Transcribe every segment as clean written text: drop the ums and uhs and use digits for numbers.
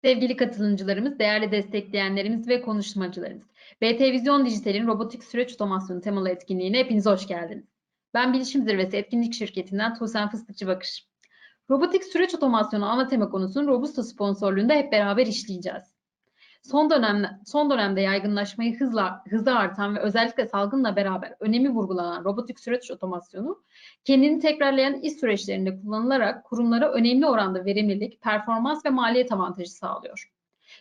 Sevgili katılımcılarımız, değerli destekleyenlerimiz ve konuşmacılarımız. BT Vizyon Dijital'in robotik süreç otomasyonu temalı etkinliğine hepiniz hoş geldiniz. Ben Bilişim Zirvesi Etkinlik Şirketi'nden Tuğsen Fıstıkçı Bakır. Robotik süreç otomasyonu ana tema konusunu Robusta sponsorluğunda hep beraber işleyeceğiz. Son dönemde yaygınlaşmayı hızla artan ve özellikle salgınla beraber önemi vurgulanan robotik süreç otomasyonu, kendini tekrarlayan iş süreçlerinde kullanılarak kurumlara önemli oranda verimlilik, performans ve maliyet avantajı sağlıyor.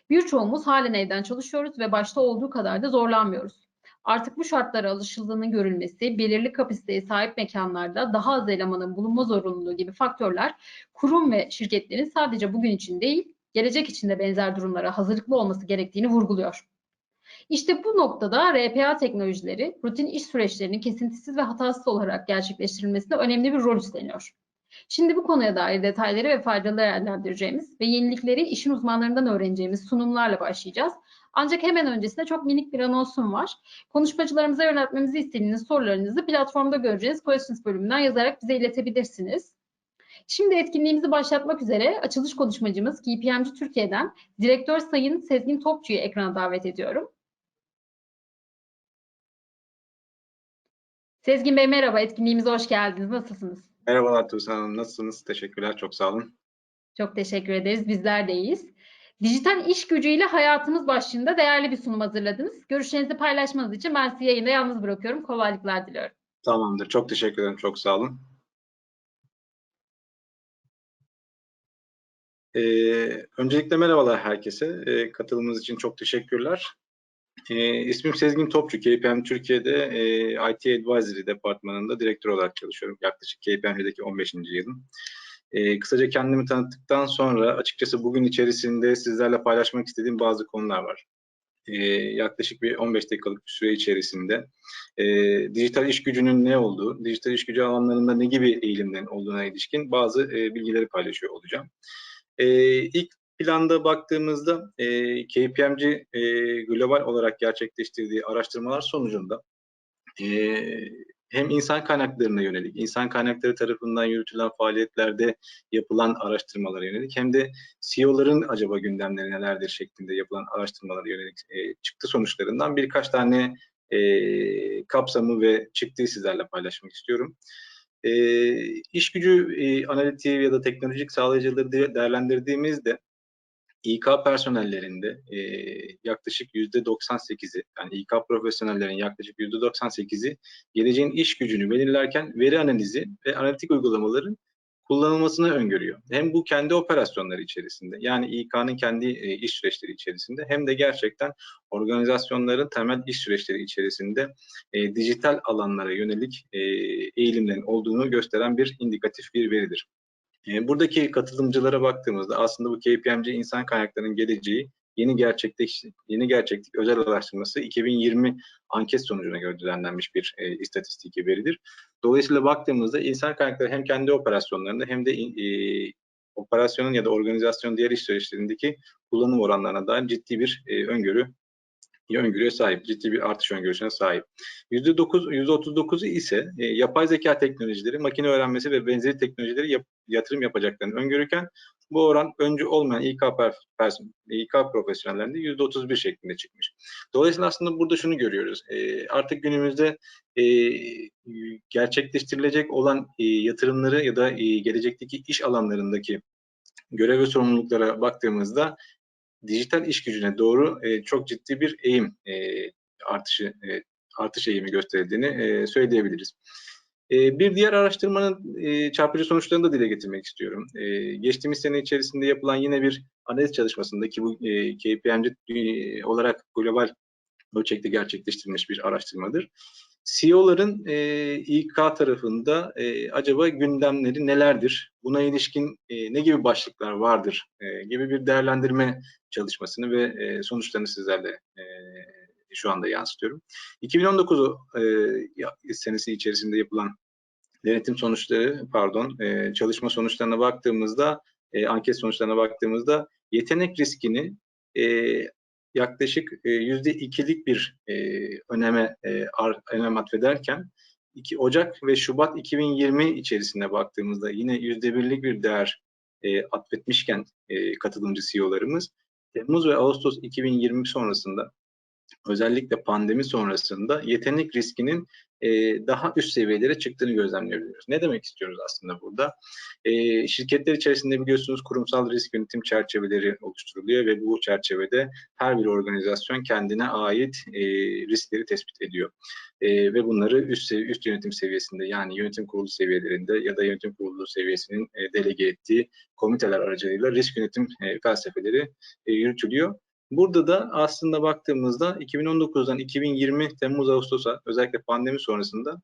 Birçoğumuz halen evden çalışıyoruz ve başta olduğu kadar da zorlanmıyoruz. Artık bu şartlara alışıldığının görülmesi, belirli kapasiteye sahip mekanlarda daha az elemanın bulunma zorunluluğu gibi faktörler kurum ve şirketlerin sadece bugün için değil, gelecek için de benzer durumlara hazırlıklı olması gerektiğini vurguluyor. İşte bu noktada RPA teknolojileri rutin iş süreçlerinin kesintisiz ve hatasız olarak gerçekleştirilmesinde önemli bir rol üstleniyor. Şimdi bu konuya dair detayları ve faydaları değerlendireceğimiz ve yenilikleri işin uzmanlarından öğreneceğimiz sunumlarla başlayacağız. Ancak hemen öncesinde çok minik bir anonsum var. Konuşmacılarımıza yöneltmemizi istediğiniz sorularınızı platformda göreceğiniz questions bölümünden yazarak bize iletebilirsiniz. Şimdi etkinliğimizi başlatmak üzere açılış konuşmacımız KPMG Türkiye'den Direktör Sayın Sezgin Topçu'yu ekrana davet ediyorum. Sezgin Bey merhaba, etkinliğimize hoş geldiniz. Nasılsınız? Merhabalar Tuğsen Hanım, nasılsınız? Teşekkürler, çok sağ olun. Çok teşekkür ederiz, bizler de iyiyiz. Dijital iş gücüyle hayatımız başlığında değerli bir sunum hazırladınız. Görüşlerinizi paylaşmanız için ben sizi yayında yalnız bırakıyorum. Kolaylıklar diliyorum. Tamamdır, çok teşekkür ederim, çok sağ olun. Öncelikle merhabalar herkese. Katılımınız için çok teşekkürler. İsmim Sezgin Topçu, KPMG Türkiye'de IT Advisory Departmanı'nda direktör olarak çalışıyorum. Yaklaşık KPMG'deki 15. yılım. Kısaca kendimi tanıttıktan sonra açıkçası bugün içerisinde sizlerle paylaşmak istediğim bazı konular var. Yaklaşık bir 15 dakikalık bir süre içerisinde dijital iş gücünün ne olduğu, dijital iş gücü alanlarında ne gibi eğilimlerin olduğuna ilişkin bazı bilgileri paylaşıyor olacağım. İlk planda baktığımızda KPMG global olarak gerçekleştirdiği araştırmalar sonucunda hem insan kaynaklarına yönelik, insan kaynakları tarafından yürütülen faaliyetlerde yapılan araştırmalara yönelik hem de CEO'ların acaba gündemleri nelerdir şeklinde yapılan araştırmalara yönelik çıktı sonuçlarından birkaç tane kapsamı ve çıktığı sizlerle paylaşmak istiyorum. İş gücü analitiği ya da teknolojik sağlayıcıları değerlendirdiğimizde İK personellerinde yaklaşık %98'i, yani İK profesyonellerin yaklaşık %98'i geleceğin iş gücünü belirlerken veri analizi ve analitik uygulamaların kullanılmasını öngörüyor. Hem bu kendi operasyonları içerisinde, yani İK'nın kendi iş süreçleri içerisinde, hem de gerçekten organizasyonların temel iş süreçleri içerisinde dijital alanlara yönelik eğilimlerin olduğunu gösteren bir indikatif bir veridir. Buradaki katılımcılara baktığımızda aslında bu KPMG insan kaynaklarının geleceği yeni gerçeklik özel araştırması 2020 anket sonucuna göre düzenlenmiş bir istatistik veridir. Dolayısıyla baktığımızda insan kaynakları hem kendi operasyonlarında hem de operasyonun ya da organizasyonun diğer iş süreçlerindeki kullanım oranlarına dair ciddi bir öngörüye sahip, ciddi bir artış öngörüsüne sahip. %39'u ise yapay zeka teknolojileri, makine öğrenmesi ve benzeri teknolojileri yatırım yapacaklarını öngörürken bu oran öncü olmayan İK profesyonellerinde %31 şeklinde çıkmış. Dolayısıyla aslında burada şunu görüyoruz. Artık günümüzde gerçekleştirilecek olan yatırımları ya da gelecekteki iş alanlarındaki görev ve sorumluluklara baktığımızda dijital iş gücüne doğru çok ciddi bir eğim artış eğimi gösterildiğini söyleyebiliriz. Bir diğer araştırmanın çarpıcı sonuçlarını da dile getirmek istiyorum. Geçtiğimiz sene içerisinde yapılan yine bir analiz çalışmasında ki bu KPMG olarak global ölçekte gerçekleştirilmiş bir araştırmadır. CEO'ların İK tarafında acaba gündemleri nelerdir? Buna ilişkin ne gibi başlıklar vardır gibi bir değerlendirme çalışmasını ve sonuçlarını sizlerle şu anda yansıtıyorum. 2019 senesi içerisinde yapılan denetim sonuçları, çalışma sonuçlarına baktığımızda, anket sonuçlarına baktığımızda yetenek riskini yaklaşık %2'lik bir önem atfederken Ocak ve Şubat 2020 içerisinde baktığımızda yine %1'lik bir değer atfetmişken katılımcı CEO'larımız Temmuz ve Ağustos 2020 sonrasında, özellikle pandemi sonrasında yetenek riskinin daha üst seviyelere çıktığını gözlemliyoruz. Ne demek istiyoruz aslında burada? Şirketler içerisinde biliyorsunuz kurumsal risk yönetim çerçeveleri oluşturuluyor ve bu çerçevede her bir organizasyon kendine ait riskleri tespit ediyor. Ve bunları üst yönetim seviyesinde, yani yönetim kurulu seviyelerinde ya da yönetim kurulu seviyesinin delege ettiği komiteler aracılığıyla risk yönetim felsefeleri yürütülüyor. Burada da aslında baktığımızda 2019'dan 2020 Temmuz-Ağustos'a, özellikle pandemi sonrasında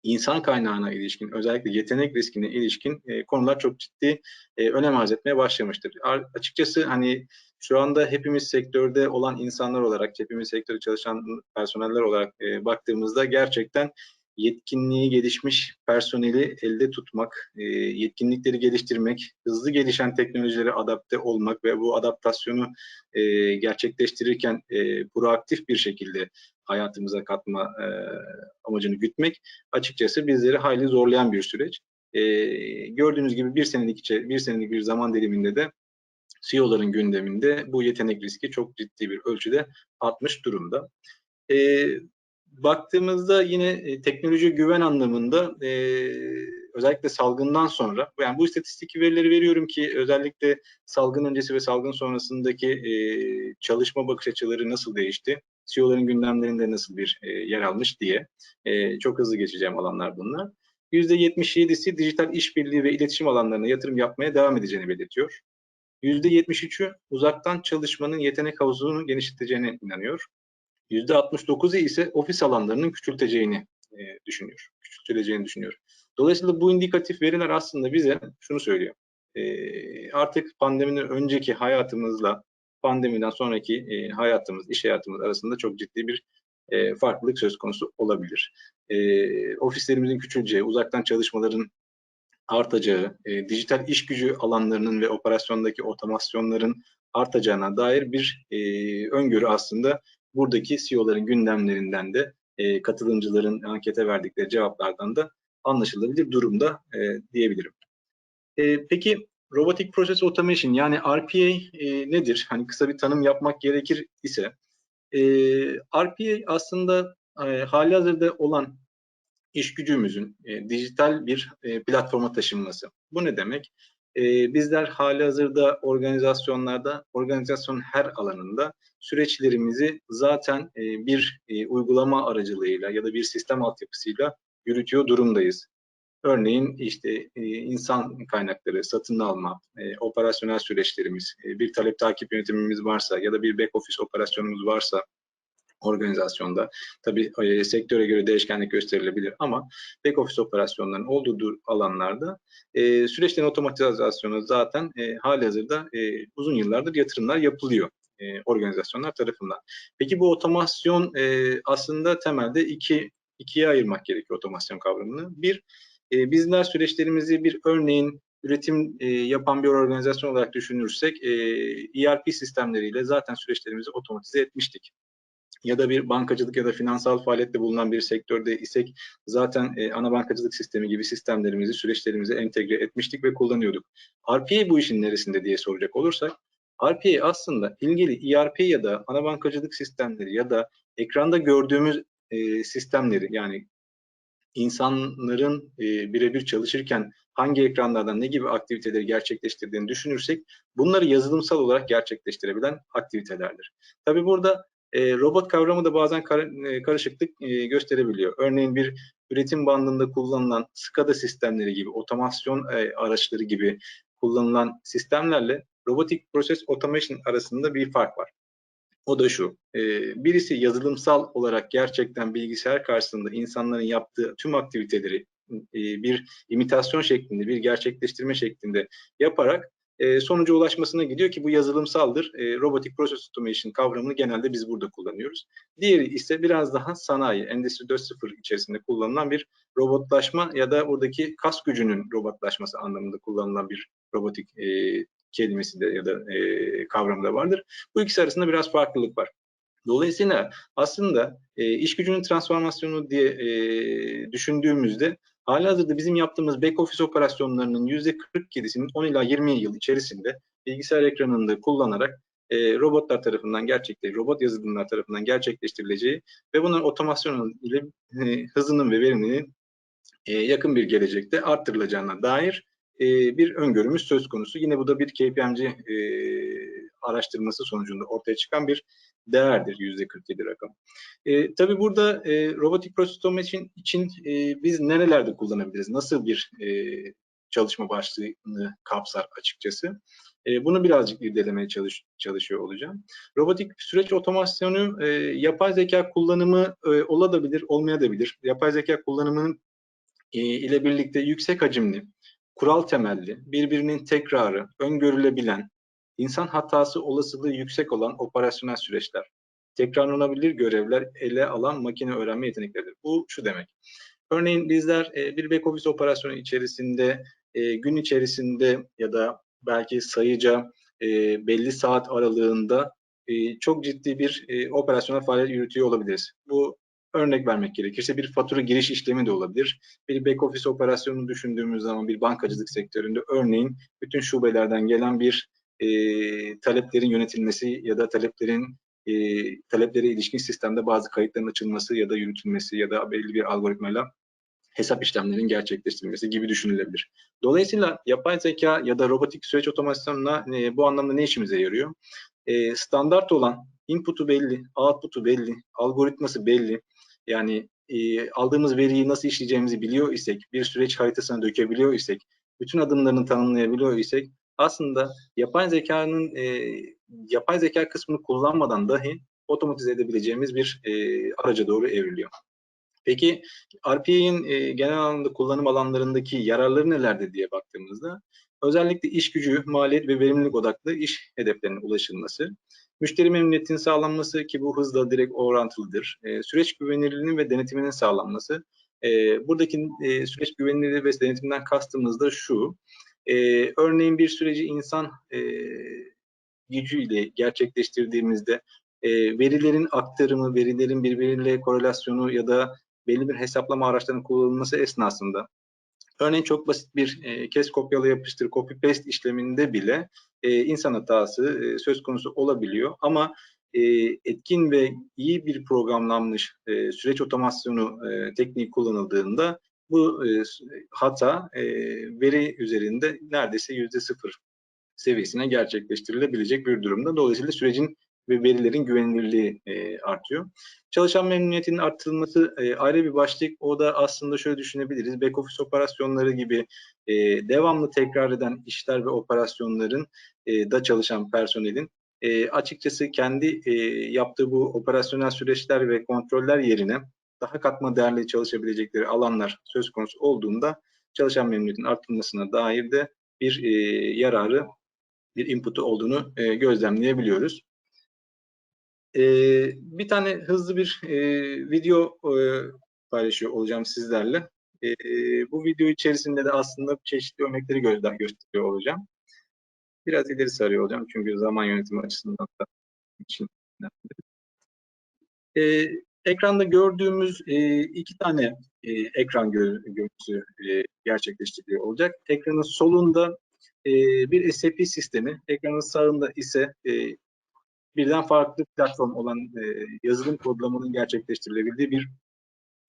insan kaynağına ilişkin, özellikle yetenek riskine ilişkin konular çok ciddi önem arz etmeye başlamıştır. Açıkçası hani şu anda hepimiz sektörde olan insanlar olarak, hepimiz sektörde çalışan personeller olarak baktığımızda gerçekten yetkinliği gelişmiş personeli elde tutmak, yetkinlikleri geliştirmek, hızlı gelişen teknolojilere adapte olmak ve bu adaptasyonu gerçekleştirirken proaktif bir şekilde hayatımıza katma amacını gütmek açıkçası bizleri hayli zorlayan bir süreç. Gördüğünüz gibi bir senelik bir zaman diliminde de CEO'ların gündeminde bu yetenek riski çok ciddi bir ölçüde artmış durumda. Baktığımızda yine teknoloji güven anlamında özellikle salgından sonra, yani bu istatistik verileri veriyorum ki özellikle salgın öncesi ve salgın sonrasındaki çalışma bakış açıları nasıl değişti, CEO'ların gündemlerinde nasıl bir yer almış diye. Çok hızlı geçeceğim alanlar bunlar. %77'si dijital işbirliği ve iletişim alanlarına yatırım yapmaya devam edeceğini belirtiyor. %73'ü uzaktan çalışmanın yetenek havuzunu genişleteceğine inanıyor. %69'u ise ofis alanlarının küçültüleceğini düşünüyor. Dolayısıyla bu indikatif veriler aslında bize şunu söylüyor. Artık pandemiden önceki hayatımızla pandemiden sonraki hayatımız, iş hayatımız arasında çok ciddi bir farklılık söz konusu olabilir. Ofislerimizin küçüleceği, uzaktan çalışmaların artacağı, dijital iş gücü alanlarının ve operasyondaki otomasyonların artacağına dair bir öngörü aslında buradaki CEO'ların gündemlerinden de katılımcıların ankete verdikleri cevaplardan da anlaşılabilir durumda diyebilirim. Peki Robotic Process Automation, yani RPA nedir? Hani kısa bir tanım yapmak gerekir ise RPA aslında halihazırda olan iş gücümüzün dijital bir platforma taşınması. Bu ne demek? Bizler halihazırda organizasyonlarda, organizasyonun her alanında süreçlerimizi zaten bir uygulama aracılığıyla ya da bir sistem altyapısıyla yürütüyor durumdayız. Örneğin işte insan kaynakları, satın alma, operasyonel süreçlerimiz, bir talep takip yönetimimiz varsa ya da bir back office operasyonumuz varsa organizasyonda, tabii sektöre göre değişkenlik gösterilebilir ama back office operasyonlarının olduğu alanlarda süreçlerin otomatizasyonu zaten halihazırda uzun yıllardır yatırımlar yapılıyor organizasyonlar tarafından. Peki bu otomasyon aslında temelde ikiye ayırmak gerekiyor otomasyon kavramını. Bir, bizler süreçlerimizi bir örneğin üretim yapan bir organizasyon olarak düşünürsek ERP sistemleriyle zaten süreçlerimizi otomatize etmiştik. Ya da bir bankacılık ya da finansal faaliyette bulunan bir sektörde isek zaten ana bankacılık sistemi gibi sistemlerimizi, süreçlerimizi entegre etmiştik ve kullanıyorduk. RPA bu işin neresinde diye soracak olursak, RPA aslında ilgili ERP ya da ana bankacılık sistemleri ya da ekranda gördüğümüz sistemleri, yani insanların birebir çalışırken hangi ekranlardan ne gibi aktiviteleri gerçekleştirdiğini düşünürsek bunları yazılımsal olarak gerçekleştirebilen aktivitelerdir. Tabii burada robot kavramı da bazen karışıklık gösterebiliyor. Örneğin bir üretim bandında kullanılan SCADA sistemleri gibi, otomasyon araçları gibi kullanılan sistemlerle Robotic Process Automation arasında bir fark var. O da şu, birisi yazılımsal olarak gerçekten bilgisayar karşısında insanların yaptığı tüm aktiviteleri bir imitasyon şeklinde, bir gerçekleştirme şeklinde yaparak sonuca ulaşmasına gidiyor ki bu yazılımsaldır. Robotic Process Automation kavramını genelde biz burada kullanıyoruz. Diğeri ise biraz daha sanayi, Endüstri 4.0 içerisinde kullanılan bir robotlaşma ya da buradaki kas gücünün robotlaşması anlamında kullanılan bir robotik kelimesi de ya da kavramı da vardır. Bu ikisi arasında biraz farklılık var. Dolayısıyla aslında iş gücünün transformasyonu diye düşündüğümüzde halihazırda bizim yaptığımız back office operasyonlarının %47'sinin 10 ila 20 yıl içerisinde bilgisayar ekranında kullanarak robotlar tarafından robot yazılımlar tarafından gerçekleştirileceği ve bunun otomasyonun ile hızının ve verimliliğinin yakın bir gelecekte arttırılacağına dair bir öngörümüz söz konusu. Yine bu da bir KPMG araştırması sonucunda ortaya çıkan bir değerdir, %47 rakam. Tabii burada robotik proses otomasyon için biz nerelerde kullanabiliriz? Nasıl bir çalışma başlığını kapsar açıkçası? Bunu birazcık irdelemeye çalışıyor olacağım. Robotik süreç otomasyonu yapay zeka kullanımı olabilir, olmayabilir. Yapay zeka kullanımının ile birlikte yüksek hacimli, kural temelli, birbirinin tekrarı, öngörülebilen, insan hatası olasılığı yüksek olan operasyonel süreçler, tekrarlanabilir görevler ele alan makine öğrenme yetenekleridir. Bu şu demek. Örneğin bizler bir back office operasyonu içerisinde gün içerisinde ya da belki sayıca belli saat aralığında çok ciddi bir operasyonel faaliyet yürütüyor olabiliriz. Bu örnek vermek gerekirse bir fatura giriş işlemi de olabilir. Bir back office operasyonunu düşündüğümüz zaman bir bankacılık sektöründe örneğin bütün şubelerden gelen bir taleplerin yönetilmesi ya da taleplere ilişkin sistemde bazı kayıtların açılması ya da yürütülmesi ya da belli bir algoritmayla hesap işlemlerinin gerçekleştirilmesi gibi düşünülebilir. Dolayısıyla yapay zeka ya da robotik süreç otomasyonuna bu anlamda ne işimize yarıyor? Standart olan input'u belli, output'u belli, algoritması belli. Yani aldığımız veriyi nasıl işleyeceğimizi biliyor isek, bir süreç haritasına dökebiliyor isek, bütün adımlarını tanımlayabiliyor isek aslında yapay zeka kısmını kullanmadan dahi otomatize edebileceğimiz bir araca doğru evriliyor. Peki RPA'nin genel anlamda kullanım alanlarındaki yararları nelerdir diye baktığımızda özellikle iş gücü, maliyet ve verimlilik odaklı iş hedeflerine ulaşılması, müşteri memnuniyetinin sağlanması ki bu hızla direkt orantılıdır, süreç güvenilirliğinin ve denetiminin sağlanması. Buradaki süreç güvenilirliği ve denetimden kastımız da şu, örneğin bir süreci insan gücüyle gerçekleştirdiğimizde verilerin aktarımı, verilerin birbiriyle korelasyonu ya da belli bir hesaplama araçlarının kullanılması esnasında örneğin çok basit bir kes kopyala yapıştır copy paste işleminde bile insan hatası söz konusu olabiliyor ama etkin ve iyi bir programlanmış süreç otomasyonu tekniği kullanıldığında bu hata veri üzerinde neredeyse %0 seviyesine gerçekleştirilebilecek bir durumda. Dolayısıyla sürecin ve verilerin güvenilirliği artıyor. Çalışan memnuniyetinin artırılması ayrı bir başlık. O da aslında şöyle düşünebiliriz. Back office operasyonları gibi devamlı tekrar eden işler ve operasyonların da çalışan personelin açıkçası kendi yaptığı bu operasyonel süreçler ve kontroller yerine daha katma değerli çalışabilecekleri alanlar söz konusu olduğunda çalışan memnuniyetinin artmasına dair de bir yararı, bir input'u olduğunu gözlemleyebiliyoruz. Bir tane hızlı bir video paylaşıyor olacağım sizlerle. Bu video içerisinde de aslında çeşitli örnekleri gösteriyor olacağım. Biraz ileri sarıyor olacağım çünkü zaman yönetimi açısından da için. Ekranda gördüğümüz iki tane ekran görüntüsü gerçekleştiriliyor olacak. Ekranın solunda bir SAP sistemi, ekranın sağında ise birden farklı platform olan yazılım kodlamanın gerçekleştirilebildiği bir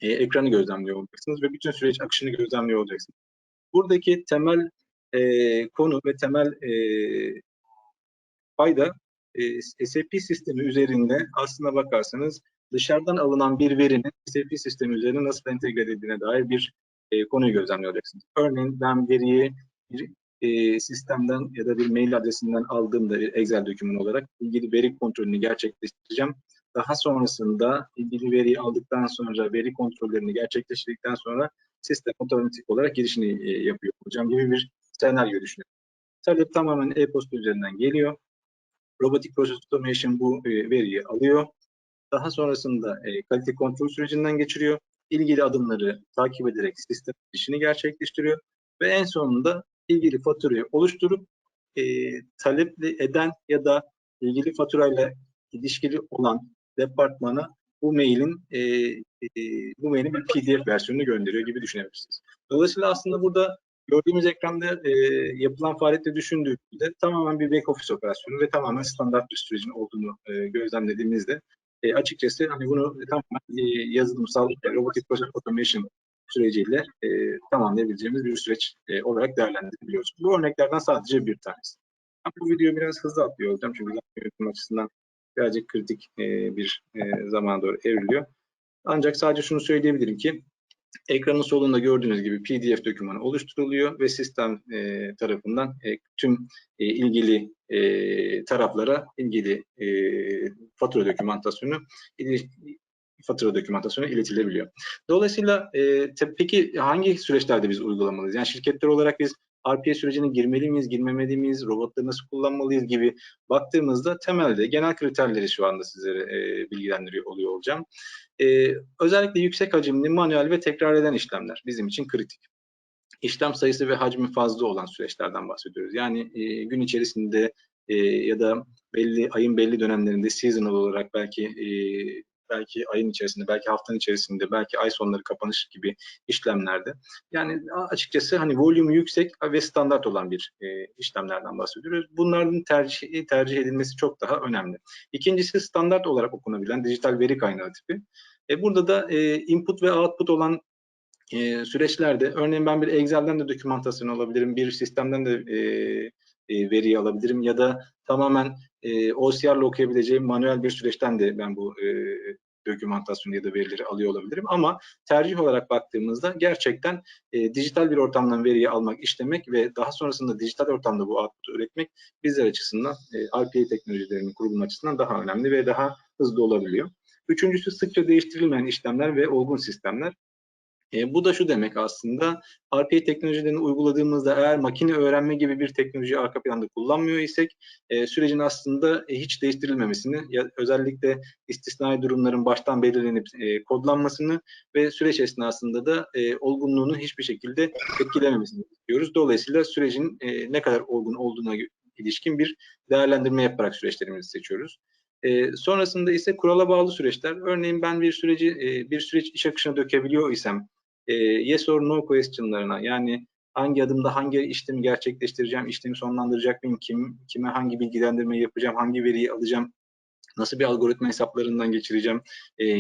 ekranı gözlemliyor olacaksınız ve bütün süreç akışını gözlemliyor olacaksınız. Buradaki temel konu ve temel fayda SAP sistemi üzerinde aslına bakarsanız dışarıdan alınan bir verinin SAP sistemi üzerine nasıl entegre edildiğine dair bir konuyu gözlemleyeceksiniz. Örneğin ben veriyi bir sistemden ya da bir mail adresinden aldığımda bir Excel doküman olarak ilgili veri kontrolünü gerçekleştireceğim. Daha sonrasında ilgili veriyi aldıktan sonra veri kontrollerini gerçekleştirdikten sonra sistem otomatik olarak girişini yapıyor olacağım gibi bir senaryo düşünüyorum. Talep tamamen e-posta üzerinden geliyor. Robotic Process Automation bu veriyi alıyor. Daha sonrasında kalite kontrol sürecinden geçiriyor. İlgili adımları takip ederek sistem işini gerçekleştiriyor. Ve en sonunda ilgili faturayı oluşturup talep eden ya da ilgili faturayla ilişkili olan departmana bu mailin bir PDF versiyonunu gönderiyor gibi düşünebilirsiniz. Dolayısıyla aslında burada gördüğümüz ekranda yapılan faaliyette düşündüğümüzde tamamen bir back office operasyonu ve tamamen standart bir sürecin olduğunu gözlemlediğimizde açıkçası hani bunu tamamen yazılımsal robotic process automation süreciyle tamamlayabileceğimiz bir süreç olarak değerlendirebiliyoruz. Bu örneklerden sadece bir tanesi. Bu videoyu biraz hızlı atlıyor olacağım çünkü yönetim açısından birazcık kritik bir zamana doğru evriliyor. Ancak sadece şunu söyleyebilirim ki ekranın solunda gördüğünüz gibi PDF dokümanı oluşturuluyor ve sistem tarafından tüm ilgili taraflara ilgili fatura dokümantasyonu iletilebiliyor. Dolayısıyla peki hangi süreçlerde biz uygulamalıyız? Yani şirketler olarak biz RPA sürecine girmeli miyiz, girmemeli miyiz, robotları nasıl kullanmalıyız gibi baktığımızda temelde genel kriterleri şu anda sizlere bilgilendiriyor oluyor olacağım. Özellikle yüksek hacimli, manuel ve tekrar eden işlemler bizim için kritik. İşlem sayısı ve hacmi fazla olan süreçlerden bahsediyoruz. Yani gün içerisinde ya da ayın belli dönemlerinde seasonal olarak belki ayın içerisinde, belki haftanın içerisinde, belki ay sonları kapanış gibi işlemlerde. Yani açıkçası hani volümü yüksek ve standart olan bir işlemlerden bahsediyoruz. Bunların tercih edilmesi çok daha önemli. İkincisi standart olarak okunabilen dijital veri kaynağı tipi. Burada da input ve output olan süreçlerde örneğin ben bir Excel'den de dokümantasyon alabilirim, bir sistemden de veriyi alabilirim ya da tamamen OCR'la okuyabileceğim manuel bir süreçten de ben bu dokümantasyonu ya da verileri alıyor olabilirim. Ama tercih olarak baktığımızda gerçekten dijital bir ortamdan veriyi almak, işlemek ve daha sonrasında dijital ortamda bu output'u üretmek bizler açısından RPA teknolojilerinin kurulum açısından daha önemli ve daha hızlı olabiliyor. Üçüncüsü sıkça değiştirilmeyen işlemler ve olgun sistemler. Bu da şu demek aslında, RPA teknolojilerini uyguladığımızda eğer makine öğrenme gibi bir teknolojiyi arka planda kullanmıyor isek sürecin aslında hiç değiştirilmemesini, özellikle istisnai durumların baştan belirlenip kodlanmasını ve süreç esnasında da olgunluğunu hiçbir şekilde etkilememesini istiyoruz. Dolayısıyla sürecin ne kadar olgun olduğuna ilişkin bir değerlendirme yaparak süreçlerimizi seçiyoruz. Sonrasında ise kurala bağlı süreçler. Örneğin ben bir süreç iş akışına dökebiliyor isem, yes or no question'larına, yani hangi adımda hangi işlemi gerçekleştireceğim, işlemi sonlandıracak mıyım, kime hangi bilgilendirmeyi yapacağım, hangi veriyi alacağım, nasıl bir algoritma hesaplarından geçireceğim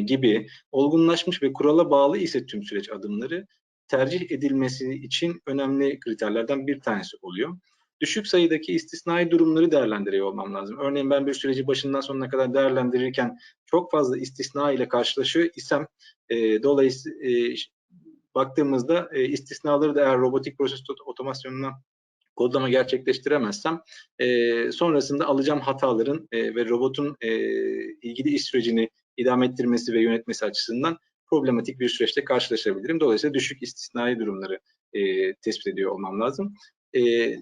gibi olgunlaşmış ve kurala bağlı ise tüm süreç adımları tercih edilmesi için önemli kriterlerden bir tanesi oluyor. Düşük sayıdaki istisnai durumları değerlendiriyor olmam lazım. Örneğin ben bir süreci başından sonuna kadar değerlendirirken çok fazla istisna ile karşılaşıyor isem dolayısıyla baktığımızda istisnaları da eğer robotik proses otomasyonuna kodlama gerçekleştiremezsem sonrasında alacağım hataların ve robotun ilgili iş sürecini idame ettirmesi ve yönetmesi açısından problematik bir süreçte karşılaşabilirim. Dolayısıyla düşük istisnai durumları tespit ediyor olmam lazım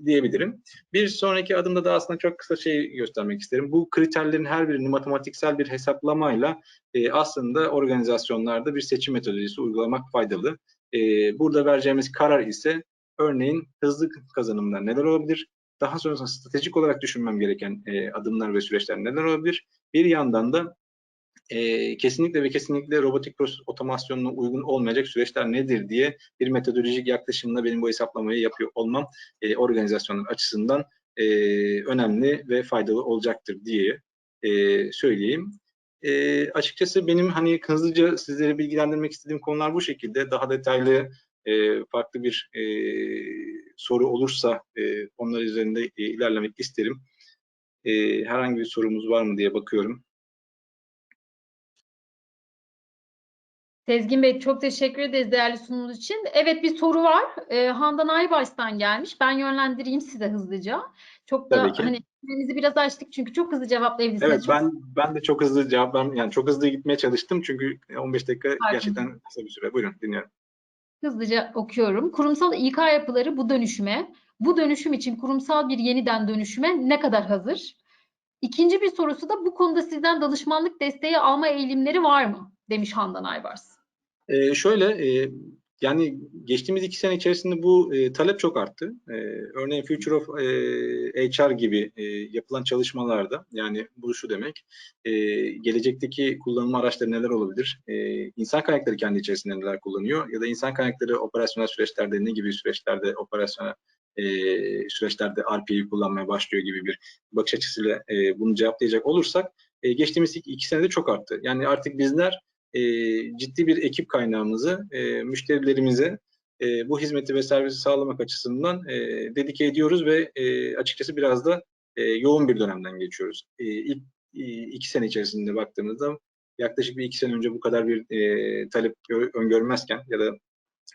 diyebilirim. Bir sonraki adımda da aslında çok kısa şey göstermek isterim. Bu kriterlerin her birini matematiksel bir hesaplamayla aslında organizasyonlarda bir seçim metodolojisi uygulamak faydalı. Burada vereceğimiz karar ise örneğin hızlı kazanımlar neler olabilir? Daha sonrasında stratejik olarak düşünmem gereken adımlar ve süreçler neler olabilir? Bir yandan da kesinlikle ve kesinlikle robotik proses otomasyonuna uygun olmayacak süreçler nedir diye bir metodolojik yaklaşımla benim bu hesaplamayı yapıyor olmam organizasyonlar açısından önemli ve faydalı olacaktır diye söyleyeyim. Açıkçası benim hani hızlıca sizlere bilgilendirmek istediğim konular bu şekilde. Daha detaylı farklı bir soru olursa onlar üzerinde ilerlemek isterim. Herhangi bir sorumuz var mı diye bakıyorum. Sezgin Bey, çok teşekkür ederiz değerli sunumunuz için. Evet, bir soru var. Handan Aybaş'tan gelmiş. Ben yönlendireyim size hızlıca. Çok Tabii da ki. hani sürenizi biraz açtık çünkü çok hızlı cevaplayabilirsiniz. Evet, ben de çok hızlı yani çok hızlı gitmeye çalıştım çünkü 15 dakika Farkındayım. gerçekten kısa bir süre. Buyurun, dinliyorum. Hızlıca okuyorum. Kurumsal İK yapıları bu dönüşüm için kurumsal bir yeniden dönüşüme ne kadar hazır? İkinci bir sorusu da bu konuda sizden danışmanlık desteği alma eğilimleri var mı? Demiş Handan Aybars. Şöyle Yani geçtiğimiz 2 sene içerisinde bu talep çok arttı. Örneğin Future of HR gibi yapılan çalışmalarda, yani bu şu demek, gelecekteki kullanım araçları neler olabilir? İnsan kaynakları kendi içerisinde neler kullanıyor? Ya da insan kaynakları operasyonel süreçlerde ne gibi süreçlerde operasyonel süreçlerde RPA'yı kullanmaya başlıyor gibi bir bakış açısıyla bunu cevaplayacak olursak geçtiğimiz 2 senede çok arttı. Yani artık bizler ciddi bir ekip kaynağımızı müşterilerimize bu hizmeti ve servisi sağlamak açısından dedike ediyoruz ve açıkçası biraz da yoğun bir dönemden geçiyoruz. İlk 2 sene içerisinde baktığımızda yaklaşık bir 2 sene önce bu kadar bir talep öngörmezken ya da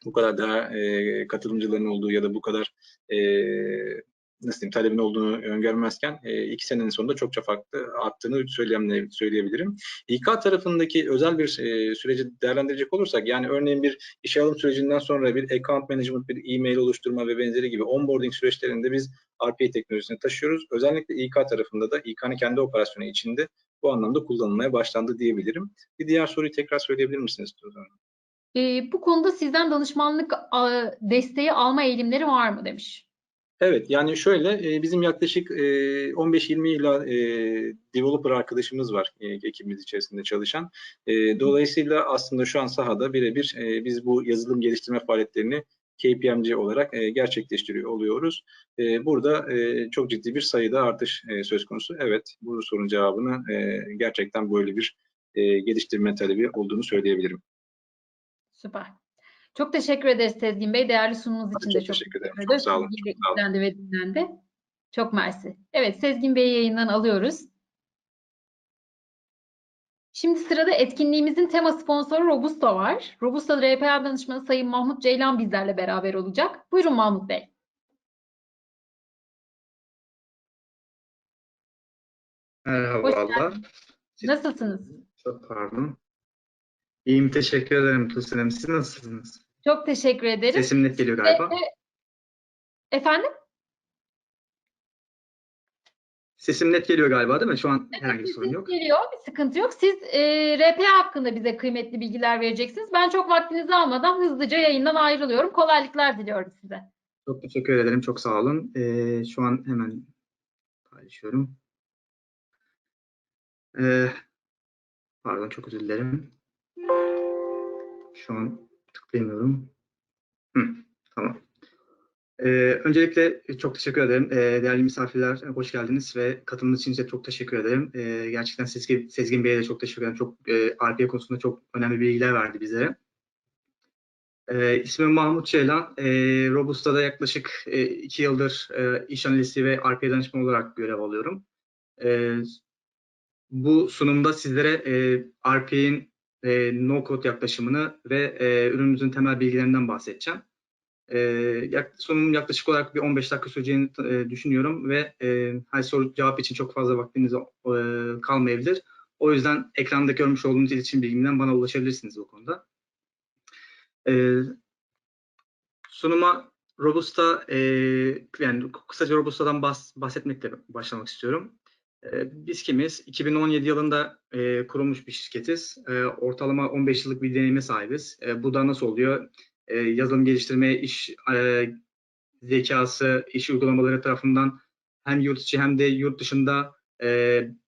bu kadar daha katılımcıların olduğu ya da bu kadar nasıl diyeyim, talebin olduğunu öngörmezken 2 senenin sonunda çokça farklı arttığını söyleyebilirim. İK tarafındaki özel bir süreci değerlendirecek olursak, yani örneğin bir işe alım sürecinden sonra bir account management, bir e-mail oluşturma ve benzeri gibi onboarding süreçlerinde biz RPA teknolojisini taşıyoruz. Özellikle İK tarafında da İK'nın kendi operasyonu içinde bu anlamda kullanılmaya başlandı diyebilirim. Bir diğer soruyu tekrar söyleyebilir misiniz? Bu konuda sizden danışmanlık desteği alma eğilimleri var mı demiş. Evet, yani şöyle, bizim yaklaşık 15-20 yıla developer arkadaşımız var ekibimiz içerisinde çalışan. Dolayısıyla aslında şu an sahada birebir biz bu yazılım geliştirme faaliyetlerini KPMG olarak gerçekleştiriyor oluyoruz. Burada çok ciddi bir sayıda artış söz konusu. Evet, bu sorunun cevabını gerçekten böyle bir geliştirme talebi olduğunu söyleyebilirim. Süper. Çok teşekkür ederiz Sezgin Bey. Değerli sunumunuz Ben için de çok çok teşekkür ederim. teşekkür Çok ederiz. sağ olun. Bilgiyle Çok sağ olun. izlendi ve dinlendi. Çok mersi. Evet, Sezgin Bey'i yayından alıyoruz. Şimdi sırada etkinliğimizin tema sponsoru Robusta var. Robusta RPA danışmanı Sayın Mahmut Ceylan bizlerle beraber olacak. Buyurun Mahmut Bey. Hoş Merhabalar. geldiniz. Nasılsınız? Çok pardon. İyiyim, teşekkür ederim Tuğsel Hanım. Siz nasılsınız? Çok teşekkür ederim. Sesim net geliyor galiba. Efendim? Sesim net geliyor galiba, değil mi? Şu an herhangi bir sorun Sesiniz yok. geliyor, bir sıkıntı yok. Siz RPA hakkında bize kıymetli bilgiler vereceksiniz. Ben çok vaktinizi almadan hızlıca yayından ayrılıyorum. Kolaylıklar diliyorum size. Çok teşekkür ederim. Çok sağ olun. Şu an hemen paylaşıyorum. Pardon, çok özür dilerim. Şu an tıklayamıyorum. Tamam. Öncelikle çok teşekkür ederim. Değerli misafirler, hoş geldiniz ve katılımınız için size çok teşekkür ederim. Gerçekten Sezgin Bey'e de çok teşekkür ederim. Çok RPA konusunda çok önemli bilgiler verdi bizlere. İsmim Mahmut Ceylan. Robusta'da yaklaşık 2 yıldır iş analisti ve RPA danışmanı olarak görev alıyorum. Bu sunumda sizlere RPA'nin no-code yaklaşımını ve ürünümüzün temel bilgilerinden bahsedeceğim. Sunumum yaklaşık olarak bir 15 dakika süreceğini düşünüyorum ve her soru cevap için çok fazla vaktiniz kalmayabilir. O yüzden ekranda görmüş olduğunuz iletişim bilgimden bana ulaşabilirsiniz bu konuda. Sunuma Robusta, yani kısaca Robusta'dan bahsetmekle başlamak istiyorum. Biz kimiz? 2017 yılında kurulmuş bir şirketiz. Ortalama 15 yıllık bir deneyime sahibiz. Bu da nasıl oluyor? Yazılım geliştirme, iş zekası, iş uygulamaları tarafından hem yurt içi hem de yurt dışında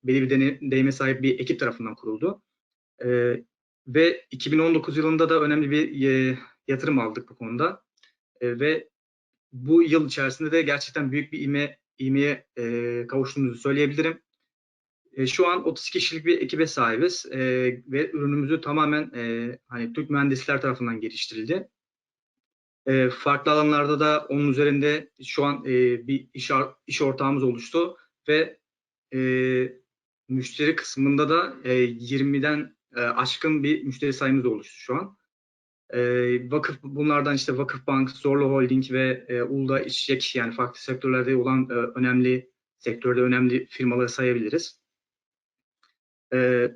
belli bir deneyime sahip bir ekip tarafından kuruldu. Ve 2019 yılında da önemli bir yatırım aldık bu konuda. Ve bu yıl içerisinde de gerçekten büyük bir ivmeye kavuştuğumuzu söyleyebilirim. Şu an 30 kişilik bir ekibe sahibiz ve ürünümüzü tamamen hani Türk mühendisler tarafından geliştirildi. Farklı alanlarda da onun üzerinde şu an bir iş ortağımız oluştu ve müşteri kısmında da 20'den aşkın bir müşteri sayımız oluştu şu an. Bunlardan işte Vakıfbank, Zorlu Holding ve Uludağ İçecek, yani farklı sektörlerde olan sektörde önemli firmaları sayabiliriz.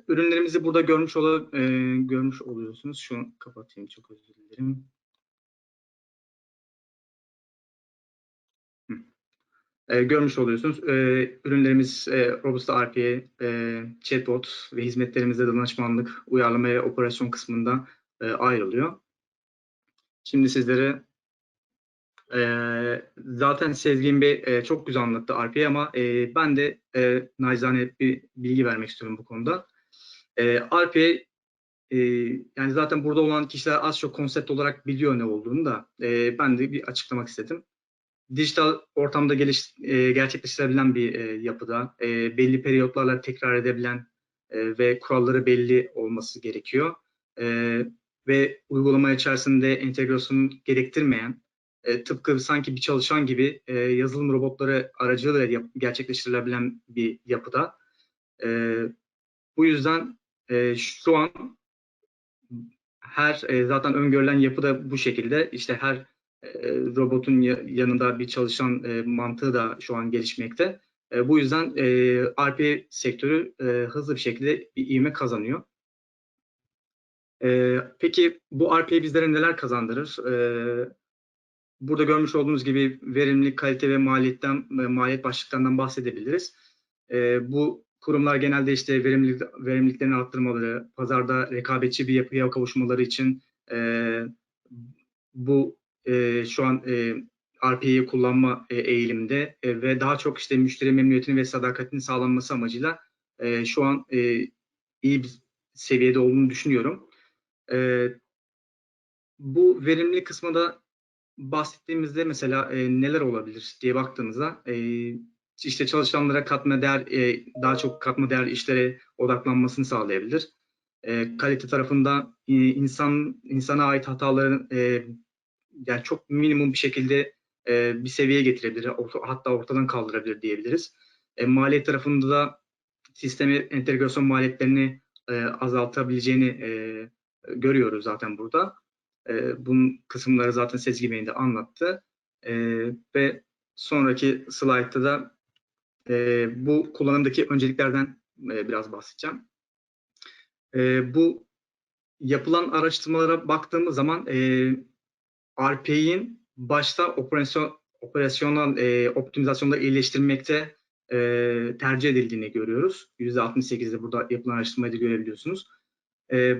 Ürünlerimizi burada görmüş oluyorsunuz. Şunu kapatayım, çok özür dilerim. Görmüş oluyorsunuz. Ürünlerimiz Robusta RPA, chatbot ve hizmetlerimizde danışmanlık, uyarlama ve operasyon kısmında ayrılıyor. Şimdi sizlere zaten Sezgin Bey çok güzel anlattı RP'yi ama ben de naçizane bir bilgi vermek istiyorum bu konuda. RPA yani zaten burada olan kişiler az çok konsept olarak biliyor ne olduğunu da ben de bir açıklamak istedim. Dijital ortamda gerçekleştirebilen bir yapıda belli periyotlarla tekrar edebilen ve kuralları belli olması gerekiyor. Ve uygulama içerisinde entegrasyonu gerektirmeyen, tıpkı sanki bir çalışan gibi yazılım robotları aracılığıyla gerçekleştirilebilen bir yapıda. Bu yüzden şu an zaten öngörülen yapı da bu şekilde. İşte her robotun yanında bir çalışan mantığı da şu an gelişmekte. Bu yüzden RPA sektörü hızlı bir şekilde bir ivme kazanıyor. Peki bu RPA bizlere neler kazandırır? Burada görmüş olduğunuz gibi verimlilik, kalite ve maliyet başlıklarından bahsedebiliriz. Bu kurumlar genelde işte verimliliklerini arttırmaları, pazarda rekabetçi bir yapıya kavuşmaları için şu an RPA'yı kullanma eğilimde ve daha çok işte müşteri memnuniyetini ve sadakatini sağlanması amacıyla şu an iyi bir seviyede olduğunu düşünüyorum. Bu verimlilik kısmında bahsettiğimizde mesela neler olabilir diye baktığımızda işte çalışanlara daha çok katma değer işlere odaklanmasını sağlayabilir. Kalite tarafında insana ait hataların yani çok minimum bir şekilde bir seviyeye getirebilir, hatta ortadan kaldırabilir diyebiliriz. Maliyet tarafında da sisteme entegrasyon maliyetlerini azaltabileceğini görüyoruz zaten burada. Bunun kısımları zaten Sezgi Bey'in de anlattı. Ve sonraki slaytta da bu kullanımdaki önceliklerden biraz bahsedeceğim. Bu yapılan araştırmalara baktığımız zaman RPA'nin başta operasyonel optimizasyonda iyileştirmekte tercih edildiğini görüyoruz. %68'de burada yapılan araştırmayı da görebiliyorsunuz.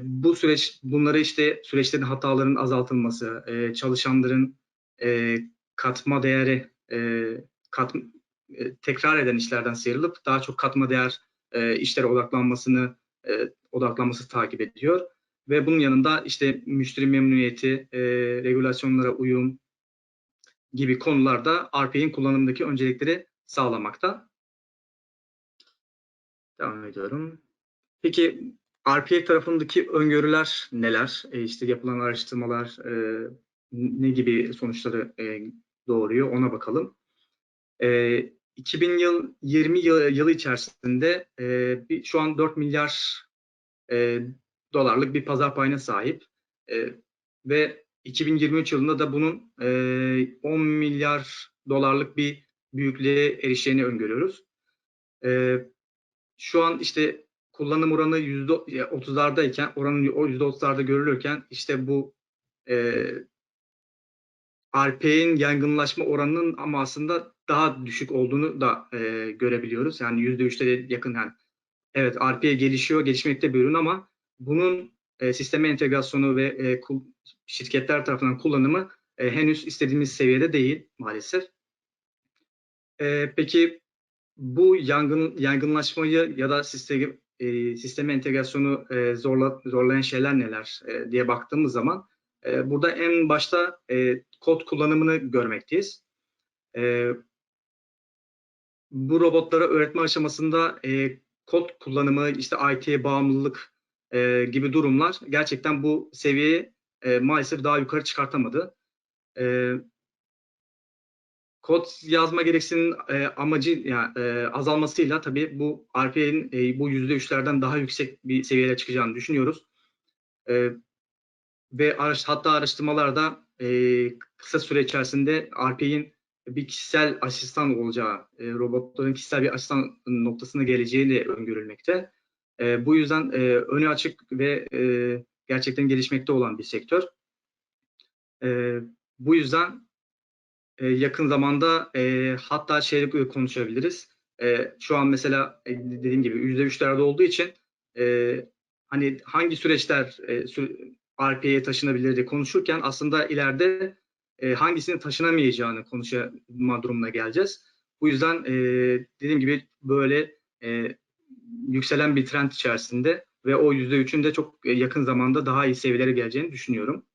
Bu süreçlerin hataların azaltılması, çalışanların katma değeri tekrar eden işlerden sıyrılıp daha çok katma değer işlere odaklanması takip ediyor. Ve bunun yanında işte müşteri memnuniyeti, regülasyonlara uyum gibi konularda RPA'nin kullanımındaki öncelikleri sağlamakta. Devam ediyorum. Peki RPA tarafındaki öngörüler neler? İşte yapılan araştırmalar ne gibi sonuçları doğuruyor ona bakalım. 2020 yılı içerisinde şu an 4 milyar dolarlık bir pazar payına sahip ve 2023 yılında da bunun 10 milyar dolarlık bir büyüklüğe erişeceğini öngörüyoruz. Şu an işte kullanım oranı %30'lardayken, oranın o %30'larda görülürken işte bu RPA'nin yaygınlaşma oranının ama aslında daha düşük olduğunu da görebiliyoruz. Yani %3'lere yakın. Yani evet, RPA gelişmekte bir ürün ama bunun sisteme entegrasyonu ve şirketler tarafından kullanımı henüz istediğimiz seviyede değil maalesef. Peki bu yaygınlaşmayı ya da sisteme entegrasyonu zorlayan şeyler neler diye baktığımız zaman burada en başta kod kullanımını görmekteyiz. Bu robotlara öğretme aşamasında kod kullanımı, işte IT'ye bağımlılık gibi durumlar gerçekten bu seviyeyi maalesef daha yukarı çıkartamadı. Kod yazma gereksiniminin azalmasıyla tabii bu RPA'nin bu %3'lerden daha yüksek bir seviyeye çıkacağını düşünüyoruz. Ve hatta araştırmalarda kısa süre içerisinde RPA'nin bir kişisel asistan olacağı, robotların kişisel bir asistan noktasına geleceği de öngörülmekte. Bu yüzden önü açık ve gerçekten gelişmekte olan bir sektör. Bu yüzden yakın zamanda hatta konuşabiliriz. Şu an mesela dediğim gibi %3'lerde olduğu için hani hangi süreçler RPA'ye taşınabilir diye konuşurken aslında ileride hangisinin taşınamayacağını konuşma durumuna geleceğiz. Bu yüzden dediğim gibi böyle yükselen bir trend içerisinde ve o %3'ün de çok yakın zamanda daha iyi seviyelere geleceğini düşünüyorum.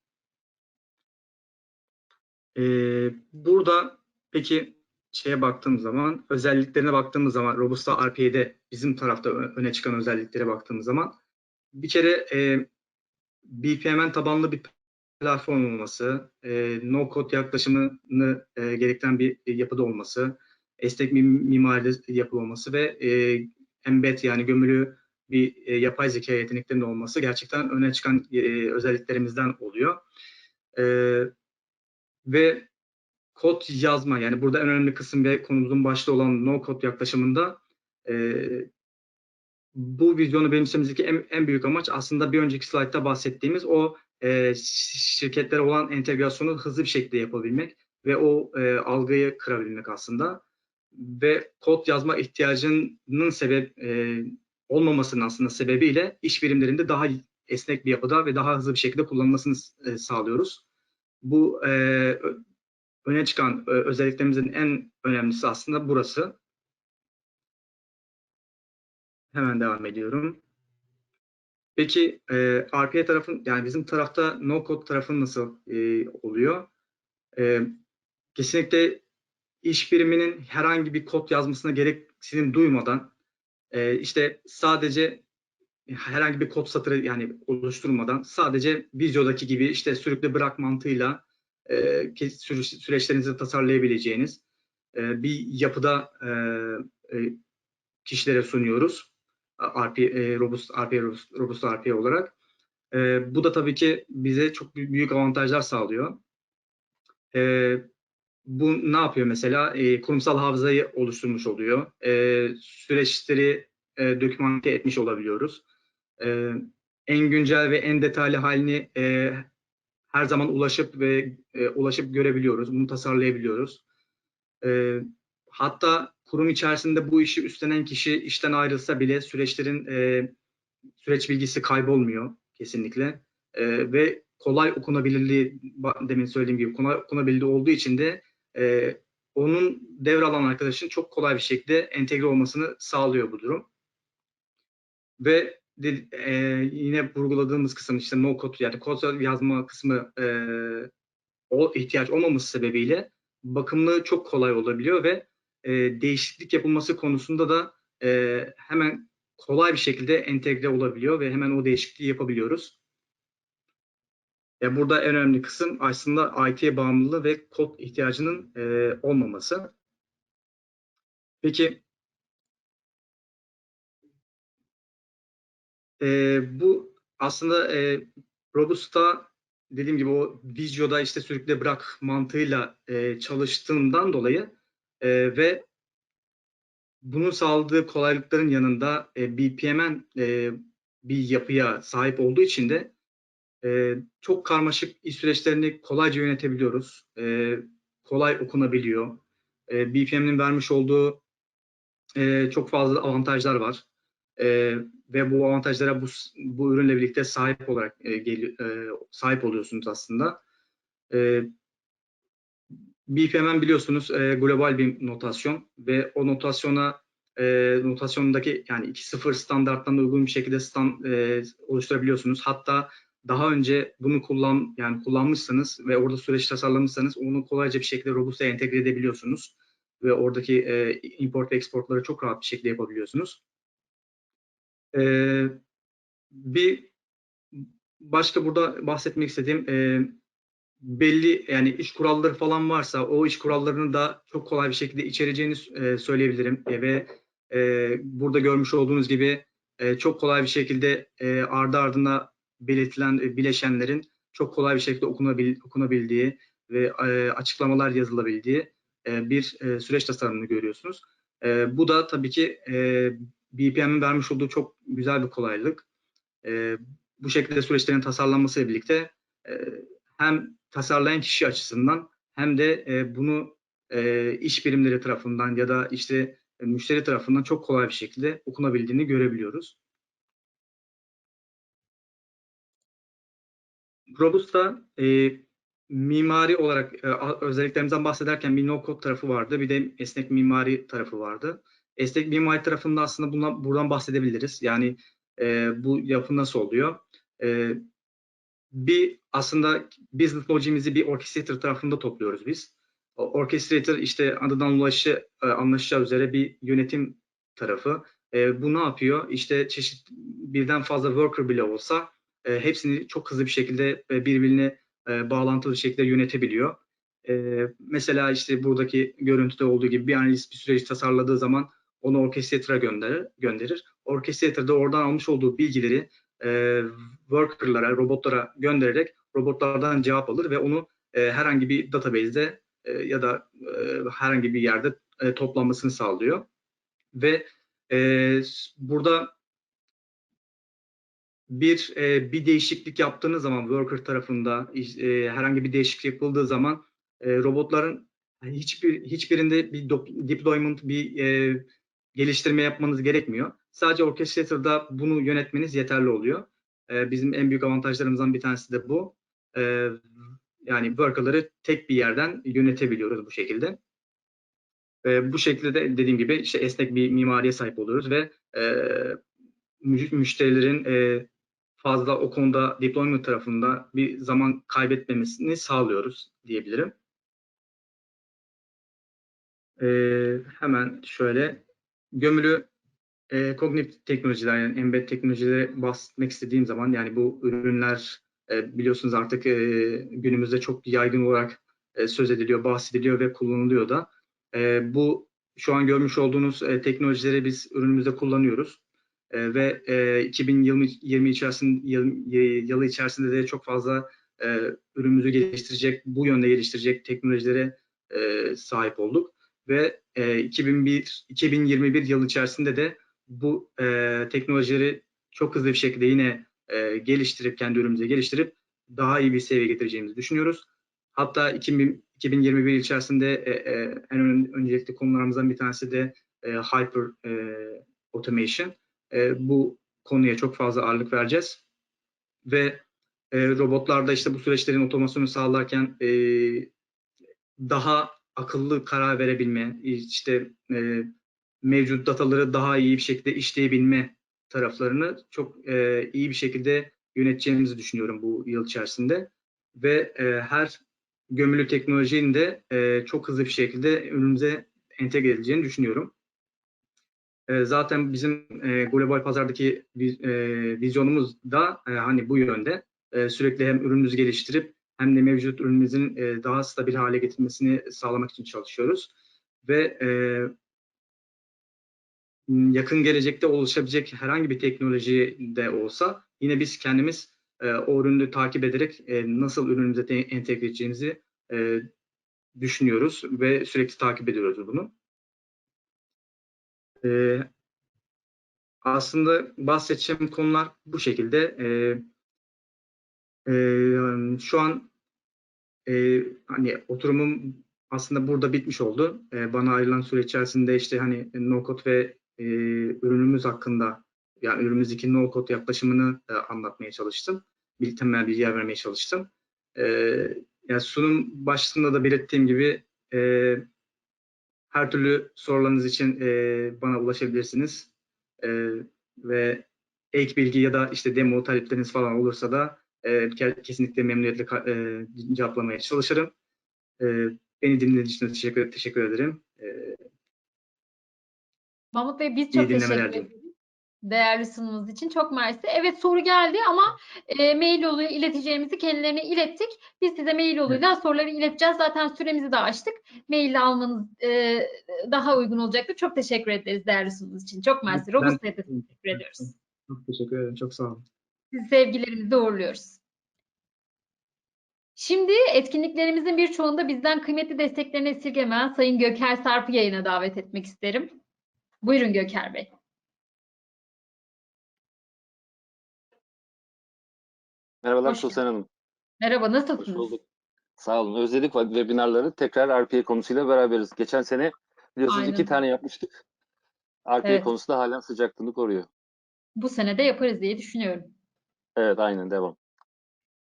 Burada peki şeye baktığımız zaman, özelliklerine baktığımız zaman, Robusta RPA'de bizim tarafta öne çıkan özelliklere baktığımız zaman bir kere BPMN tabanlı bir platform olması, no-code yaklaşımını gerektiren bir yapıda olması, esnek bir mimaride yapı olması ve embed yani gömülü bir yapay zeka yeteneklerinin olması gerçekten öne çıkan özelliklerimizden oluyor. Ve kod yazma, yani burada en önemli kısım ve konumuzun başta olan no-code yaklaşımında bu vizyonu benimsememizdeki en büyük amaç aslında bir önceki slaytta bahsettiğimiz o şirketlere olan entegrasyonu hızlı bir şekilde yapabilmek ve o algıyı kırabilmek aslında. Ve kod yazma ihtiyacının olmamasının aslında sebebiyle iş birimlerinde daha esnek bir yapıda ve daha hızlı bir şekilde kullanılmasını sağlıyoruz. Bu öne çıkan özelliklerimizin en önemlisi aslında burası. Hemen devam ediyorum. Peki RPA tarafın, yani bizim tarafta no code tarafın nasıl oluyor? Kesinlikle iş biriminin herhangi bir kod yazmasına gereksinim duymadan işte sadece herhangi bir kod satırı yani oluşturmadan sadece Visio'daki gibi işte sürükle bırak mantığıyla süreçlerinizi tasarlayabileceğiniz bir yapıda kişilere sunuyoruz. Robust RPA olarak. Bu da tabii ki bize çok büyük avantajlar sağlıyor. Bu ne yapıyor mesela? Kurumsal hafızayı oluşturmuş oluyor. Süreçleri dokümante etmiş olabiliyoruz. En güncel ve en detaylı halini her zaman ulaşıp görebiliyoruz. Bunu tasarlayabiliyoruz. Hatta kurum içerisinde bu işi üstlenen kişi işten ayrılsa bile süreç bilgisi kaybolmuyor kesinlikle. Ve kolay okunabilirliği, demin söylediğim gibi kolay okunabilirliği olduğu için de onun devralan arkadaşın çok kolay bir şekilde entegre olmasını sağlıyor bu durum. Ve yine vurguladığımız kısım işte no code yani kod yazma kısmı o ihtiyaç olmaması sebebiyle bakımlı çok kolay olabiliyor ve değişiklik yapılması konusunda da hemen kolay bir şekilde entegre olabiliyor ve hemen o değişikliği yapabiliyoruz. Burada en önemli kısım aslında IT'ye bağımlılığı ve kod ihtiyacının olmaması. Peki bu aslında Robusta dediğim gibi o Visio'da işte sürükle bırak mantığıyla çalıştığından dolayı ve bunun sağladığı kolaylıkların yanında BPMN bir yapıya sahip olduğu için de çok karmaşık iş süreçlerini kolayca yönetebiliyoruz. Kolay okunabiliyor. BPM'nin vermiş olduğu çok fazla avantajlar var. Ve bu avantajlara bu ürünle birlikte sahip oluyorsunuz aslında. BPMN biliyorsunuz global bir notasyon ve o notasyondaki yani 2.0 standartlarına uygun bir şekilde oluşturabiliyorsunuz. Hatta daha önce bunu kullanmışsanız ve orada süreç tasarlamışsanız onu kolayca bir şekilde Robusta'ya entegre edebiliyorsunuz ve oradaki import ve exportları çok rahat bir şekilde yapabiliyorsunuz. Bir başka burada bahsetmek istediğim belli yani iş kuralları falan varsa o iş kurallarını da çok kolay bir şekilde içereceğini söyleyebilirim ve burada görmüş olduğunuz gibi çok kolay bir şekilde ardı ardına belirtilen bileşenlerin çok kolay bir şekilde okunabildiği ve açıklamalar yazılabildiği bir süreç tasarımını görüyorsunuz. Bu da tabii ki BPM'in vermiş olduğu çok güzel bir kolaylık. Bu şekilde süreçlerin tasarlanmasıyla birlikte hem tasarlayan kişi açısından hem de bunu iş birimleri tarafından ya da işte müşteri tarafından çok kolay bir şekilde okunabildiğini görebiliyoruz. Robusta mimari olarak özelliklerimizden bahsederken bir no-code tarafı vardı, bir de esnek mimari tarafı vardı. Esnek mimari tarafında aslında buradan bahsedebiliriz. Yani bu yapı nasıl oluyor? Bir aslında business logic'imizi bir orchestrator tarafında topluyoruz biz. Orchestrator işte adından anlaşılacağı üzere bir yönetim tarafı. Bu ne yapıyor? İşte birden fazla worker bile olsa hepsini çok hızlı bir şekilde birbirine bağlantılı şekilde yönetebiliyor. Mesela işte buradaki görüntüde olduğu gibi bir analist bir süreci tasarladığı zaman onu orchestrator'a gönderir. Orchestrator da oradan almış olduğu bilgileri worker'lara, robotlara göndererek robotlardan cevap alır ve onu herhangi bir database'de ya da herhangi bir yerde toplanmasını sağlıyor. Ve burada bir değişiklik yaptığınız zaman worker tarafında herhangi bir değişiklik yapıldığı zaman robotların hiçbirinde bir deployment, bir geliştirme yapmanız gerekmiyor. Sadece orchestrator'da bunu yönetmeniz yeterli oluyor. Bizim en büyük avantajlarımızdan bir tanesi de bu. Yani worker'ları tek bir yerden yönetebiliyoruz bu şekilde. Bu şekilde de dediğim gibi işte esnek bir mimariye sahip oluyoruz ve müşterilerin fazla o konuda deployment tarafında bir zaman kaybetmemesini sağlıyoruz diyebilirim. Hemen şöyle gömülü kognitif teknolojiler, yani embed teknolojilere bahsetmek istediğim zaman, yani bu ürünler biliyorsunuz artık günümüzde çok yaygın olarak söz ediliyor, bahsediliyor ve kullanılıyor da. Bu şu an görmüş olduğunuz teknolojileri biz ürünümüzde kullanıyoruz. Ve 2020 yılı içerisinde de çok fazla ürünümüzü geliştirecek, bu yönde geliştirecek teknolojilere sahip olduk. Ve 2021 yılı içerisinde de bu teknolojileri çok hızlı bir şekilde yine geliştirip, kendi ürünümüze geliştirip daha iyi bir seviyeye getireceğimizi düşünüyoruz. Hatta 2021 yıl içerisinde en öncelikli konularımızdan bir tanesi de Hyper Automation. Bu konuya çok fazla ağırlık vereceğiz. Ve robotlarda işte bu süreçlerin otomasyonu sağlarken daha akıllı karar verebilme, işte mevcut dataları daha iyi bir şekilde işleyebilme taraflarını çok iyi bir şekilde yöneteceğimizi düşünüyorum bu yıl içerisinde. Ve her gömülü teknolojinin de çok hızlı bir şekilde ürünümüze entegre edileceğini düşünüyorum. Zaten bizim global pazardaki vizyonumuz da hani bu yönde. Sürekli hem ürünümüzü geliştirip hem de mevcut ürünümüzün daha stabil hale getirmesini sağlamak için çalışıyoruz. Ve yakın gelecekte oluşabilecek herhangi bir teknoloji de olsa yine biz kendimiz o ürünü takip ederek nasıl ürünümüze entegre edeceğimizi düşünüyoruz ve sürekli takip ediyoruz bunu. Aslında bahsedeceğim konular bu şekilde. Şu an hani oturumum aslında burada bitmiş oldu. Bana ayrılan süre içerisinde işte hani no-code ve ürünümüz hakkında, yani ürünümüzdeki no-code yaklaşımını anlatmaya çalıştım. Bir temel bilgi vermeye çalıştım. Yani sunum başlığında da belirttiğim gibi her türlü sorularınız için bana ulaşabilirsiniz. Ve ek bilgi ya da işte demo talepleriniz falan olursa da kesinlikle memnuniyetle cevaplamaya çalışırım. Beni dinlediğiniz için teşekkür ederim. Mahmut Bey biz İyi çok dinlemeler teşekkür diliyorum. ederiz. Değerli sunumunuz için çok mersi. Evet, soru geldi ama mail yoluyla ileteceğimizi kendilerine ilettik. Biz size mail yoluyla soruları ileteceğiz. Zaten süremizi de açtık. Maille almanız daha uygun olacaktır. Çok teşekkür ederiz değerli sunumunuz için. Çok mersi. Ben Robusta'ya da teşekkür ediyoruz. çok teşekkür ederim. Çok sağ olun. Sizi sevgilerimizle uğurluyoruz. Şimdi etkinliklerimizin birçoğunda bizden kıymetli desteklerini esirgemeyen Sayın Göker Sarp'ı yayına davet etmek isterim. Buyurun Göker Bey. Merhabalar Hoş Tuğsen Hanım. Merhaba, Hoş nasılsınız? bulduk. Sağ olun. Özledik webinarları. Tekrar RPA konusuyla beraberiz. Geçen sene biliyorsunuz 2 Aynen. tane yapmıştık. RPA Evet. konusu da halen sıcaklığını koruyor. Bu sene de yaparız diye düşünüyorum. Evet, aynen devam.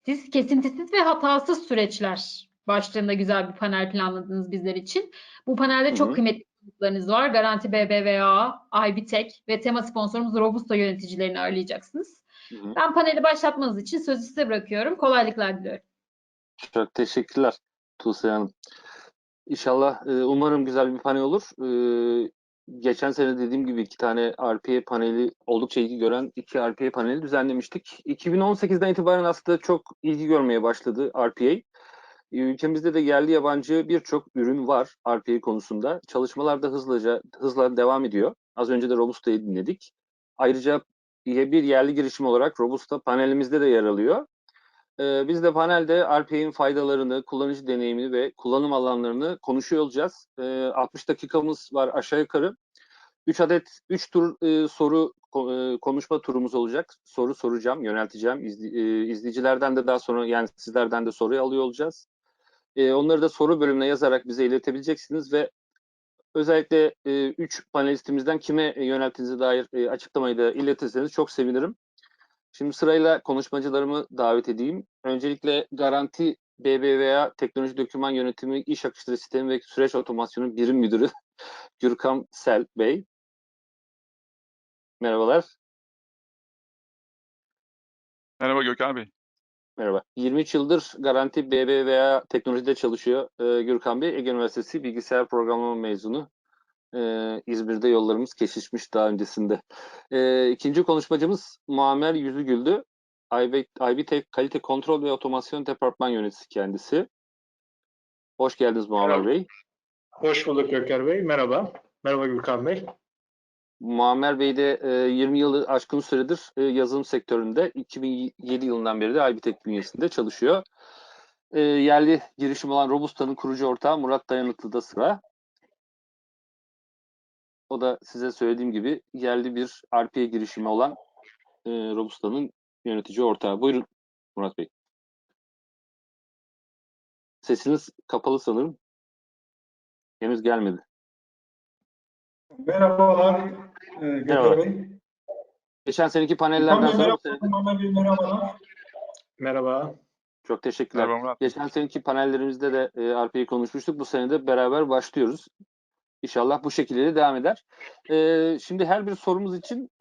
Siz kesintisiz ve hatasız süreçler başlığında güzel bir panel planladınız bizler için. Bu panelde Hı çok hı. kıymetli konuklarınız var. Garanti BBVA, IBTEK ve tema sponsorumuz Robusta yöneticilerini ağırlayacaksınız. Hı hı. Ben paneli başlatmanız için sözü size bırakıyorum. Kolaylıklar diliyorum. Çok teşekkürler Tuğsel Hanım. İnşallah, umarım güzel bir panel olur. Geçen sene dediğim gibi 2 tane RPA paneli, oldukça ilgi gören 2 RPA paneli düzenlemiştik. 2018'den itibaren aslında çok ilgi görmeye başladı RPA. Ülkemizde de yerli yabancı birçok ürün var RPA konusunda. Çalışmalar da hızla devam ediyor. Az önce de Robusta'yı dinledik. Ayrıca bir yerli girişim olarak Robusta panelimizde de yer alıyor. Biz de panelde RPA'nin faydalarını, kullanıcı deneyimini ve kullanım alanlarını konuşuyor olacağız. 60 dakikamız var aşağı yukarı. 3 tur soru konuşma turumuz olacak. Soru soracağım, yönelteceğim. İzleyicilerden de daha sonra, yani sizlerden de soruyu alıyor olacağız. Onları da soru bölümüne yazarak bize iletebileceksiniz ve özellikle 3 panelistimizden kime yönelttiğinize dair açıklamayı da iletirseniz çok sevinirim. Şimdi sırayla konuşmacılarımı davet edeyim. Öncelikle Garanti BBVA Teknoloji Doküman Yönetimi İş Akışları Sistemi ve Süreç Otomasyonu Birim Müdürü Gürkan Sel Bey. Merhabalar. Merhaba Gökhan Bey. Merhaba. 23 yıldır Garanti BBVA Teknoloji'de çalışıyor Gürkan Bey. Ege Üniversitesi Bilgisayar Programlama mezunu. İzmir'de yollarımız kesişmiş daha öncesinde. İkinci konuşmacımız Muammer Yüzügüldü. IBTEK Kalite Kontrol ve Otomasyon Departman Yöneticisi kendisi. Hoş geldiniz Muammer Merhaba. Bey. Hoş bulduk Göker Bey. Merhaba. Merhaba Gürkan Bey. Muammer Bey de 20 yılı aşkın süredir yazılım sektöründe, 2007 yılından beri de IBTEK bünyesinde çalışıyor. Yerli girişim olan Robusta'nın kurucu ortağı Murat Dayanıklı'da sıra. O da size söylediğim gibi yerli bir RPA girişimi olan Robusta'nın yönetici ortağı. Buyurun Murat Bey. Sesiniz kapalı sanırım. Henüz gelmedi. Merhabalar Merhaba. Gökhan Bey. Geçen seneki Gökhan panellerden Bey sonra bu merhaba, sene... Muhammed Bey merhabalar. Merhaba. Çok teşekkürler. Merhaba Murat. Geçen seneki panellerimizde de RPA'yı konuşmuştuk. Bu sene de beraber başlıyoruz. İnşallah bu şekilde de devam eder. Şimdi her bir sorumuz için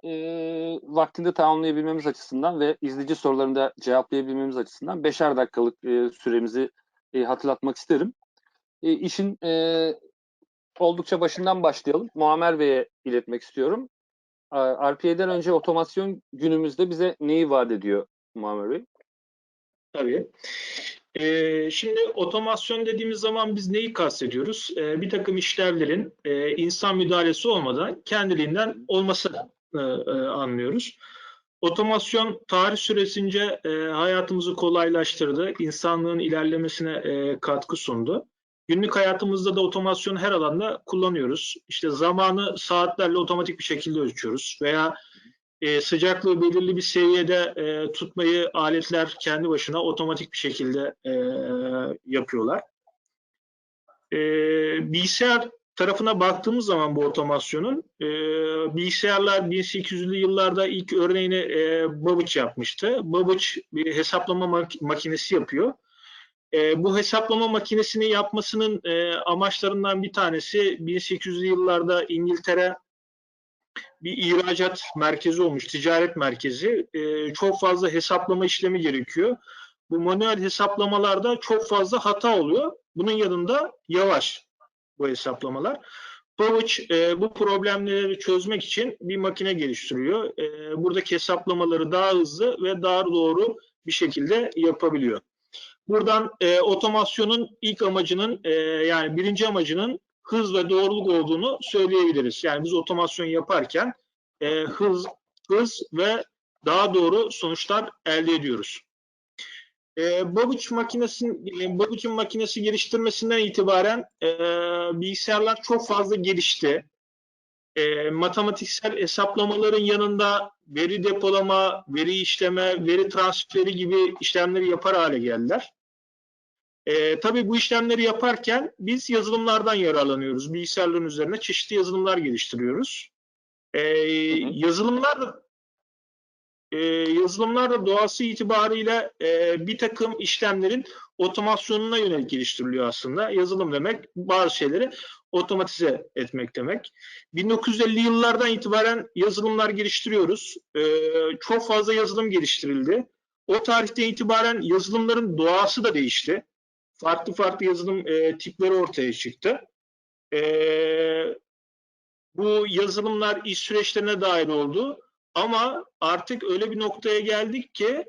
vaktinde tamamlayabilmemiz açısından ve izleyici sorularını da cevaplayabilmemiz açısından 5'er dakikalık süremizi hatırlatmak isterim. İşin oldukça başından başlayalım. Muammer Bey'e iletmek istiyorum. RPA'den önce otomasyon günümüzde bize neyi vaat ediyor Muammer Bey? Tabii. Şimdi otomasyon dediğimiz zaman biz neyi kastediyoruz? Bir takım işlevlerin insan müdahalesi olmadan kendiliğinden olması anlıyoruz. Otomasyon tarih süresince hayatımızı kolaylaştırdı, insanlığın ilerlemesine katkı sundu. Günlük hayatımızda da otomasyonu her alanda kullanıyoruz. İşte zamanı saatlerle otomatik bir şekilde ölçüyoruz veya sıcaklığı belirli bir seviyede tutmayı aletler kendi başına otomatik bir şekilde yapıyorlar. Bilgisayar tarafına baktığımız zaman bu otomasyonun bilgisayarlar 1800'lü yıllarda ilk örneğini Babbage yapmıştı. Babbage bir hesaplama makinesi yapıyor. Bu hesaplama makinesini yapmasının amaçlarından bir tanesi 1800'lü yıllarda İngiltere bir ihracat merkezi olmuş, ticaret merkezi. Çok fazla hesaplama işlemi gerekiyor. Bu manuel hesaplamalarda çok fazla hata oluyor. Bunun yanında yavaş bu hesaplamalar. Babbage bu problemleri çözmek için bir makine geliştiriyor. Buradaki hesaplamaları daha hızlı ve daha doğru bir şekilde yapabiliyor. Buradan otomasyonun ilk amacının yani birinci amacının hız ve doğruluk olduğunu söyleyebiliriz. Yani biz otomasyon yaparken hız ve daha doğru sonuçlar elde ediyoruz. Babbage'in makinesi geliştirmesinden itibaren bilgisayarlar çok fazla gelişti. Matematiksel hesaplamaların yanında veri depolama, veri işleme, veri transferi gibi işlemleri yapar hale geldiler. Tabii bu işlemleri yaparken biz yazılımlardan yararlanıyoruz. Bilgisayarların üzerine çeşitli yazılımlar geliştiriyoruz. Yazılımlar yazılımlar da doğası itibariyle bir takım işlemlerin otomasyonuna yönelik geliştiriliyor aslında. Yazılım demek bazı şeyleri otomatize etmek demek. 1950'li yıllardan itibaren yazılımlar geliştiriyoruz. Çok fazla yazılım geliştirildi. O tarihten itibaren yazılımların doğası da değişti. Farklı farklı yazılım tipleri ortaya çıktı. Bu yazılımlar iş süreçlerine dair oldu. Ama artık öyle bir noktaya geldik ki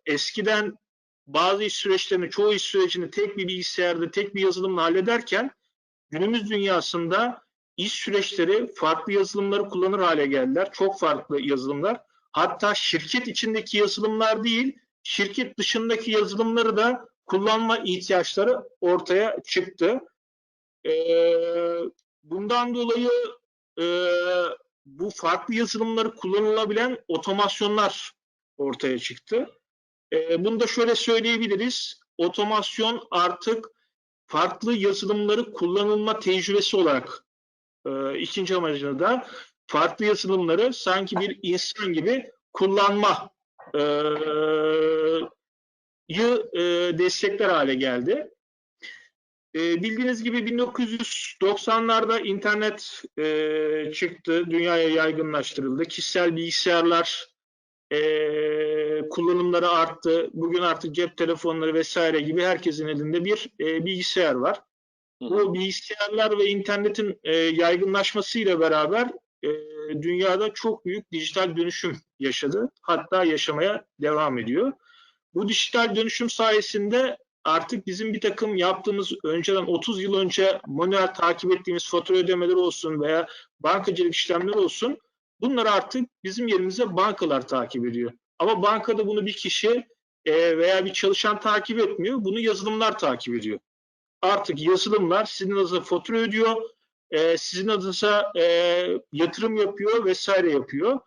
eskiden bazı iş süreçlerini, çoğu iş sürecini tek bir bilgisayarda, tek bir yazılımla hallederken günümüz dünyasında iş süreçleri farklı yazılımları kullanır hale geldiler. Çok farklı yazılımlar. Hatta şirket içindeki yazılımlar değil, şirket dışındaki yazılımları da kullanma ihtiyaçları ortaya çıktı. Bundan dolayı bu farklı yazılımları kullanılabilen otomasyonlar ortaya çıktı. Bunu da şöyle söyleyebiliriz. Otomasyon artık farklı yazılımları kullanılma tecrübesi olarak ikinci amacını da farklı yazılımları sanki bir insan gibi kullanma destekler hale geldi. Bildiğiniz gibi 1990'larda internet çıktı, dünyaya yaygınlaştırıldı. Kişisel bilgisayarlar kullanımları arttı. Bugün artık cep telefonları vesaire gibi herkesin elinde bir bilgisayar var. Bu bilgisayarlar ve internetin yaygınlaşmasıyla beraber dünyada çok büyük dijital dönüşüm yaşadı. Hatta yaşamaya devam ediyor. Bu dijital dönüşüm sayesinde artık bizim bir takım yaptığımız önceden 30 yıl önce manuel takip ettiğimiz fatura ödemeleri olsun veya bankacılık işlemleri olsun, bunları artık bizim yerimize bankalar takip ediyor. Ama bankada bunu bir kişi veya bir çalışan takip etmiyor, bunu yazılımlar takip ediyor. Artık yazılımlar sizin adınıza fatura ödüyor, sizin adınıza yatırım yapıyor vesaire yapıyor.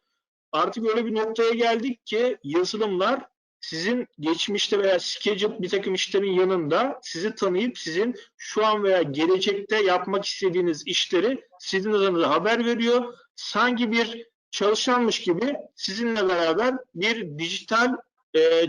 Artık öyle bir noktaya geldik ki yazılımlar sizin geçmişte veya scheduled bir takım işlerin yanında sizi tanıyıp sizin şu an veya gelecekte yapmak istediğiniz işleri sizin adınıza haber veriyor. Sanki bir çalışanmış gibi sizinle beraber bir dijital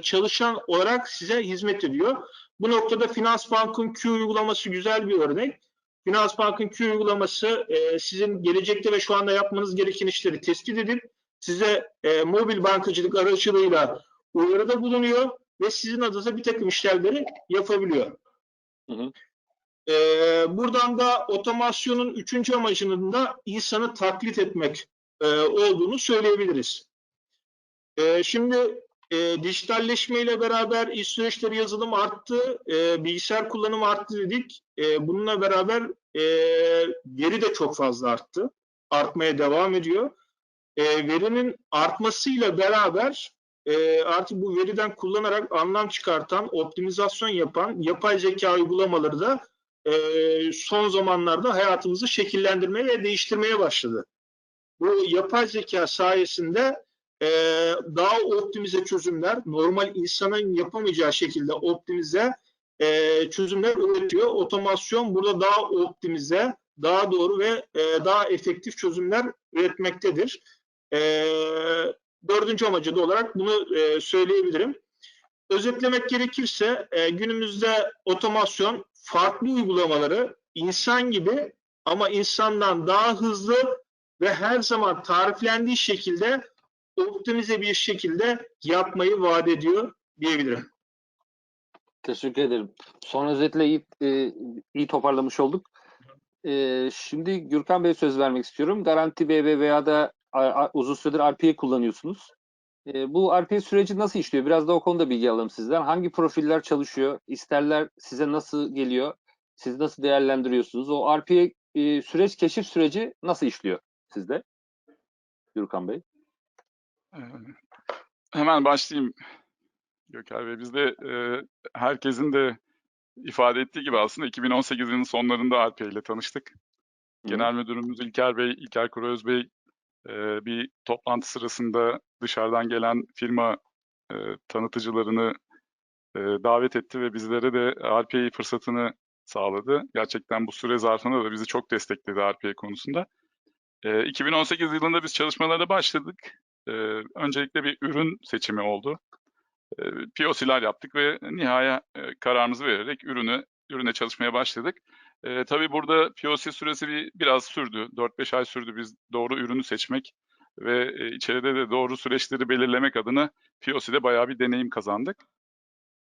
çalışan olarak size hizmet ediyor. Bu noktada Finansbank'ın Q uygulaması güzel bir örnek. Finansbank'ın Q uygulaması sizin gelecekte ve şu anda yapmanız gereken işleri tespit edip size mobil bankacılık aracılığıyla uyarıda bulunuyor ve sizin adınıza bir takım işlemleri yapabiliyor. Hı hı. Buradan da otomasyonun üçüncü amacının da insanı taklit etmek olduğunu söyleyebiliriz. Şimdi dijitalleşmeyle beraber iş süreçleri yazılım arttı, bilgisayar kullanımı arttı dedik. Bununla beraber veri de çok fazla arttı. Artmaya devam ediyor. Verinin artmasıyla beraber artık bu veriden kullanarak anlam çıkartan, optimizasyon yapan yapay zeka uygulamaları da son zamanlarda hayatımızı şekillendirmeye ve değiştirmeye başladı. Bu yapay zeka sayesinde daha optimize çözümler, normal insanın yapamayacağı şekilde optimize çözümler üretiyor. Otomasyon burada daha optimize, daha doğru ve daha efektif çözümler üretmektedir. Dördüncü amacı da olarak bunu söyleyebilirim. Özetlemek gerekirse günümüzde otomasyon farklı uygulamaları insan gibi ama insandan daha hızlı ve her zaman tariflendiği şekilde optimize bir şekilde yapmayı vaat ediyor diyebilirim. Teşekkür ederim. Son özetle iyi toparlamış olduk. Şimdi Gürkan Bey'e söz vermek istiyorum. Garanti BBVA'da uzun süredir RPA kullanıyorsunuz. Bu RPA süreci nasıl işliyor? Biraz da o konuda bilgi alalım sizden. Hangi profiller çalışıyor? İsterler size nasıl geliyor? Siz nasıl değerlendiriyorsunuz? O RPA süreç, keşif süreci nasıl işliyor sizde? Gürkan Bey. Hemen başlayayım Gökhan Bey. Bizde herkesin de ifade ettiği gibi aslında 2018 yılının sonlarında RPA ile tanıştık. Genel Müdürümüz İlker Kuruöz Bey bir toplantı sırasında dışarıdan gelen firma tanıtıcılarını davet etti ve bizlere de RPA fırsatını sağladı. Gerçekten bu süre zarfında da bizi çok destekledi RPA konusunda. 2018 yılında biz çalışmalara başladık. Öncelikle bir ürün seçimi oldu. POC'ler yaptık ve nihai kararımızı vererek ürüne çalışmaya başladık. Tabii burada POC süresi biraz sürdü. 4-5 ay sürdü biz doğru ürünü seçmek ve içeride de doğru süreçleri belirlemek adına POC'de bayağı bir deneyim kazandık.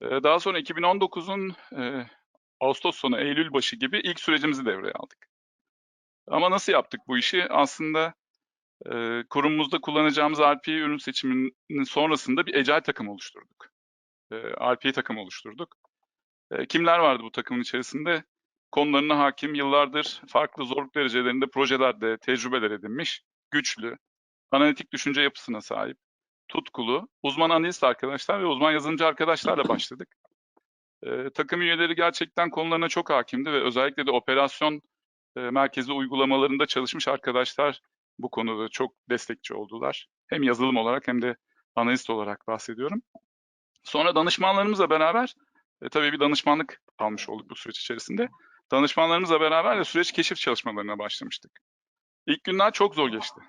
Daha sonra 2019'un Ağustos sonu, Eylül başı gibi ilk sürecimizi devreye aldık. Ama nasıl yaptık bu işi? Aslında kurumumuzda kullanacağımız RPA ürün seçiminin sonrasında bir Agile takım oluşturduk. RPA takım oluşturduk. Kimler vardı bu takımın içerisinde? Konularına hakim, yıllardır farklı zorluk derecelerinde projelerde tecrübeler edinmiş, güçlü, analitik düşünce yapısına sahip, tutkulu, uzman analist arkadaşlar ve uzman yazılımcı arkadaşlarla başladık. Takım üyeleri gerçekten konularına çok hakimdi ve özellikle de operasyon merkezi uygulamalarında çalışmış arkadaşlar bu konuda çok destekçi oldular. Hem yazılım olarak hem de analist olarak bahsediyorum. Sonra danışmanlarımızla beraber tabii bir danışmanlık almış olduk bu süreç içerisinde. Danışmanlarımızla beraber de süreç keşif çalışmalarına başlamıştık. İlk günler çok zor geçti.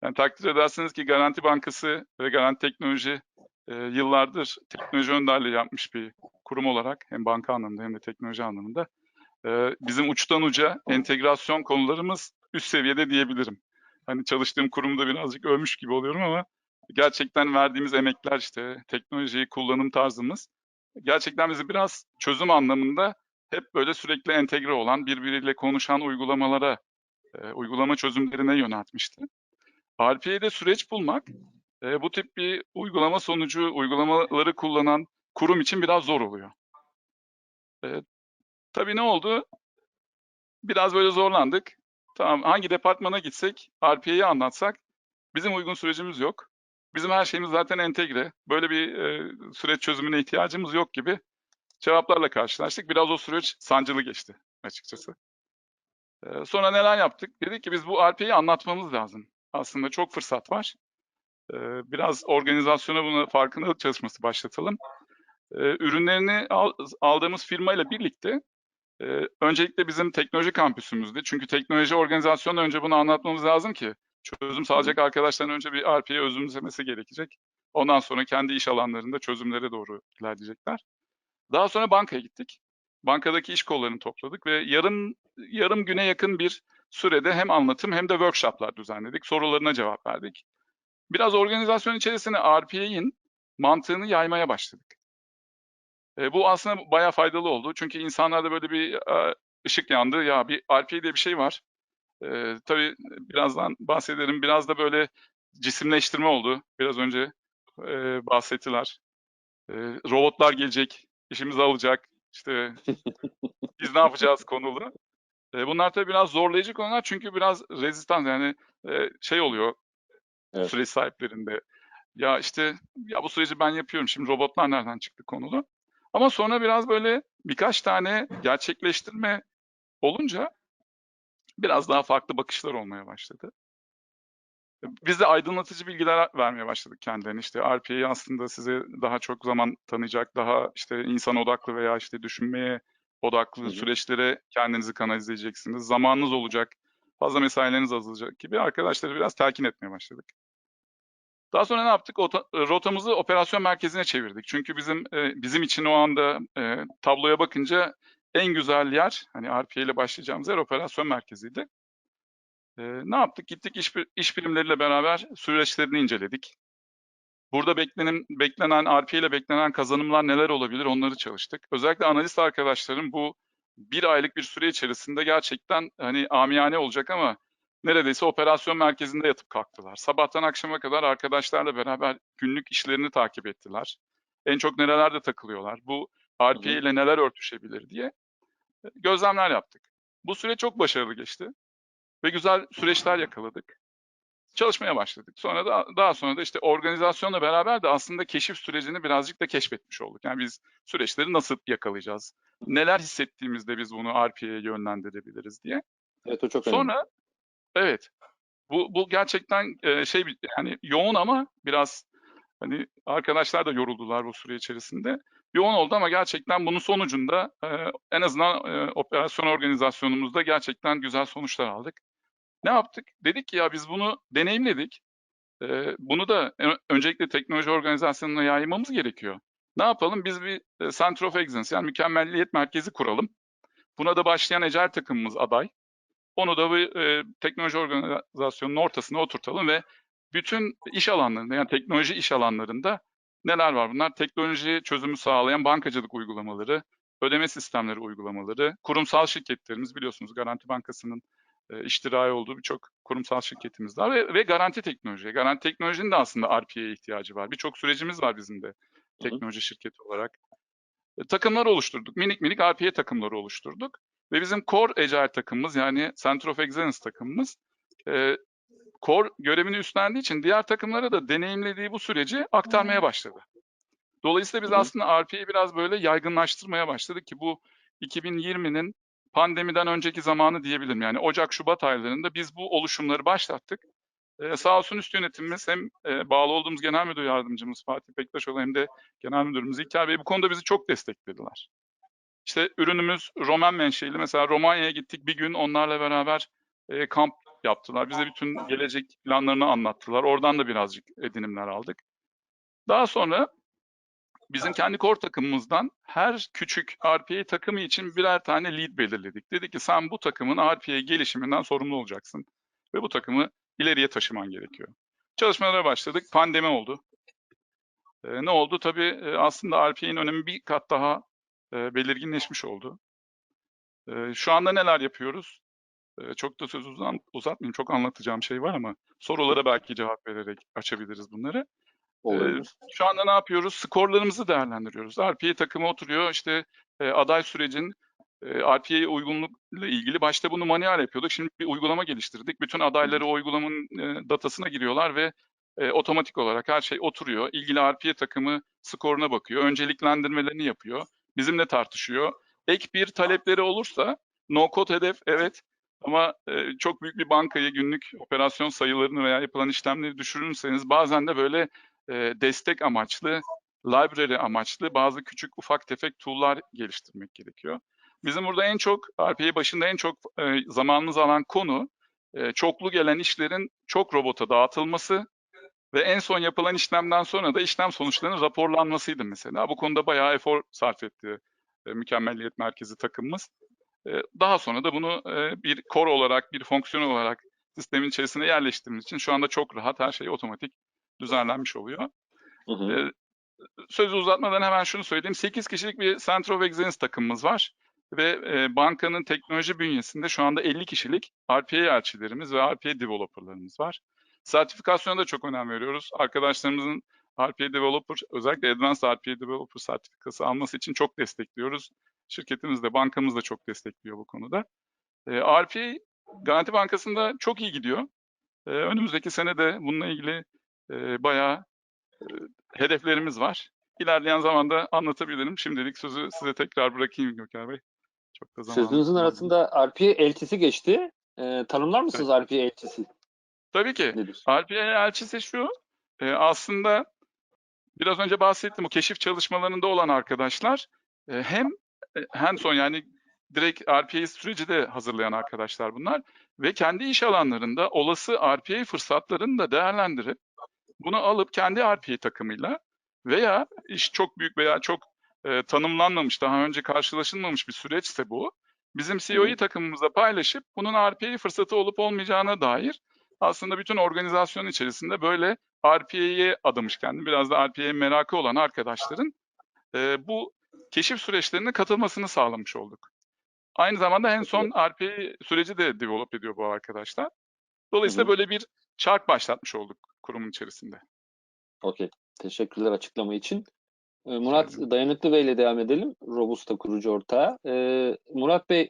Yani takdir edersiniz ki Garanti Bankası ve Garanti Teknoloji yıllardır teknoloji önderliği yapmış bir kurum olarak hem banka anlamında hem de teknoloji anlamında bizim uçtan uca entegrasyon konularımız üst seviyede diyebilirim. Hani çalıştığım kurumda birazcık övmüş gibi oluyorum ama gerçekten verdiğimiz emekler işte teknolojiyi kullanım tarzımız gerçekten bizi biraz çözüm anlamında hep böyle sürekli entegre olan birbiriyle konuşan uygulamalara, uygulama çözümlerine yöneltmişti. RPA'de süreç bulmak bu tip bir uygulama sonucu uygulamaları kullanan kurum için biraz zor oluyor. Tabii ne oldu? Biraz böyle zorlandık. Tamam, hangi departmana gitsek, RPA'yı anlatsak bizim uygun sürecimiz yok. Bizim her şeyimiz zaten entegre. Böyle bir süreç çözümüne ihtiyacımız yok gibi cevaplarla karşılaştık. Biraz o süreç sancılı geçti açıkçası. Sonra neler yaptık? Dedik ki biz bu RPA'yı anlatmamız lazım. Aslında çok fırsat var. Biraz organizasyona bunu farkındalık çalışması başlatalım. Ürünlerini aldığımız firmayla birlikte öncelikle bizim teknoloji kampüsümüzde. Çünkü teknoloji organizasyonu önce bunu anlatmamız lazım ki çözüm sağlayacak arkadaşların önce bir RPA'yı özümsemesi gerekecek. Ondan sonra kendi iş alanlarında çözümlere doğru ilerleyecekler. Daha sonra bankaya gittik. Bankadaki iş kollarını topladık ve yarım güne yakın bir sürede hem anlatım hem de workshoplar düzenledik. Sorularına cevap verdik. Biraz organizasyon içerisine RPA'nin mantığını yaymaya başladık. Bu aslında bayağı faydalı oldu. Çünkü insanlarda böyle bir ışık yandı. Ya bir RPA diye bir şey var. Tabii birazdan bahsederim. Biraz da böyle cisimleştirme oldu. Biraz önce bahsettiler. Robotlar gelecek, işimizi alacak. İşte biz ne yapacağız konulu. Bunlar tabii biraz zorlayıcı konular çünkü biraz rezistans yani şey oluyor Evet. süreç sahiplerinde. Ya işte ya bu süreci ben yapıyorum. Şimdi robotlar nereden çıktı konulu. Ama sonra biraz böyle birkaç tane gerçekleştirme olunca biraz daha farklı bakışlar olmaya başladı. Biz de aydınlatıcı bilgiler vermeye başladık kendilerine. İşte RPA'yı aslında size daha çok zaman tanıyacak, daha işte insan odaklı veya işte düşünmeye odaklı süreçlere kendinizi kanalize edeceksiniz. Zamanınız olacak, fazla mesaileriniz azalacak gibi arkadaşları biraz telkin etmeye başladık. Daha sonra ne yaptık? Rotamızı operasyon merkezine çevirdik. Çünkü bizim için o anda tabloya bakınca en güzel yer, hani RPA ile başlayacağımız yer operasyon merkeziydi. Ne yaptık? Gittik iş birimleriyle beraber süreçlerini inceledik. Burada beklenen RPA ile beklenen kazanımlar neler olabilir onları çalıştık. Özellikle analist arkadaşlarım bu bir aylık bir süre içerisinde gerçekten hani amiyane olacak ama neredeyse operasyon merkezinde yatıp kalktılar. Sabahtan akşama kadar arkadaşlarla beraber günlük işlerini takip ettiler. En çok nerelerde takılıyorlar, bu RPA ile neler örtüşebilir diye gözlemler yaptık. Bu süreç çok başarılı geçti ve güzel süreçler yakaladık. Çalışmaya başladık. Sonra da daha sonra da işte organizasyonla beraber de aslında keşif sürecini birazcık da keşfetmiş olduk. Yani biz süreçleri nasıl yakalayacağız? Neler hissettiğimizde biz bunu RPA'ya yönlendirebiliriz diye. Evet, o çok önemli. Sonra evet bu gerçekten yani yoğun ama biraz hani arkadaşlar da yoruldular bu süre içerisinde. Yoğun oldu ama gerçekten bunun sonucunda en azından operasyon organizasyonumuzda gerçekten güzel sonuçlar aldık. Ne yaptık? Dedik ki ya biz bunu deneyimledik. Bunu da öncelikle teknoloji organizasyonuna yaymamız gerekiyor. Ne yapalım? Biz bir Center of Excellence, yani mükemmelliyet merkezi kuralım. Buna da başlayan Agile takımımız aday. Onu da bir teknoloji organizasyonunun ortasına oturtalım ve bütün iş alanlarında, yani teknoloji iş alanlarında neler var? Bunlar teknoloji çözümü sağlayan bankacılık uygulamaları, ödeme sistemleri uygulamaları, kurumsal şirketlerimiz, biliyorsunuz Garanti Bankası'nın iştirai olduğu birçok kurumsal şirketimiz var ve garanti teknoloji. Garanti teknolojinin de aslında RPA'ya ihtiyacı var. Birçok sürecimiz var bizim de teknoloji şirketi olarak. Takımlar oluşturduk. Minik minik RPA takımları oluşturduk. Ve bizim Core Agile takımımız, yani Center of Excellence takımımız Core görevini üstlendiği için diğer takımlara da deneyimlediği bu süreci aktarmaya başladı. Dolayısıyla biz aslında RPA'yı biraz böyle yaygınlaştırmaya başladık ki bu 2020'nin pandemiden önceki zamanı diyebilirim. Yani Ocak-Şubat aylarında biz bu oluşumları başlattık. Sağ olsun üst yönetimimiz, hem bağlı olduğumuz genel müdür yardımcımız Fatih Bektaşoğlu hem de genel müdürümüz İlker Bey bu konuda bizi çok desteklediler. İşte ürünümüz Roman menşeili. Mesela Romanya'ya gittik, bir gün onlarla beraber kamp yaptılar. Bize bütün gelecek planlarını anlattılar. Oradan da birazcık edinimler aldık. Daha sonra bizim kendi core takımımızdan her küçük RPA takımı için birer tane lead belirledik. Dedi ki sen bu takımın RPA gelişiminden sorumlu olacaksın ve bu takımı ileriye taşıman gerekiyor. Çalışmalara başladık. Pandemi oldu. Ne oldu? Tabii aslında RPA'nin önemi bir kat daha belirginleşmiş oldu. Şu anda neler yapıyoruz? Çok da sözü uzatmayayım. Çok anlatacağım şey var ama sorulara belki cevap vererek açabiliriz bunları. Şu anda ne yapıyoruz? Skorlarımızı değerlendiriyoruz. RPA takımı oturuyor. İşte aday sürecin RPA'ya uygunlukla ilgili başta bunu manuel yapıyorduk. Şimdi bir uygulama geliştirdik. Bütün adayları o uygulamanın datasına giriyorlar ve otomatik olarak her şey oturuyor. İlgili RPA takımı skoruna bakıyor. Önceliklendirmelerini yapıyor. Bizimle tartışıyor. Ek bir talepleri olursa no code hedef, evet, ama çok büyük bir bankayı günlük operasyon sayılarını veya yapılan işlemleri düşürürseniz bazen de böyle destek amaçlı, library amaçlı bazı küçük ufak tefek tool'lar geliştirmek gerekiyor. Bizim burada en çok, RPA başında en çok zamanımız alan konu çoklu gelen işlerin çok robota dağıtılması ve en son yapılan işlemden sonra da işlem sonuçlarının raporlanmasıydı mesela. Bu konuda bayağı efor sarf etti mükemmelliyet merkezi takımımız. Daha sonra da bunu bir core olarak, bir fonksiyon olarak sistemin içerisine yerleştirdiğimiz için şu anda çok rahat her şey otomatik düzenlenmiş oluyor. Sözü uzatmadan hemen şunu söyleyeyim. 8 kişilik bir Center of Excellence takımımız var ve bankanın teknoloji bünyesinde şu anda 50 kişilik RPA elçilerimiz ve RPA developerlarımız var. Sertifikasyona da çok önem veriyoruz. Arkadaşlarımızın RPA Developer, özellikle Advanced RPA Developer sertifikası alması için çok destekliyoruz. Şirketimiz de, bankamız da çok destekliyor bu konuda. RPA Garanti Bankası'nda çok iyi gidiyor. Önümüzdeki sene de bununla ilgili bayağı hedeflerimiz var. İlerleyen zamanda anlatabilirim. Şimdilik sözü size tekrar bırakayım Gökhan Bey. Çok da Sözünüzün arasında RPA elçisi geçti. Tanımlar mısınız RPA elçisi? Tabii ki. Nedir? RPA elçisi şu, aslında biraz önce bahsettim, o keşif çalışmalarında olan arkadaşlar hem hands-on, yani direkt RPA süreci de hazırlayan arkadaşlar bunlar ve kendi iş alanlarında olası RPA fırsatlarını da değerlendirip bunu alıp kendi RPA takımıyla veya iş çok büyük veya çok tanımlanmamış, daha önce karşılaşılmamış bir süreçse bu, bizim COE takımımızla paylaşıp bunun RPA fırsatı olup olmayacağına dair aslında bütün organizasyon içerisinde böyle RPA'ye adamış kendini, biraz da RPA'ye merakı olan arkadaşların bu keşif süreçlerine katılmasını sağlamış olduk. Aynı zamanda en son RPA süreci de develop ediyor bu arkadaşlar. Dolayısıyla böyle bir çark başlatmış olduk kurumun içerisinde. Okey. Teşekkürler açıklama için. Murat Dayanıklı Bey ile devam edelim. Robusta kurucu ortağı. Murat Bey,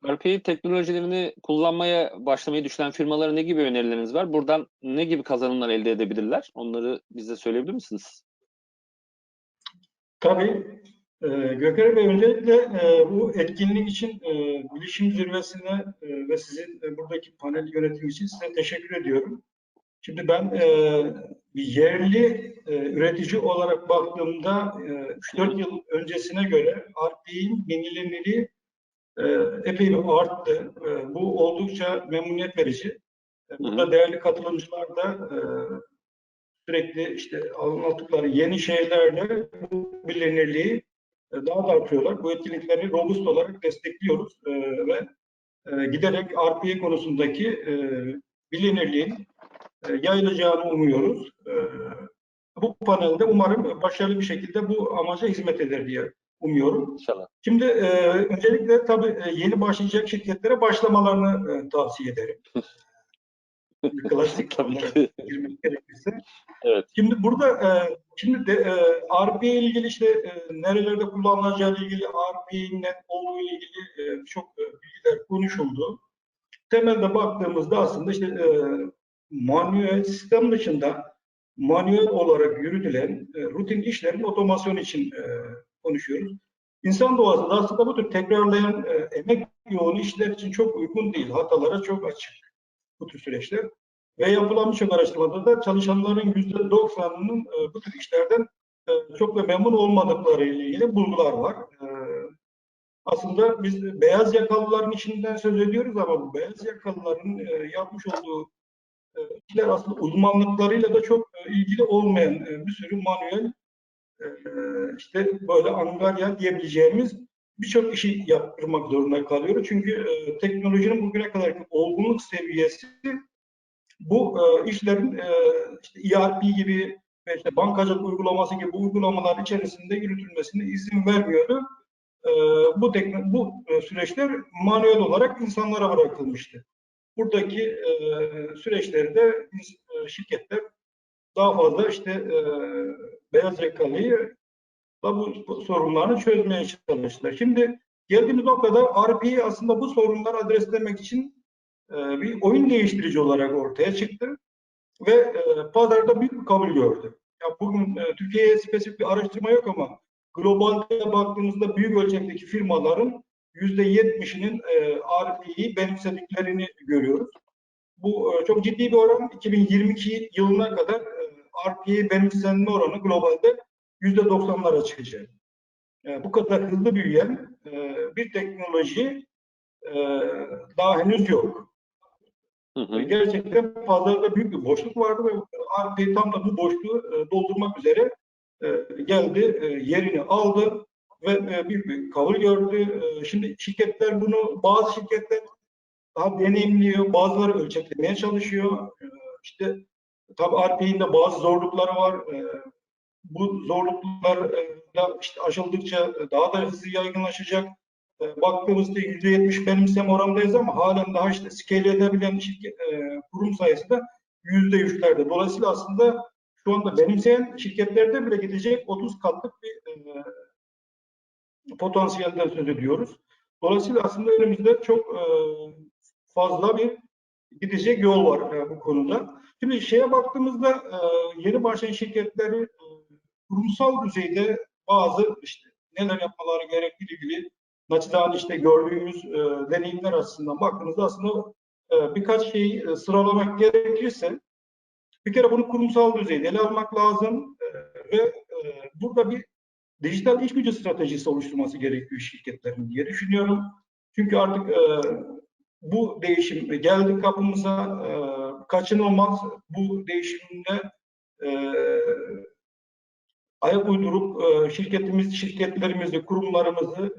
RPA teknolojilerini kullanmaya başlamayı düşünen firmalara ne gibi önerileriniz var? Buradan ne gibi kazanımlar elde edebilirler? Onları bize söyleyebilir misiniz? Tabii. Gökhan Bey, öncelikle bu etkinlik için bilişim zirvesine ve sizin buradaki panel yönetimi için size teşekkür ediyorum. Şimdi ben bir yerli üretici olarak baktığımda 3-4 yıl öncesine göre RPA'nin bilinirliği epey bir arttı. Bu oldukça memnuniyet verici. Burada değerli katılımcılar da sürekli işte anlattıkları yeni şeylerle bu bilinirliği daha da artıyorlar. Bu etkinlikleri robust olarak destekliyoruz ve giderek RPA konusundaki bilinirliğin yayılacağını umuyoruz. Bu panelde umarım başarılı bir şekilde bu amaca hizmet eder diye umuyorum. İnşallah. Şimdi öncelikle tabii yeni başlayacak şirketlere başlamalarını tavsiye ederim. Bir klasik Tabii olarak ki. girmek gerekirse. Evet. Şimdi burada şimdi de RPA ile ilgili işte nerelerde kullanılacağı ile ilgili RPA'nin ne olduğu ile ilgili çok bilgiler konuşuldu. Temelde baktığımızda aslında işte manuel sistem dışında manuel olarak yürütülen rutin işlerin otomasyonu için konuşuyoruz. İnsan doğasında aslında bu tür tekrarlayan emek yoğun işler için çok uygun değil. Hatalara çok açık bu tür süreçler. Ve yapılan birçok araştırmada da çalışanların %90'ının bu tür işlerden çok da memnun olmadıkları ile ilgili bulgular var. Aslında biz beyaz yakalıların işinden söz ediyoruz ama bu beyaz yakalıların yapmış olduğu işler aslında uzmanlıklarıyla da çok ilgili olmayan bir sürü manuel işte böyle angarya diyebileceğimiz birçok işi yaptırmak zorunda kalıyoruz. Çünkü teknolojinin bugüne kadarki olgunluk seviyesi bu işlerin işte ERP gibi ve işte bankacılık uygulaması gibi uygulamalar içerisinde yürütülmesine izin vermiyordu. Bu süreçler manuel olarak insanlara bırakılmıştı. Buradaki süreçleri de şirketler daha fazla işte beyaz yakalıyı da bu sorunlarını çözmeye çalıştılar. Şimdi geldiğimiz noktada RPA aslında bu sorunları adreslemek için bir oyun değiştirici olarak ortaya çıktı ve pazarda büyük bir kabul gördü. Ya bugün Türkiye'ye spesifik bir araştırma yok ama globalde baktığımızda büyük ölçekteki firmaların %70'inin RPA'yı benimsediklerini görüyoruz. Bu çok ciddi bir oran. 2022 yılına kadar RPA benimsenme oranı globalde %90'lara çıkacak. Bu kadar hızlı büyüyen bir teknoloji daha henüz yok. Gerçekten pazarda büyük bir boşluk vardı ve RPA tam da bu boşluğu doldurmak üzere geldi, yerini aldı ve büyük bir kabul gördü. Şimdi şirketler bunu, bazı şirketler daha deneyimliyor, bazıları ölçeklemeye çalışıyor. İşte tabii RPA'nin de bazı zorlukları var. Bu zorluklar da işte aşıldıkça daha da hızlı yaygınlaşacak. Baktığımızda %70 benimseme oranındayız ama halen daha işte scale edebilen kurum sayısı da %3'lerde. Dolayısıyla aslında şu anda benimseyen şirketlerde bile gidecek 30 katlık bir potansiyelden söz ediyoruz. Dolayısıyla aslında önümüzde çok fazla bir gidecek yol var bu konuda. Şimdi şeye baktığımızda yeni başlayan şirketleri kurumsal düzeyde bazı işte neler yapmaları gerektiği ilgili naçizane işte gördüğümüz deneyimler açısından baktığımızda aslında birkaç şeyi sıralamak gerekirse bir kere bunu kurumsal düzeyde ele almak lazım ve burada bir dijital iş gücü stratejisi oluşturması gerekiyor şirketlerin diye düşünüyorum. Çünkü artık bu değişim geldi kapımıza, kaçınılmaz. Bu değişimde ayak uydurup şirketlerimizi, kurumlarımızı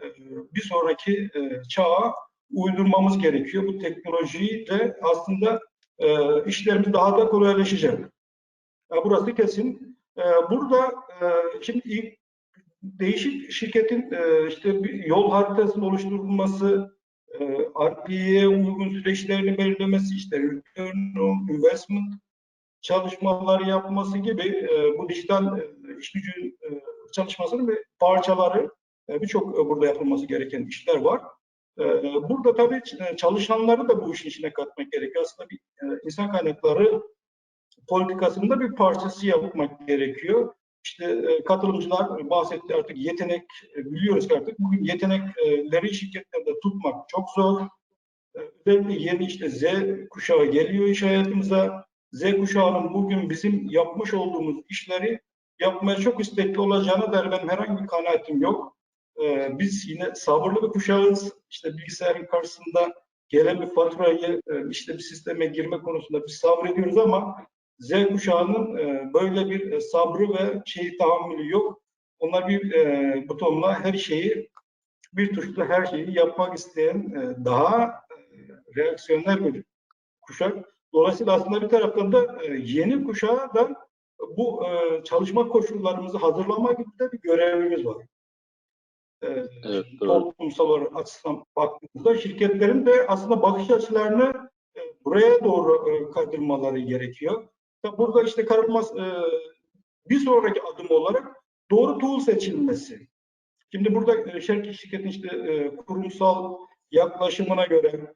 bir sonraki çağa uydurmamız gerekiyor. Bu teknolojiyle aslında işlerimiz daha da kolaylaşacak. Burası kesin. Burada şimdi değişik şirketin işte bir yol haritasının oluşturulması, RPA'ye uygun süreçlerini belirlemesi, işte return on investment çalışmaları yapması gibi bu dijital iş gücü çalışmasının ve parçaları birçok burada yapılması gereken işler var. Burada tabii çalışanları da bu işin içine katmak gerekiyor. Aslında bir insan kaynakları politikasında bir parçası yapmak gerekiyor. İşte katılımcılar bahsetti artık yetenek, biliyoruz ki artık bugün yetenekleri şirketlerde tutmak çok zor. Özellikle yeni işte Z kuşağı geliyor iş hayatımıza. Z kuşağının bugün bizim yapmış olduğumuz işleri yapmaya çok istekli olacağına dair benim herhangi bir kanaatim yok. Biz yine sabırlı bir kuşağız. İşte bilgisayarın karşısında gelen bir faturayı işte bir sisteme girme konusunda biz sabrediyoruz ama Z kuşağının böyle bir sabrı ve tahammülü yok. Onlar bir butonla her şeyi, bir tuşla her şeyi yapmak isteyen daha reaksiyonel bir kuşak. Dolayısıyla aslında bir taraftan da yeni kuşağa da bu çalışma koşullarımızı hazırlama gibi de bir görevimiz var. Evet, doğru. Toplumsal olarak açısından baktığımızda şirketlerin de aslında bakış açılarını buraya doğru kaydırmaları gerekiyor. Burada işte bir sonraki adım olarak doğru tool seçilmesi. Şimdi burada şirketin işte kurumsal yaklaşımına göre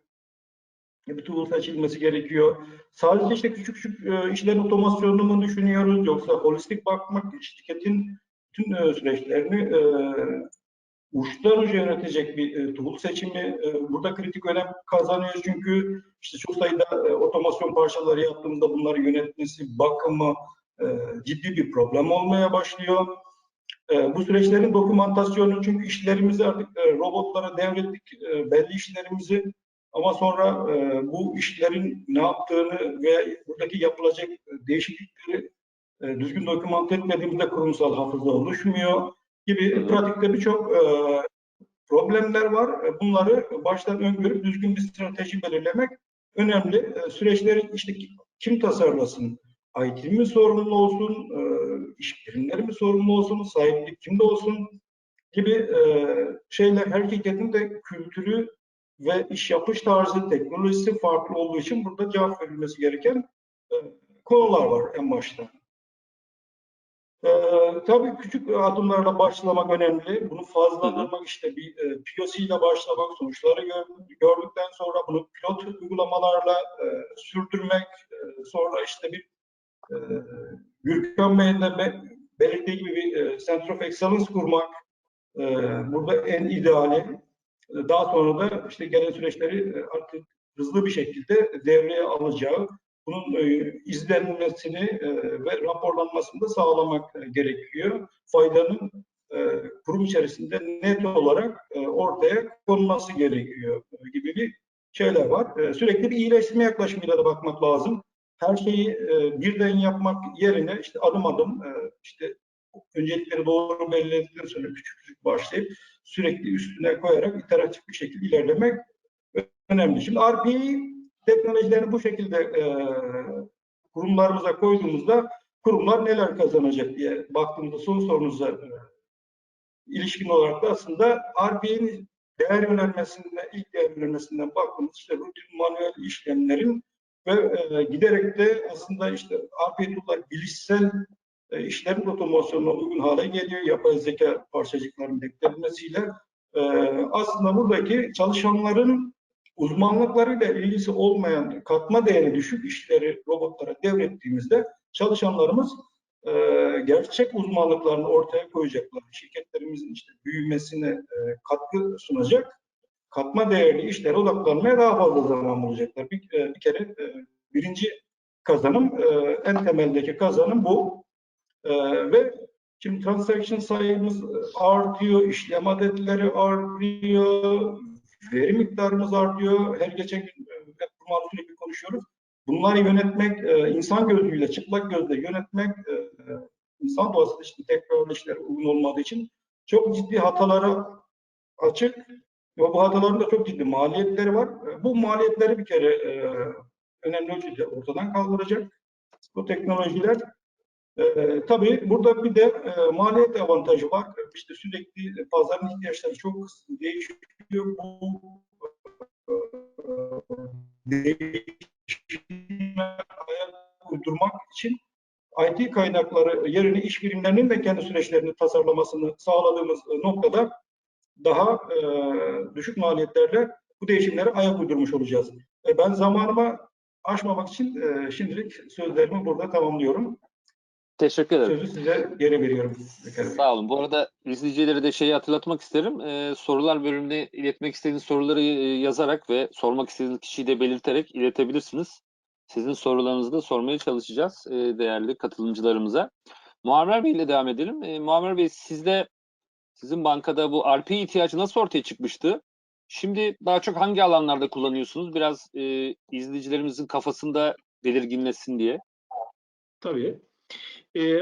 bir tool seçilmesi gerekiyor. Sadece işte küçük küçük işlerin otomasyonunu mu düşünüyoruz, yoksa holistik bakmak, şirketin bütün süreçlerini uçtan uca yönetecek bir tool seçimi burada kritik önem kazanıyor, çünkü işte çok sayıda otomasyon parçaları yaptığımızda bunları yönetmesi, bakımı ciddi bir problem olmaya başlıyor. Bu süreçlerin dokümantasyonu, çünkü işlerimizi artık robotlara devrettik, belli işlerimizi, ama sonra bu işlerin ne yaptığını ve buradaki yapılacak değişiklikleri düzgün dokümante etmediğimizde kurumsal hafıza oluşmuyor gibi pratikte birçok problemler var. Bunları baştan öngörüp düzgün bir strateji belirlemek önemli. Süreçleri işte kim tasarlasın? IT mi sorumlu olsun? İş birimleri mi sorumlu olsun? Sahiplik kimde olsun? Gibi şeyler, her şirketin de kültürü ve iş yapış tarzı, teknolojisi farklı olduğu için burada cevap verilmesi gereken konular var en başta. Tabii küçük adımlarla başlamak önemli. Bunu fazlalaştırmak, işte bir POC ile başlamak, sonuçları gördükten sonra bunu pilot uygulamalarla sürdürmek, sonra işte bir Gürkan Bey'in de belirttiği gibi bir Center of Excellence kurmak burada en ideali. Daha sonra da işte gelen süreçleri artık hızlı bir şekilde devreye alacağı, bunun izlenmesini ve raporlanmasını da sağlamak gerekiyor. Faydanın kurum içerisinde net olarak ortaya konulması gerekiyor gibi bir şeyler var. Sürekli bir iyileştirme yaklaşımıyla da bakmak lazım. Her şeyi birden yapmak yerine işte adım adım işte öncelikleri doğru belirledikten sonra küçük küçük başlayıp sürekli üstüne koyarak iteratif bir şekilde ilerlemek önemli. Şimdi RPA teknolojilerini bu şekilde kurumlarımıza koyduğumuzda kurumlar neler kazanacak diye baktığımızda son sorunuza ilişkin olarak da aslında RPA'nin değer yönelmesinden, ilk değer yönelmesinden baktığımız işte rutin manuel işlemlerin ve giderek de aslında işte RPA tool'lar bilişsel işlerin otomasyonuna uygun hale geliyor. Yapay zeka parçacıklarının eklenmesiyle aslında buradaki çalışanların uzmanlıklarıyla ilgisi olmayan, katma değeri düşük işleri robotlara devrettiğimizde çalışanlarımız gerçek uzmanlıklarını ortaya koyacaklar. Şirketlerimizin işte büyümesine katkı sunacak, katma değerli işlere odaklanmaya daha fazla zaman bulacaklar. Bir kere birinci kazanım, en temeldeki kazanım bu. Ve şimdi transaction sayımız artıyor, işlem adetleri artıyor, veri miktarımız artıyor. Her geçen gün bunları sürekli konuşuyoruz. Bunları yönetmek, insan gözüyle, çıplak gözle yönetmek, insan doğasında işte tekrarlı işlere uygun olmadığı için çok ciddi hatalara açık ve bu hataların da çok ciddi maliyetleri var. Bu maliyetleri bir kere önemli ölçüde ortadan kaldıracak bu teknolojiler. Tabii burada bir de maliyet avantajı var. İşte sürekli pazarın ihtiyaçları çok hızlı değişiyor. Bu değişime ayak uydurmak için IT kaynakları yerine iş birimlerinin de kendi süreçlerini tasarlamasını sağladığımız noktada daha düşük maliyetlerle bu değişimlere ayak uydurmuş olacağız. Ben zamanımı aşmamak için şimdilik sözlerimi burada tamamlıyorum. Teşekkür ederim. Sözü size geri veriyorum. Sağ olun. Bu arada izleyicilere de şeyi hatırlatmak isterim. Sorular bölümüne iletmek istediğiniz soruları yazarak ve sormak istediğiniz kişiyi de belirterek iletebilirsiniz. Sizin sorularınızı da sormaya çalışacağız değerli katılımcılarımıza. Muammer Bey ile devam edelim. Muammer Bey, sizin bankada bu RPA ihtiyacı nasıl ortaya çıkmıştı? Şimdi daha çok hangi alanlarda kullanıyorsunuz? Biraz izleyicilerimizin kafasında belirginleşsin diye. Tabii.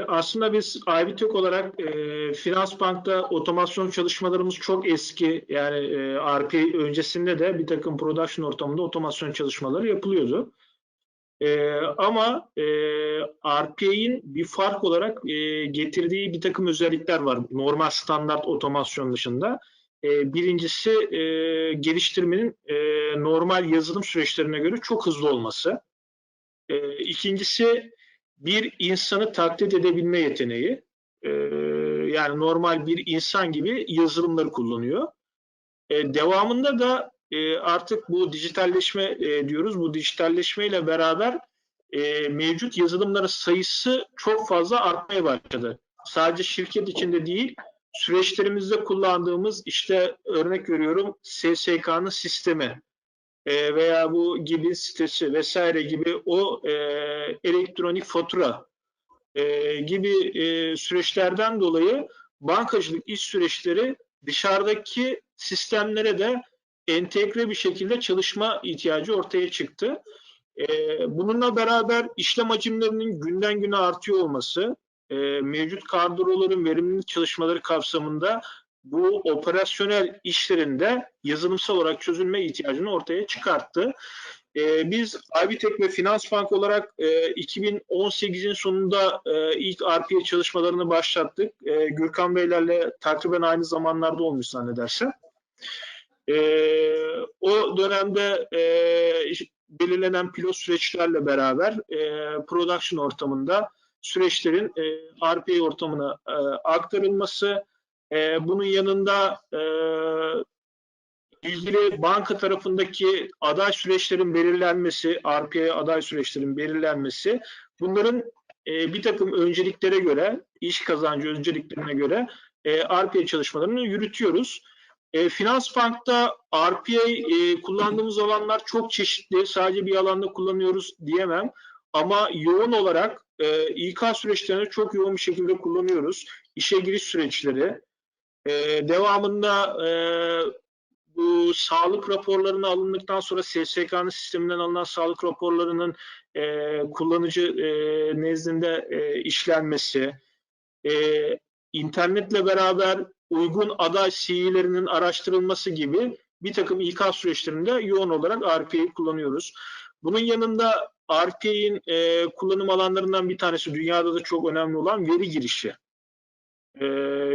Aslında biz IBTök olarak Finansbank'ta otomasyon çalışmalarımız çok eski. Yani RPA öncesinde de bir takım production ortamında otomasyon çalışmaları yapılıyordu. Ama RPA'in bir fark olarak getirdiği bir takım özellikler var. Normal standart otomasyon dışında. Birincisi geliştirmenin normal yazılım süreçlerine göre çok hızlı olması. İkincisi bir insanı taklit edebilme yeteneği. Yani normal bir insan gibi yazılımları kullanıyor. Devamında da artık bu dijitalleşme diyoruz. Bu dijitalleşmeyle beraber mevcut yazılımların sayısı çok fazla artmaya başladı. Sadece şirket içinde değil, süreçlerimizde kullandığımız işte örnek veriyorum SSK'nın sistemi veya bu gibi sitesi vesaire gibi o elektronik fatura gibi süreçlerden dolayı bankacılık iş süreçleri dışarıdaki sistemlere de entegre bir şekilde çalışma ihtiyacı ortaya çıktı. Bununla beraber işlem hacimlerinin günden güne artıyor olması, mevcut kadroların verimlilik çalışmaları kapsamında bu operasyonel işlerinde yazılımsal olarak çözülme ihtiyacını ortaya çıkarttı. Biz IBTök ve Finansbank olarak 2018'in sonunda ilk RPA çalışmalarını başlattık. Gürkan Beylerle takriben aynı zamanlarda olmuş zannedersem. O dönemde belirlenen pilot süreçlerle beraber production ortamında süreçlerin RPA ortamına aktarılması, bunun yanında ilgili banka tarafındaki aday süreçlerin belirlenmesi, RPA aday süreçlerin belirlenmesi, bunların bir takım önceliklere göre, iş kazancı önceliklerine göre RPA çalışmalarını yürütüyoruz. Finansbank'ta RPA kullandığımız alanlar çok çeşitli. Sadece bir alanda kullanıyoruz diyemem. Ama yoğun olarak İK süreçlerini çok yoğun bir şekilde kullanıyoruz. İşe giriş süreçleri. Devamında bu sağlık raporlarına alındıktan sonra SSK'nın sisteminden alınan sağlık raporlarının kullanıcı nezdinde işlenmesi, internetle beraber uygun aday CV'lerinin araştırılması gibi bir takım İK süreçlerinde yoğun olarak RPA'yı kullanıyoruz. Bunun yanında RPA'nin kullanım alanlarından bir tanesi dünyada da çok önemli olan veri girişi.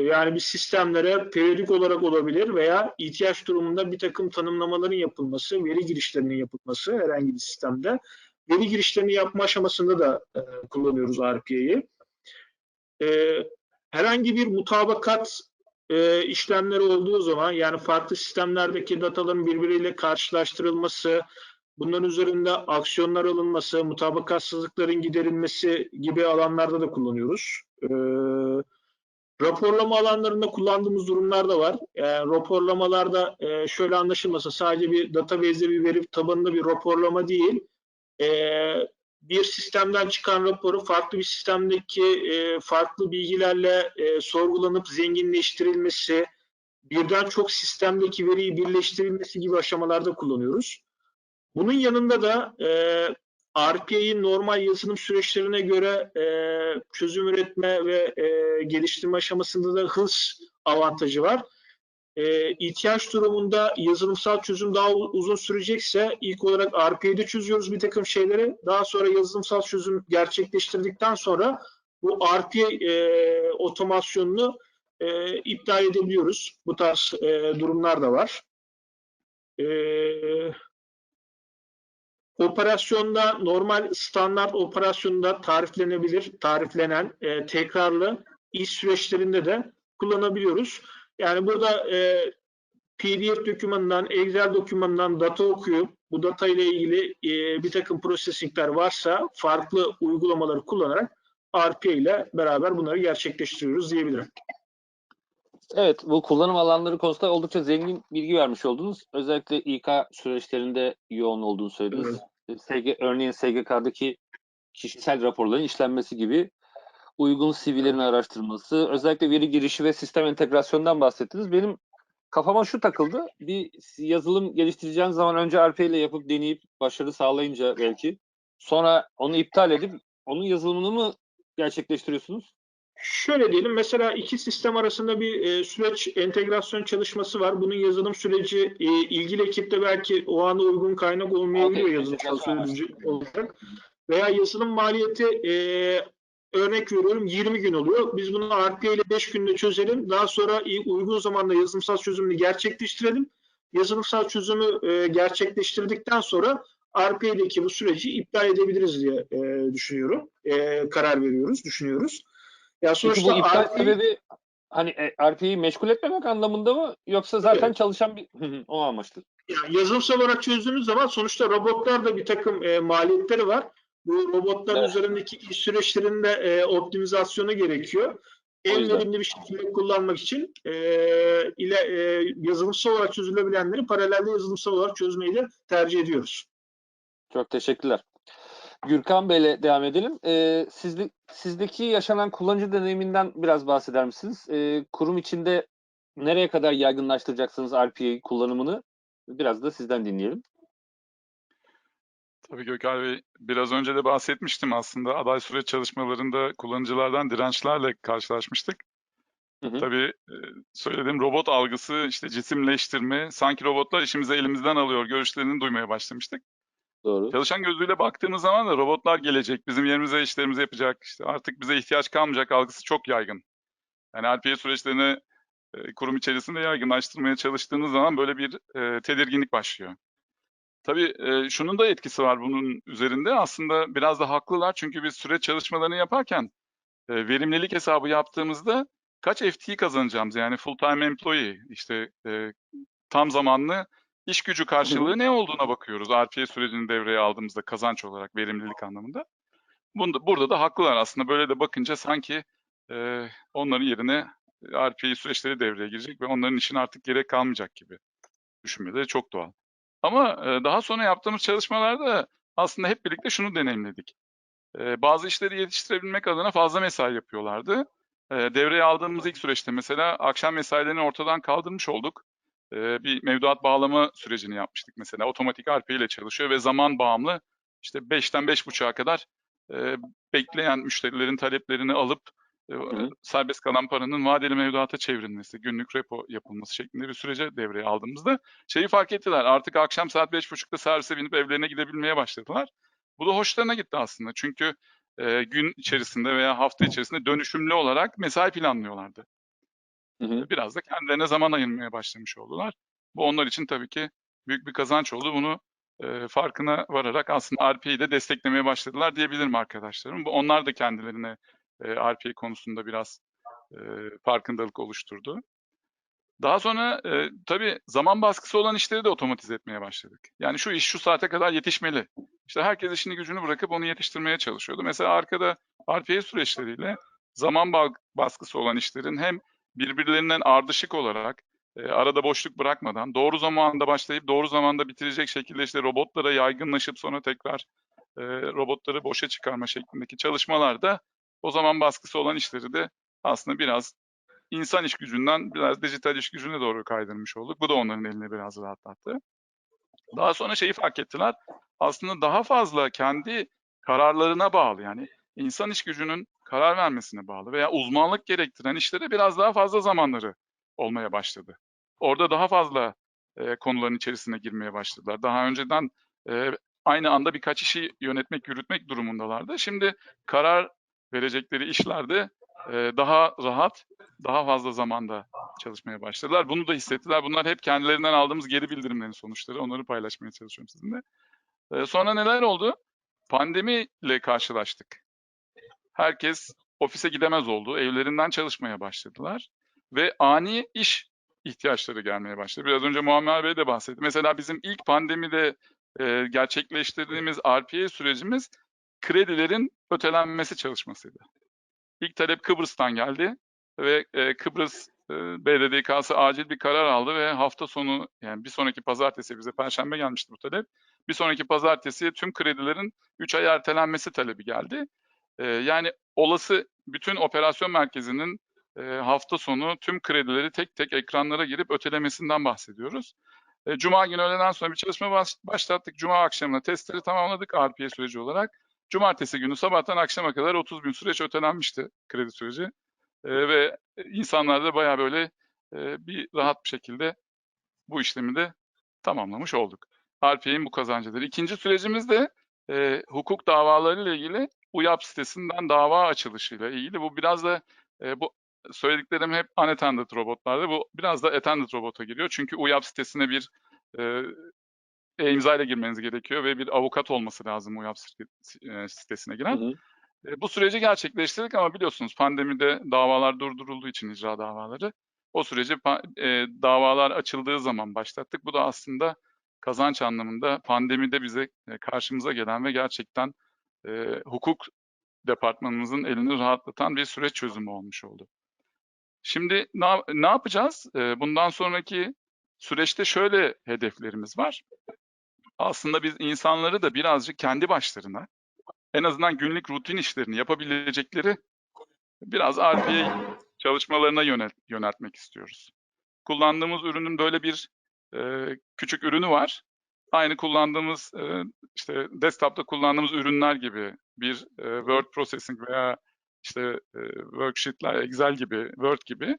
Yani bir sistemlere periyodik olarak olabilir veya ihtiyaç durumunda bir takım tanımlamaların yapılması, veri girişlerinin yapılması herhangi bir sistemde. Veri girişlerini yapma aşamasında da kullanıyoruz RPA'yı. Herhangi bir mutabakat işlemleri olduğu zaman yani farklı sistemlerdeki dataların birbiriyle karşılaştırılması, bunların üzerinde aksiyonlar alınması, mutabakatsızlıkların giderilmesi gibi alanlarda da kullanıyoruz. Raporlama alanlarında kullandığımız durumlar da var. Raporlamalarda şöyle anlaşılması sadece bir database'de bir veri tabanında bir raporlama değil, bir sistemden çıkan raporu farklı bir sistemdeki farklı bilgilerle sorgulanıp zenginleştirilmesi, birden çok sistemdeki veriyi birleştirilmesi gibi aşamalarda kullanıyoruz. Bunun yanında da RPA'nin normal yazılım süreçlerine göre çözüm üretme ve geliştirme aşamasında da hız avantajı var. İhtiyaç durumunda yazılımsal çözüm daha uzun sürecekse ilk olarak RPA'de çözüyoruz bir takım şeyleri. Daha sonra yazılımsal çözüm gerçekleştirdikten sonra bu RPA otomasyonunu iptal edebiliyoruz. Bu tarz durumlar da var. Operasyonda normal standart operasyonda tariflenen tekrarlı iş süreçlerinde de kullanabiliyoruz. Yani burada PDF dokümanından, Excel dokümanından data okuyup bu data ile ilgili bir takım processingler varsa farklı uygulamaları kullanarak RPA ile beraber bunları gerçekleştiriyoruz diyebilirim. Evet, bu kullanım alanları konusunda oldukça zengin bilgi vermiş oldunuz. Özellikle İK süreçlerinde yoğun olduğunu söylediniz. Evet. Örneğin SGK'daki kişisel raporların işlenmesi gibi uygun CV'lerin araştırılması, özellikle veri girişi ve sistem entegrasyonundan bahsettiniz. Benim kafama şu takıldı. Bir yazılım geliştireceğiniz zaman önce RPA ile yapıp deneyip başarı sağlayınca belki sonra onu iptal edip Onun yazılımını mı gerçekleştiriyorsunuz? Şöyle diyelim, mesela iki sistem arasında bir süreç entegrasyon çalışması var. Bunun yazılım süreci ilgili ekipte belki o ana uygun kaynak olmayabiliyor Okey, yazılımsal entegrasyon süreci olarak. Veya yazılım maliyeti örnek veriyorum 20 gün oluyor. Biz bunu RPA ile 5 günde çözelim. Daha sonra uygun zamanda yazılımsal çözümünü gerçekleştirelim. Yazılımsal çözümü gerçekleştirdikten sonra RPA'deki bu süreci iptal edebiliriz diye düşünüyorum. Karar veriyoruz, düşünüyoruz. Ya Peki bu sonuçta iptal RPA, sebebi hani RP'yi meşgul etmemek anlamında mı yoksa zaten evet, çalışan bir o amaçlı? yani yazılımsal olarak çözdüğümüz zaman sonuçta robotlar da bir takım maliyetleri var. Bu robotların Evet, üzerindeki iş süreçlerinde optimizasyonu gerekiyor. o En yüzden. verimli bir şekilde kullanmak için yazılımsal olarak çözülebilenleri paralelde yazılımsal olarak çözmeyi de tercih ediyoruz. Çok teşekkürler. Gürkan Bey'le devam edelim. Sizdeki yaşanan kullanıcı deneyiminden biraz bahseder misiniz? Kurum içinde nereye kadar yaygınlaştıracaksınız RPA kullanımını? Biraz da sizden dinleyelim. Tabii Gökhan Bey, biraz önce de bahsetmiştim aslında. Aday süreç çalışmalarında kullanıcılardan dirençlerle karşılaşmıştık. Hı hı. Tabii söylediğim robot algısı, işte cisimleştirme, sanki robotlar işimizi elimizden alıyor görüşlerini duymaya başlamıştık. Doğru. Çalışan gözüyle baktığımız zaman da robotlar gelecek, bizim yerimize işlerimizi yapacak, işte artık bize ihtiyaç kalmayacak algısı çok yaygın. Yani RPA süreçlerini kurum içerisinde yaygınlaştırmaya çalıştığınız zaman böyle bir tedirginlik başlıyor. Tabii şunun da etkisi var bunun üzerinde. Aslında biraz da haklılar çünkü biz süreç çalışmalarını yaparken verimlilik hesabı yaptığımızda kaç FTE kazanacağımız, yani full time employee, işte tam zamanlı iş gücü karşılığı ne olduğuna bakıyoruz RPA sürecini devreye aldığımızda kazanç olarak, verimlilik anlamında. Burada da haklılar aslında. Böyle de bakınca sanki onların yerine RPA süreçleri devreye girecek ve onların işine artık gerek kalmayacak gibi düşünmeleri çok doğal. Ama daha sonra yaptığımız çalışmalarda aslında hep birlikte şunu deneyimledik. Bazı işleri yetiştirebilmek adına fazla mesai yapıyorlardı. Devreye aldığımız ilk süreçte mesela akşam mesailerini ortadan kaldırmış olduk. Bir mevduat bağlama sürecini yapmıştık mesela. Otomatik RPA ile çalışıyor ve zaman bağımlı, işte 5'ten 5.30'a kadar bekleyen müşterilerin taleplerini alıp serbest kalan paranın vadeli mevduata çevrilmesi, günlük repo yapılması şeklinde bir sürece devreye aldığımızda şeyi fark ettiler. Artık akşam saat 5.30'da servise binip evlerine gidebilmeye başladılar. Bu da hoşlarına gitti aslında. Çünkü gün içerisinde veya hafta içerisinde dönüşümlü olarak mesai planlıyorlardı. Biraz da kendilerine zaman ayırmaya başlamış oldular. Bu onlar için tabii ki büyük bir kazanç oldu. Bunu farkına vararak aslında RPA'yı de desteklemeye başladılar diyebilirim arkadaşlarım. Onlar da kendilerine RPA konusunda biraz farkındalık oluşturdu. Daha sonra tabii zaman baskısı olan işleri de otomatize etmeye başladık. Yani şu iş şu saate kadar yetişmeli. İşte herkes işini gücünü bırakıp onu yetiştirmeye çalışıyordu. Mesela arkada RPA süreçleriyle zaman baskısı olan işlerin hem birbirlerinden ardışık olarak arada boşluk bırakmadan doğru zamanda başlayıp doğru zamanda bitirecek şekilde işte robotlara yaygınlaşıp sonra tekrar robotları boşa çıkarma şeklindeki çalışmalarda o zaman baskısı olan işleri de aslında biraz insan iş gücünden biraz dijital iş gücüne doğru kaydırmış olduk. Bu da onların elini biraz rahatlattı. Daha sonra şeyi fark ettiler. Aslında daha fazla kendi kararlarına bağlı, yani insan iş gücünün karar vermesine bağlı veya uzmanlık gerektiren işlere biraz daha fazla zamanları olmaya başladı. Orada daha fazla konuların içerisine girmeye başladılar. Daha önceden aynı anda birkaç işi yönetmek, yürütmek durumundalardı. Şimdi karar verecekleri işlerde daha rahat, daha fazla zamanda çalışmaya başladılar. Bunu da hissettiler. Bunlar hep kendilerinden aldığımız geri bildirimlerin sonuçları. Onları paylaşmaya çalışıyorum sizinle. Sonra neler oldu? Pandemiyle karşılaştık. Herkes ofise gidemez oldu. Evlerinden çalışmaya başladılar. Ve ani iş ihtiyaçları gelmeye başladı. Biraz önce Muammer Bey de bahsetti. Mesela bizim ilk pandemide gerçekleştirdiğimiz RPA sürecimiz kredilerin ötelenmesi çalışmasıydı. İlk talep Kıbrıs'tan geldi ve Kıbrıs BDDK'sı acil bir karar aldı ve hafta sonu, yani bir sonraki pazartesi, bize Perşembe gelmişti bu talep. Bir sonraki pazartesi tüm kredilerin 3 ay ertelenmesi talebi geldi. Yani olası bütün operasyon merkezinin hafta sonu tüm kredileri tek tek ekranlara girip ötelemesinden bahsediyoruz. Cuma günü öğleden sonra bir çalışma başlattık. Cuma akşamına testleri tamamladık RPA süreci olarak. Cumartesi günü sabahtan akşama kadar 30 gün süreç ötelenmişti, kredi süreci. Ve insanlar da bayağı böyle bir rahat bir şekilde bu işlemi de tamamlamış olduk. RPA'nin bu kazancıdır. İkinci sürecimiz de hukuk davaları ile ilgili UYAP sitesinden dava açılışıyla ilgili. Bu biraz da bu söylediklerim hep unattended robotlarda. Bu biraz da attended robota giriyor. Çünkü UYAP sitesine bir imza ile girmeniz gerekiyor ve bir avukat olması lazım UYAP sitesine giren. Bu süreci gerçekleştirdik ama biliyorsunuz pandemide davalar durdurulduğu için icra davaları. O süreci davalar açıldığı zaman başlattık. Bu da aslında kazanç anlamında pandemide bize karşımıza gelen ve gerçekten hukuk departmanımızın elini rahatlatan bir süreç çözümü olmuş oldu. Şimdi ne yapacağız? Bundan sonraki süreçte şöyle hedeflerimiz var. Aslında biz insanları da birazcık kendi başlarına en azından günlük rutin işlerini yapabilecekleri biraz RPA çalışmalarına yöneltmek istiyoruz. Kullandığımız ürünün böyle bir küçük ürünü var. Aynı kullandığımız işte desktop'ta kullandığımız ürünler gibi bir word processing veya işte worksheet'ler, Excel gibi, Word gibi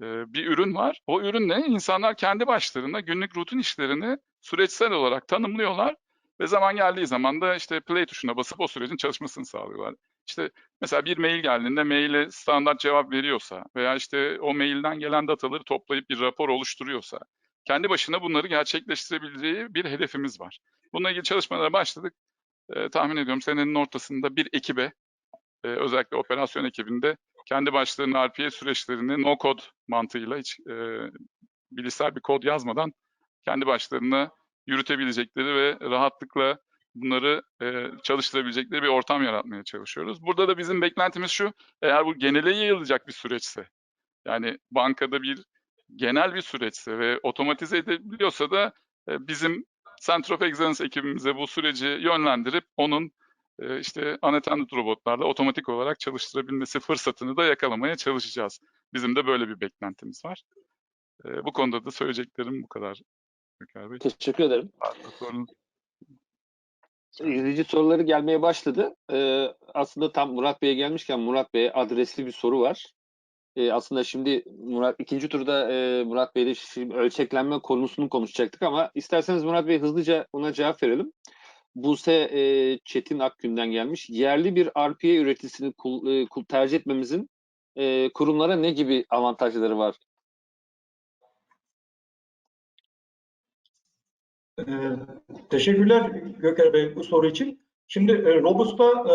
bir ürün var. O ürünle insanlar kendi başlarına günlük rutin işlerini süreçsel olarak tanımlıyorlar ve zaman geldiği zaman da işte play tuşuna basıp o sürecin çalışmasını sağlıyorlar. İşte mesela bir mail geldiğinde maile standart cevap veriyorsa veya işte o mailden gelen dataları toplayıp bir rapor oluşturuyorsa kendi başına bunları gerçekleştirebileceği bir hedefimiz var. Bununla ilgili çalışmalara başladık. Tahmin ediyorum senenin ortasında bir ekibe, özellikle operasyon ekibinde kendi başlarına RPA süreçlerini no-code mantığıyla hiç bilişsel bir kod yazmadan kendi başlarına yürütebilecekleri ve rahatlıkla bunları çalıştırabilecekleri bir ortam yaratmaya çalışıyoruz. Burada da bizim beklentimiz şu, eğer bu genele yayılacak bir süreçse, yani bankada bir genel bir süreçse ve otomatize edebiliyorsa da bizim Center of Excellence ekibimize bu süreci yönlendirip onun işte unattended robotlarla otomatik olarak çalıştırabilmesi fırsatını da yakalamaya çalışacağız. Bizim de böyle bir beklentimiz var. Bu konuda da söyleyeceklerim bu kadar. Gökhan Bey. Teşekkür ederim. Sorunuz. İzleyici soruları gelmeye başladı. Aslında tam Murat Bey'e gelmişken Murat Bey'e adresli bir soru var. Aslında şimdi ikinci turda Murat Bey'le ölçeklenme konusunu konuşacaktık ama isterseniz Murat Bey hızlıca ona cevap verelim. Buse Çetin Akgün'den gelmiş. Yerli bir RPA üreticisini tercih etmemizin kurumlara ne gibi avantajları var? Teşekkürler Gökhan Bey bu soru için. Şimdi Robust'a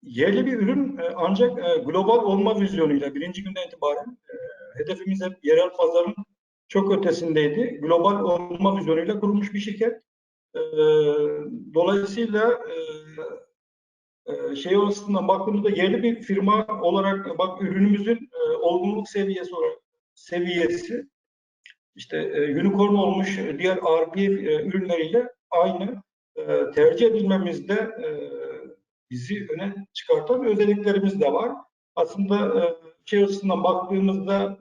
yerli bir ürün ancak global olma vizyonuyla birinci günden itibaren hedefimiz hep yerel pazarın çok ötesindeydi. Global olma vizyonuyla kurulmuş bir şirket. Dolayısıyla şey açısından baktığımızda yerli bir firma olarak ürünümüzün olgunluk seviyesi işte unicorn olmuş diğer RPA ürünleriyle aynı tercih edilmemizde bizi öne çıkartan özelliklerimiz de var. Aslında şey açısından baktığımızda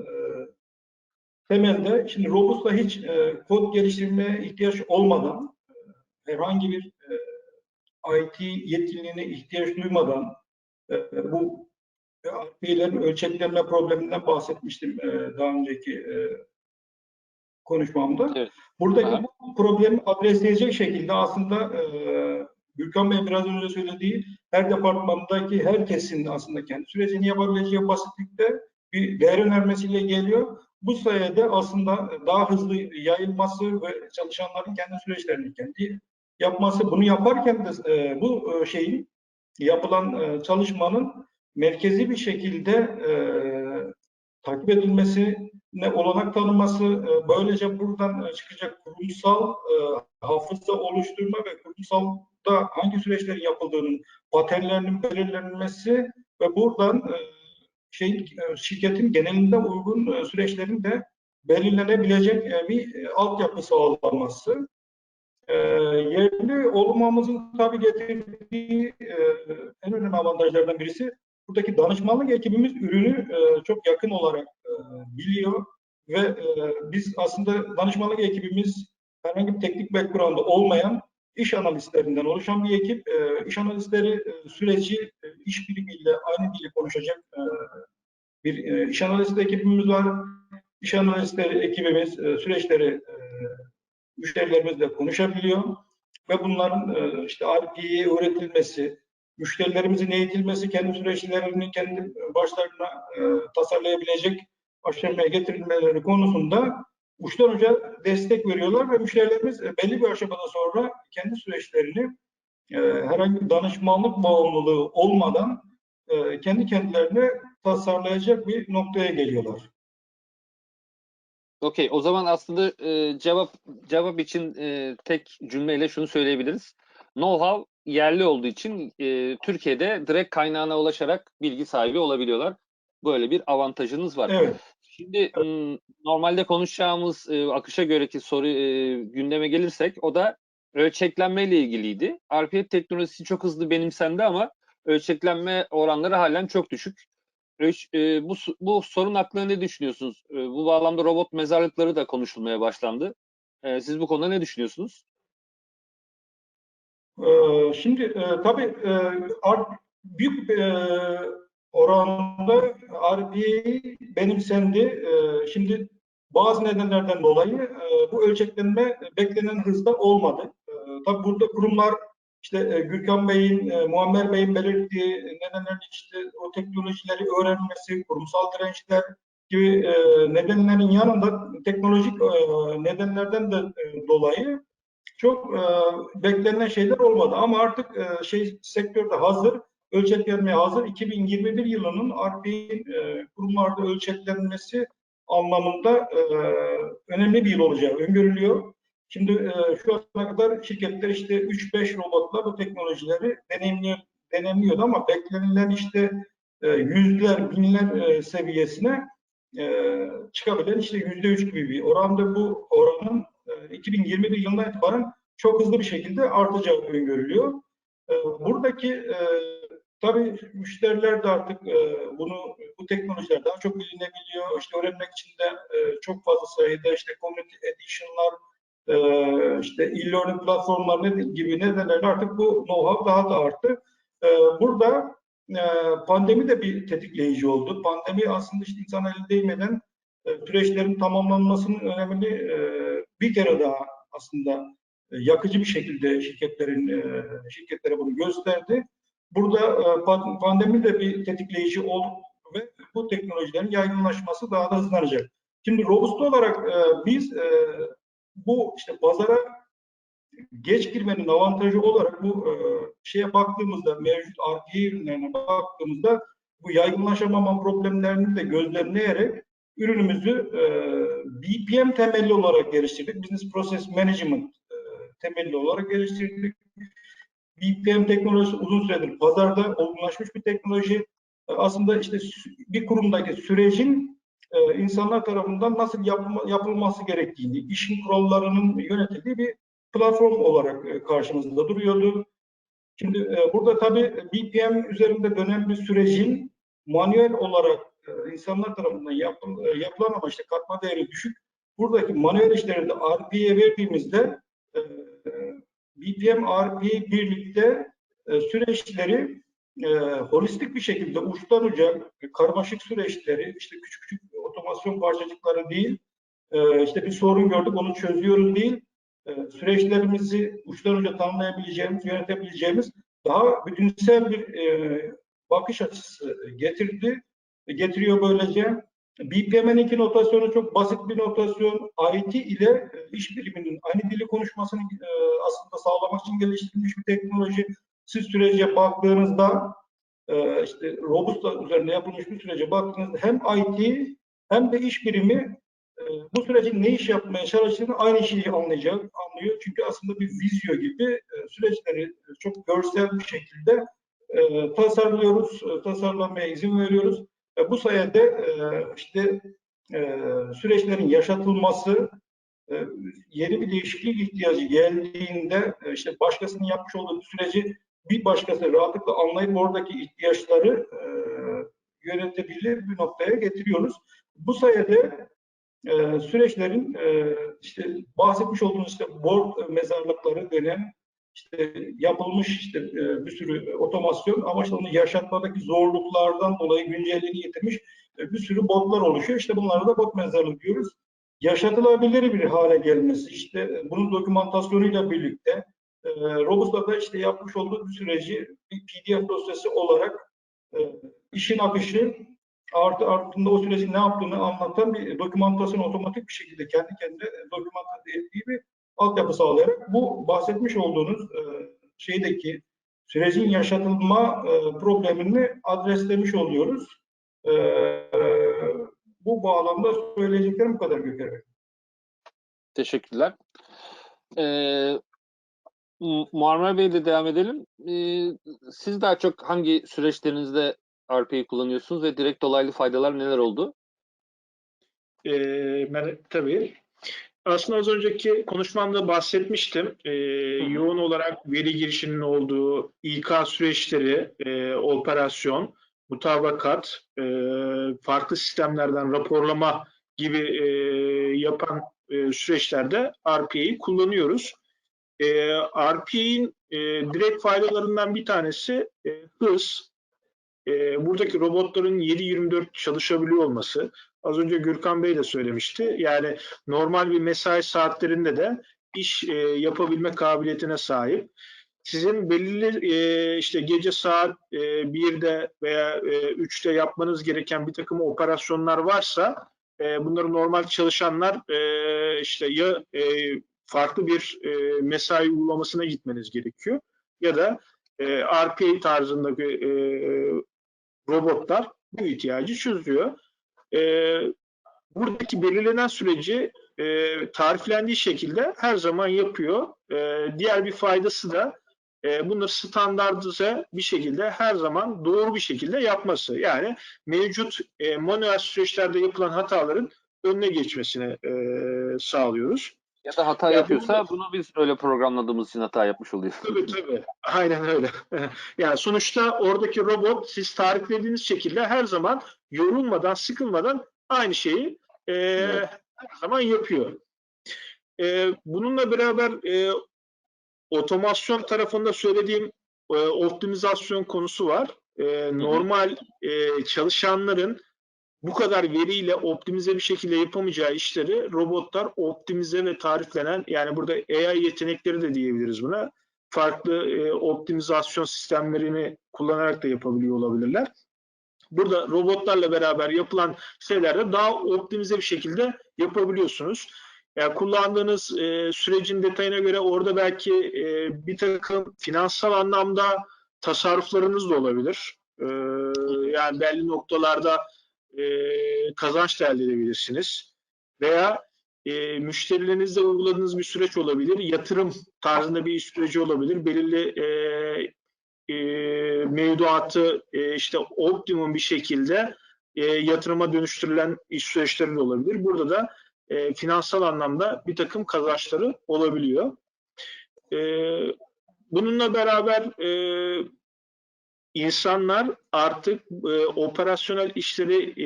temelde şimdi Robust'la hiç kod geliştirmeye ihtiyaç olmadan herhangi bir IT yetkinliğine ihtiyaç duymadan bu RPA'lerin ölçeklenme probleminden bahsetmiştim daha önceki konuşmamda. Evet. Buradaki bu problemi adresleyecek şekilde aslında Gürkan Bey biraz önce söylediği her departmandaki herkesin aslında kendi sürecini yapabileceği basitlikte bir değer önermesiyle geliyor. Bu sayede aslında daha hızlı yayılması ve çalışanların kendi süreçlerini kendi yapması. Bunu yaparken de bu şeyin yapılan çalışmanın merkezi bir şekilde takip edilmesine olanak tanınması, böylece buradan çıkacak kurumsal hafıza oluşturma ve kurumsalda hangi süreçlerin yapıldığının paternlerinin belirlenmesi ve buradan şirketin genelinde uygun süreçlerin de belirlenebilecek bir altyapı sağlanması. Yerli olmamızın tabii getirdiği en önemli avantajlardan birisi buradaki danışmanlık ekibimiz ürünü çok yakın olarak biliyor ve biz aslında danışmanlık ekibimiz herhangi bir teknik background'da olmayan iş analistlerinden oluşan bir ekip. İş analistleri süreci iş birimiyle aynı dili konuşacak bir iş analisti ekibimiz var. İş analistleri ekibimiz süreçleri müşterilerimizle konuşabiliyor ve bunların işte RP'ye öğretilmesi, müşterilerimizin eğitilmesi, kendi süreçlerini kendi başlarına tasarlayabilecek aşamaya getirilmeleri konusunda uçtan uca destek veriyorlar ve müşterilerimiz belli bir aşamada sonra kendi süreçlerini herhangi bir danışmanlık bağımlılığı olmadan kendi kendilerine tasarlayacak bir noktaya geliyorlar. Okey, o zaman aslında cevap için tek cümleyle şunu söyleyebiliriz. Know-how yerli olduğu için Türkiye'de direkt kaynağına ulaşarak bilgi sahibi olabiliyorlar. Böyle bir avantajınız var. Evet. Şimdi normalde konuşacağımız akışa göreki soru gündeme gelirsek o da ölçeklenme ile ilgiliydi. RPA teknolojisi çok hızlı benimsendi ama ölçeklenme oranları halen çok düşük. Bu sorun hakkında ne düşünüyorsunuz? Bu bağlamda robot mezarlıkları da konuşulmaya başlandı. Siz bu konuda ne düşünüyorsunuz? Şimdi tabii büyük oranda RPA benimsendi. Şimdi bazı nedenlerden dolayı bu ölçeklenme beklenen hızda olmadı. Tabii burada kurumlar işte Gürkan Bey'in, Muammer Bey'in belirttiği nedenlerin işte o teknolojileri öğrenmesi, kurumsal dirençler gibi nedenlerin yanında teknolojik nedenlerden de dolayı çok beklenen şeyler olmadı ama artık sektörde hazır, ölçeklenmeye hazır. 2021 yılının RPA'nin kurumlarda ölçeklenmesi anlamında önemli bir yıl olacağı öngörülüyor. Şimdi şu ana kadar şirketler işte 3-5 robotla bu teknolojileri deneyimliyordu ama beklenilen işte yüzler, binler seviyesine çıkabilen işte %3 gibi bir oranda bu oranın 2021 yılından itibaren çok hızlı bir şekilde artacağı öngörülüyor. Buradaki tabii müşteriler de artık bu teknolojiler daha çok bilinebiliyor. İşte öğrenmek için de çok fazla sayıda işte community edition'lar, işte e-learning platformlar gibi nedenlerle artık bu know-how daha da arttı. Burada pandemi de bir tetikleyici oldu. Pandemi aslında işte insan eli değmeden süreçlerin tamamlanmasının önemini bir kere daha aslında yakıcı bir şekilde şirketlere bunu gösterdi. Burada pandemi de bir tetikleyici oldu ve bu teknolojilerin yaygınlaşması daha da hızlanacak. Şimdi robust olarak biz bu işte pazara geç girmenin avantajı olarak bu şeye baktığımızda, mevcut RPA ürünlerine baktığımızda bu yaygınlaşamama problemlerini de gözlemleyerek ürünümüzü BPM temelli olarak geliştirdik. Business Process Management temelli olarak geliştirdik. BPM teknolojisi uzun süredir pazarda olgunlaşmış bir teknoloji. Aslında işte bir kurumdaki sürecin insanlar tarafından nasıl yapılması gerektiğini, işin kurallarının yönetildiği bir platform olarak karşımızda duruyordu. Şimdi burada tabii BPM üzerinde dönen bir sürecin manuel olarak insanlar tarafından yapılan ama işte katma değeri düşük. Buradaki manuel işleri de RPA'ye verdiğimizde BPM, RPA birlikte süreçleri holistik bir şekilde uçtan uca karmaşık süreçleri, işte küçük küçük otomasyon parçacıkları değil, işte bir sorun gördük onu çözüyoruz değil, süreçlerimizi uçtan uca tanımlayabileceğimiz, yönetebileceğimiz daha bütünsel bir bakış açısı getiriyor böylece. BPM'nin iki notasyonu çok basit bir notasyon. IT ile iş biriminin aynı dili konuşmasını aslında sağlamak için geliştirilmiş bir teknoloji. Siz sürece baktığınızda işte Robusta üzerine yapılmış bir sürece baktığınızda hem IT hem de iş birimi bu sürecin ne iş yapmaya çalıştığını aynı şeyi anlıyor. Çünkü aslında bir vizyo gibi süreçleri çok görsel bir şekilde tasarlıyoruz, tasarlamaya izin veriyoruz. Bu sayede işte süreçlerin yaşatılması, yeni bir değişiklik ihtiyacı geldiğinde işte başkasının yapmış olduğu süreci bir başkası rahatlıkla anlayıp oradaki ihtiyaçları yönetebilir bir noktaya getiriyoruz. Bu sayede süreçlerin işte bahsetmiş olduğunuz işte board mezarlıkları denen işte yapılmış işte bir sürü otomasyon ama işte onu yaşatmadaki zorluklardan dolayı güncelliğini yitirmiş bir sürü botlar oluşuyor. İşte bunlara da bot mezarlığı diyoruz. Yaşatılabilir bir hale gelmesi, işte bunun dokümantasyonuyla birlikte Robusta'da işte yapmış olduğu bir süreci bir PDF dosyası olarak işin akışı ardında o süreci ne yaptığını anlatan bir dokümantasyon otomatik bir şekilde kendi kendine dokümante ettiği bir altyapı sağlayarak bu bahsetmiş olduğunuz şeydeki sürecin yaşatılma problemini adreslemiş oluyoruz. Bu bağlamda söyleyeceklerim bu kadar Gökhan Bey. Teşekkürler. Muammer Bey'le devam edelim. Siz daha çok hangi süreçlerinizde RPA'yı kullanıyorsunuz ve direkt dolaylı faydalar neler oldu? Tabii. Aslında az önceki konuşmamda bahsetmiştim. Yoğun olarak veri girişinin olduğu İK süreçleri, operasyon, mutabakat, farklı sistemlerden raporlama gibi yapan süreçlerde RPA'yı kullanıyoruz. RPA'nin direkt faydalarından bir tanesi hız. Buradaki robotların 7/24 çalışabiliyor olması. Az önce Gürkan Bey de söylemişti. Yani normal bir mesai saatlerinde de iş yapabilme kabiliyetine sahip. Sizin belirli işte gece saat 1'de veya 3'te yapmanız gereken bir takım operasyonlar varsa bunları normal çalışanlar işte ya farklı bir mesai uygulamasına gitmeniz gerekiyor ya da RPA tarzındaki robotlar bu ihtiyacı çözüyor. Buradaki belirlenen süreci tariflendiği şekilde her zaman yapıyor. Diğer bir faydası da bunları standartize bir şekilde her zaman doğru bir şekilde yapması. Yani mevcut manuel süreçlerde yapılan hataların önüne geçmesini sağlıyoruz. Ya da hata yapıyorsa bunu biz öyle programladığımız için hata yapmış oluyoruz. Tabii. Aynen öyle. Yani sonuçta oradaki robot siz tariflediğiniz şekilde her zaman yorulmadan, sıkılmadan aynı şeyi Evet. her zaman yapıyor. Bununla beraber otomasyon tarafında söylediğim optimizasyon konusu var. Normal çalışanların bu kadar veriyle optimize bir şekilde yapamayacağı işleri robotlar optimize ve tariflenen, yani burada AI yetenekleri de diyebiliriz buna, farklı optimizasyon sistemlerini kullanarak da yapabiliyor olabilirler. Burada robotlarla beraber yapılan şeylerde daha optimize bir şekilde yapabiliyorsunuz. Yani kullandığınız sürecin detayına göre orada belki bir takım finansal anlamda tasarruflarınız da olabilir. Yani belli noktalarda kazanç da elde edebilirsiniz. Veya müşterilerinizle uyguladığınız bir süreç olabilir. Yatırım tarzında bir süreci olabilir. Belirli mevduatı işte optimum bir şekilde yatırıma dönüştürülen iş süreçleri de olabilir. Burada da finansal anlamda bir takım kazançları olabiliyor. Bununla beraber insanlar artık operasyonel işleri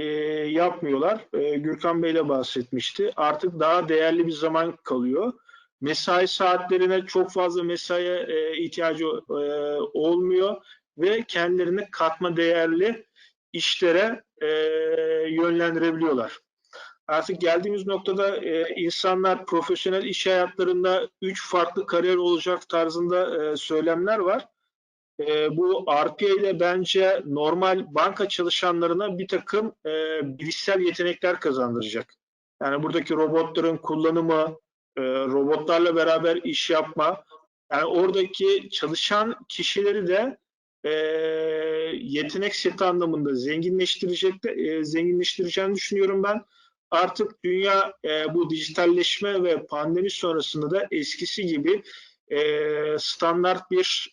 yapmıyorlar. Gürkan Bey de bahsetmişti. Artık daha değerli bir zaman kalıyor. Mesai saatlerine çok fazla mesaiye ihtiyacı olmuyor ve kendilerini katma değerli işlere yönlendirebiliyorlar. Artık geldiğimiz noktada insanlar profesyonel iş hayatlarında 3 farklı kariyer olacak tarzında söylemler var. Bu RPA ile bence normal banka çalışanlarına bir takım bilişsel yetenekler kazandıracak. Yani buradaki robotların kullanımı, robotlarla beraber iş yapma, yani oradaki çalışan kişileri de yetenek seti anlamında zenginleştireceğini düşünüyorum ben. Artık dünya bu dijitalleşme ve pandemi sonrasında da eskisi gibi standart bir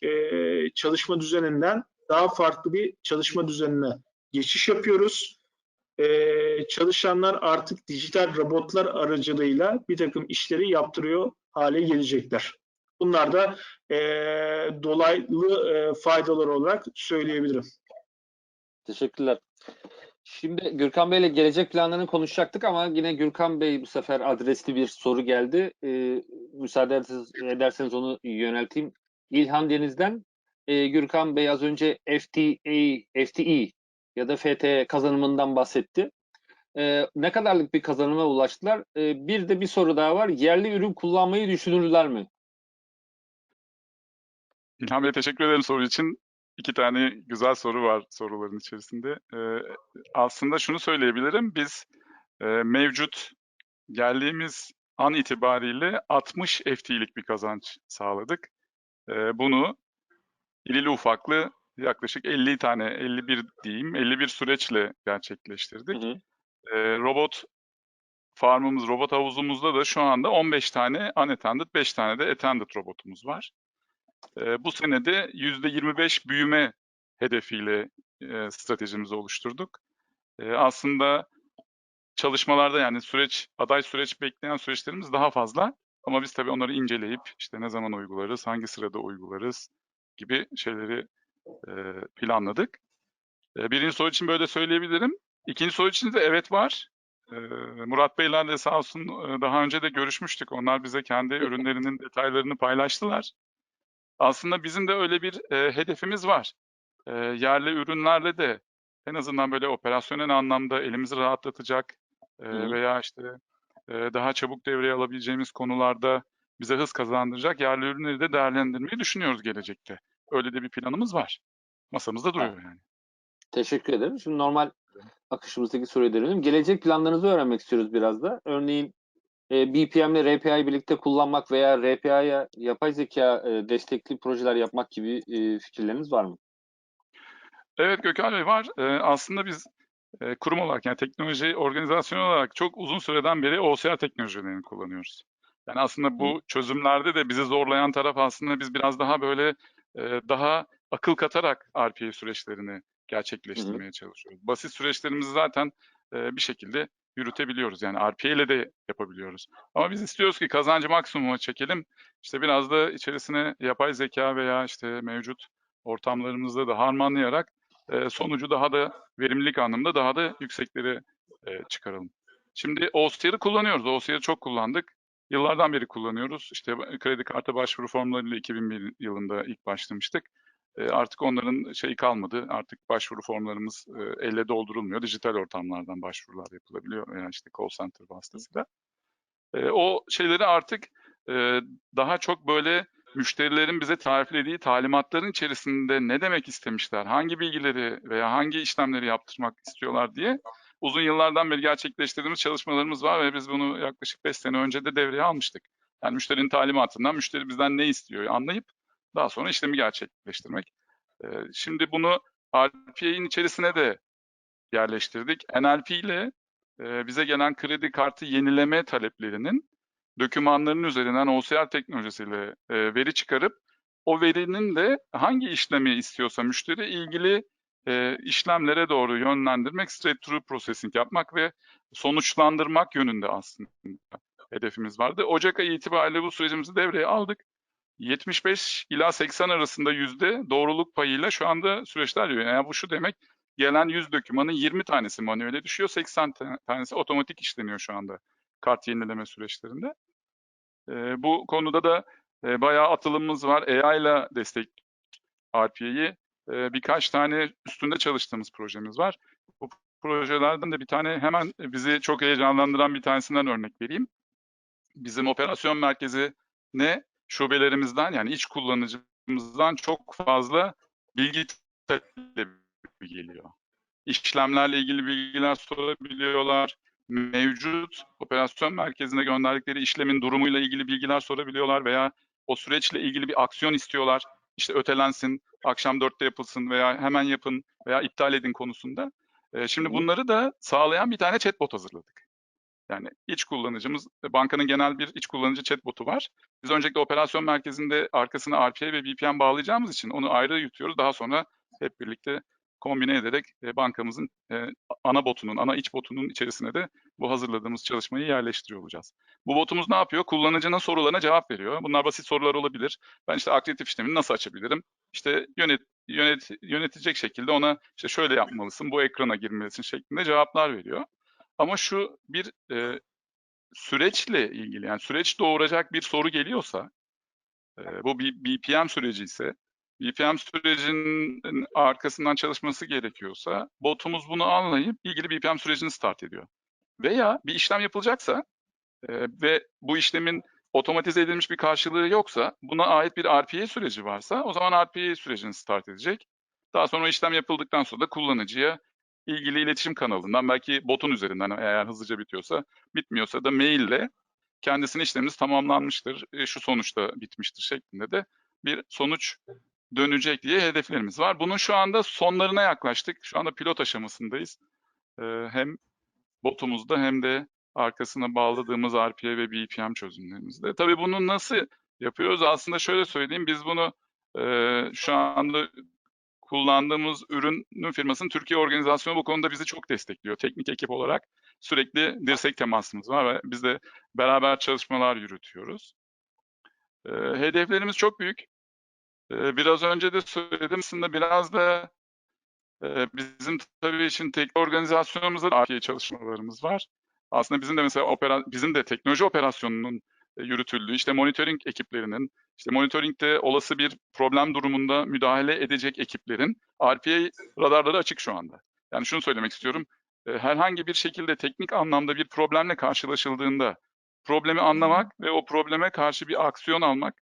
çalışma düzeninden daha farklı bir çalışma düzenine geçiş yapıyoruz. Çalışanlar artık dijital robotlar aracılığıyla bir takım işleri yaptırıyor hale gelecekler. Bunlar da dolaylı faydalar olarak söyleyebilirim. Teşekkürler. Şimdi Gürkan Bey'le gelecek planlarını konuşacaktık ama yine Gürkan Bey bu sefer adresli bir soru geldi. Müsaade ederseniz onu yönelteyim. İlhan Deniz'den. Gürkan Bey az önce FTE ya da FT kazanımından bahsetti. Ne kadarlık bir kazanıma ulaştılar? Bir de bir soru daha var. Yerli ürün kullanmayı düşünürler mi? İlhan Bey teşekkür ederim soru için. 2 tane güzel soru var soruların içerisinde. Aslında şunu söyleyebilirim. Biz mevcut geldiğimiz an itibariyle 60 FT'lik bir kazanç sağladık. Bunu irili ufaklı yaklaşık 50 tane, 51 diyeyim, 51 süreçle gerçekleştirdik. Hı hı. Robot farmımız, robot havuzumuzda da şu anda 15 tane unattended, 5 tane de attended robotumuz var. Bu sene de %25 büyüme hedefiyle stratejimizi oluşturduk. Aslında çalışmalarda yani aday süreç bekleyen süreçlerimiz daha fazla. Ama biz tabii onları inceleyip işte ne zaman uygularız, hangi sırada uygularız gibi şeyleri planladık. Birinci soru için böyle söyleyebilirim. İkinci soru için de evet var. Murat Beylerle sağ olsun daha önce de görüşmüştük. Onlar bize kendi ürünlerinin detaylarını paylaştılar. Aslında bizim de öyle bir hedefimiz var. Yerli ürünlerle de en azından böyle operasyonel anlamda elimizi rahatlatacak veya işte daha çabuk devreye alabileceğimiz konularda bize hız kazandıracak yerli ürünleri de değerlendirmeyi düşünüyoruz gelecekte. Öyle de bir planımız var. Masamızda duruyor yani. Teşekkür ederim. Şimdi normal akışımızdaki soruya dönelim. Gelecek planlarınızı öğrenmek istiyoruz biraz da. Örneğin BPM ile RPA'yı birlikte kullanmak veya RPA'ya yapay zeka destekli projeler yapmak gibi fikirleriniz var mı? Evet Gökhan Bey var. Aslında biz kurum olarak yani teknoloji organizasyonu olarak çok uzun süreden beri OCR teknolojilerini kullanıyoruz. Yani aslında bu çözümlerde de bizi zorlayan taraf aslında biz biraz daha böyle daha akıl katarak RPA süreçlerini gerçekleştirmeye çalışıyoruz. Basit süreçlerimizi zaten bir şekilde yürütebiliyoruz. Yani RPA ile de yapabiliyoruz. Ama biz istiyoruz ki kazancı maksimuma çekelim. İşte biraz da içerisine yapay zeka veya işte mevcut ortamlarımızda da harmanlayarak sonucu daha da verimlilik anlamında daha da yükseklere çıkaralım. Şimdi OCR'ı kullanıyoruz. OCR'ı çok kullandık. Yıllardan beri kullanıyoruz. İşte kredi kartı başvuru formlarıyla 2001 yılında ilk başlamıştık. Artık onların şeyi kalmadı. Artık başvuru formlarımız elle doldurulmuyor. Dijital ortamlardan başvurular yapılabiliyor. Yani işte call center vasıtasıyla. O şeyleri artık daha çok böyle müşterilerin bize tariflediği talimatların içerisinde ne demek istemişler, hangi bilgileri veya hangi işlemleri yaptırmak istiyorlar diye uzun yıllardan beri gerçekleştirdiğimiz çalışmalarımız var ve biz bunu yaklaşık 5 sene önce de devreye almıştık. Yani müşterinin talimatından müşteri bizden ne istiyor anlayıp daha sonra işlemi gerçekleştirmek. Şimdi bunu RPA'nin içerisine de yerleştirdik. NLP ile bize gelen kredi kartı yenileme taleplerinin dokümanların üzerinden OCR teknolojisiyle veri çıkarıp o verinin de hangi işlemi istiyorsa müşteri ilgili işlemlere doğru yönlendirmek, straight through processing yapmak ve sonuçlandırmak yönünde aslında hedefimiz vardı. Ocak ayı itibariyle bu sürecimizi devreye aldık. 75 ila 80 arasında yüzde doğruluk payıyla şu anda süreçler yürüyor. Yani bu şu demek, gelen 100 dokümanın 20 tanesi manuele düşüyor, 80 tanesi otomatik işleniyor şu anda kart yenileme süreçlerinde. Bu konuda da bayağı atılımımız var. AI ile destek RPA'yı birkaç tane üstünde çalıştığımız projemiz var. Bu projelerden de bir tane hemen bizi çok heyecanlandıran bir tanesinden örnek vereyim. Bizim operasyon merkezine şubelerimizden yani iç kullanıcımızdan çok fazla bilgi talebi geliyor. İşlemlerle ilgili bilgiler sorabiliyorlar. Mevcut operasyon merkezine gönderdikleri işlemin durumuyla ilgili bilgiler sorabiliyorlar veya o süreçle ilgili bir aksiyon istiyorlar. İşte ötelensin, akşam 4'te yapılsın veya hemen yapın veya iptal edin konusunda. Şimdi bunları da sağlayan bir tane chatbot hazırladık. Yani iç kullanıcımız, bankanın genel bir iç kullanıcı chatbotu var. Biz öncelikle operasyon merkezinde arkasına RPA ve VPN bağlayacağımız için onu ayrı yutuyoruz. Daha sonra hep birlikte kombine ederek bankamızın ana botunun, ana iç botunun içerisine de bu hazırladığımız çalışmayı yerleştiriyor olacağız. Bu botumuz ne yapıyor? Kullanıcının sorularına cevap veriyor. Bunlar basit sorular olabilir. Ben işte akreditatif işlemini nasıl açabilirim? İşte yönetecek şekilde ona işte şöyle yapmalısın, bu ekrana girmelisin şeklinde cevaplar veriyor. Ama şu bir süreçle ilgili yani süreç doğuracak bir soru geliyorsa Bu bir BPM süreci ise, BPM sürecinin arkasından çalışması gerekiyorsa botumuz bunu anlayıp ilgili BPM sürecini start ediyor. Veya bir işlem yapılacaksa ve bu işlemin otomatize edilmiş bir karşılığı yoksa, buna ait bir RPA süreci varsa o zaman RPA sürecini start edecek. Daha sonra o işlem yapıldıktan sonra da kullanıcıya ilgili iletişim kanalından, belki botun üzerinden eğer hızlıca bitiyorsa, bitmiyorsa da maille kendisine işleminiz tamamlanmıştır, şu sonuçta bitmiştir şeklinde de bir sonuç dönecek diye hedeflerimiz var. Bunun şu anda sonlarına yaklaştık. Şu anda pilot aşamasındayız. Hem botumuzda hem de arkasına bağladığımız RPA ve BPM çözümlerimizde. Tabii bunu nasıl yapıyoruz? Aslında şöyle söyleyeyim, biz bunu şu anda kullandığımız ürünün firmasının Türkiye organizasyonu bu konuda bizi çok destekliyor. Teknik ekip olarak sürekli dirsek temasımız var ve biz de beraber çalışmalar yürütüyoruz. Hedeflerimiz çok büyük. Biraz önce de söyledim, aslında biraz da bizim tabii için teknik organizasyonumuzda da RPA çalışmalarımız var. Aslında bizim de mesela bizim de teknoloji operasyonunun yürütüldüğü, işte monitoring ekiplerinin, işte monitoringde olası bir problem durumunda müdahale edecek ekiplerin RPA radarları açık şu anda. Yani şunu söylemek istiyorum, herhangi bir şekilde teknik anlamda bir problemle karşılaşıldığında problemi anlamak ve o probleme karşı bir aksiyon almak.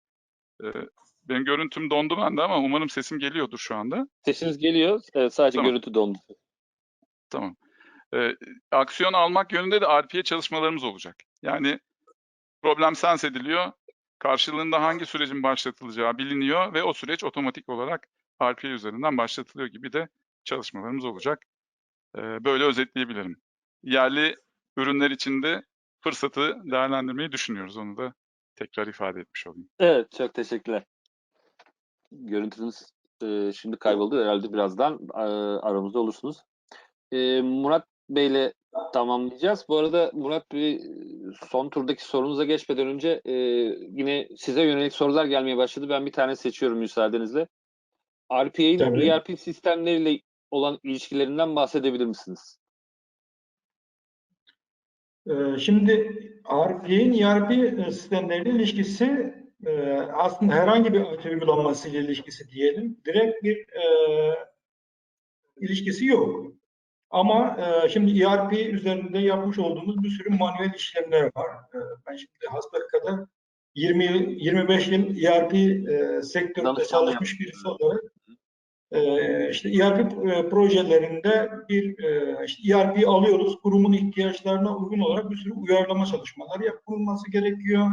Benim görüntüm dondu bende ama umarım sesim geliyordur şu anda. Sesiniz geliyor. Sadece Tamam. görüntü dondu. Tamam. Aksiyon almak yönünde de RPA çalışmalarımız olacak. Yani problem sense ediliyor, karşılığında hangi sürecin başlatılacağı biliniyor ve o süreç otomatik olarak RPA üzerinden başlatılıyor gibi de çalışmalarımız olacak. Böyle özetleyebilirim. Yerli ürünler için de fırsatı değerlendirmeyi düşünüyoruz. Onu da tekrar ifade etmiş olayım. Evet, çok teşekkürler. Görüntünüz şimdi kayboldu. Herhalde birazdan aramızda olursunuz. Murat Bey'le tamamlayacağız. Bu arada Murat Bey, son turdaki sorunuza geçmeden önce yine size yönelik sorular gelmeye başladı. Ben bir tane seçiyorum müsaadenizle. RPA'nin Tabii. ERP sistemleriyle olan ilişkilerinden bahsedebilir misiniz? Şimdi RPA'nin ERP sistemleriyle ilişkisi aslında herhangi bir IT uygulamasıyla ilişkisi diyelim. Direkt bir ilişkisi yok. Ama şimdi ERP üzerinde yapmış olduğumuz bir sürü manuel işlemler var. Ben şimdi hasbelkader 20-25 yıl ERP sektöründe çalışmış birisi olarak işte ERP projelerinde işte ERP alıyoruz, kurumun ihtiyaçlarına uygun olarak bir sürü uyarlama çalışmaları yapılması gerekiyor.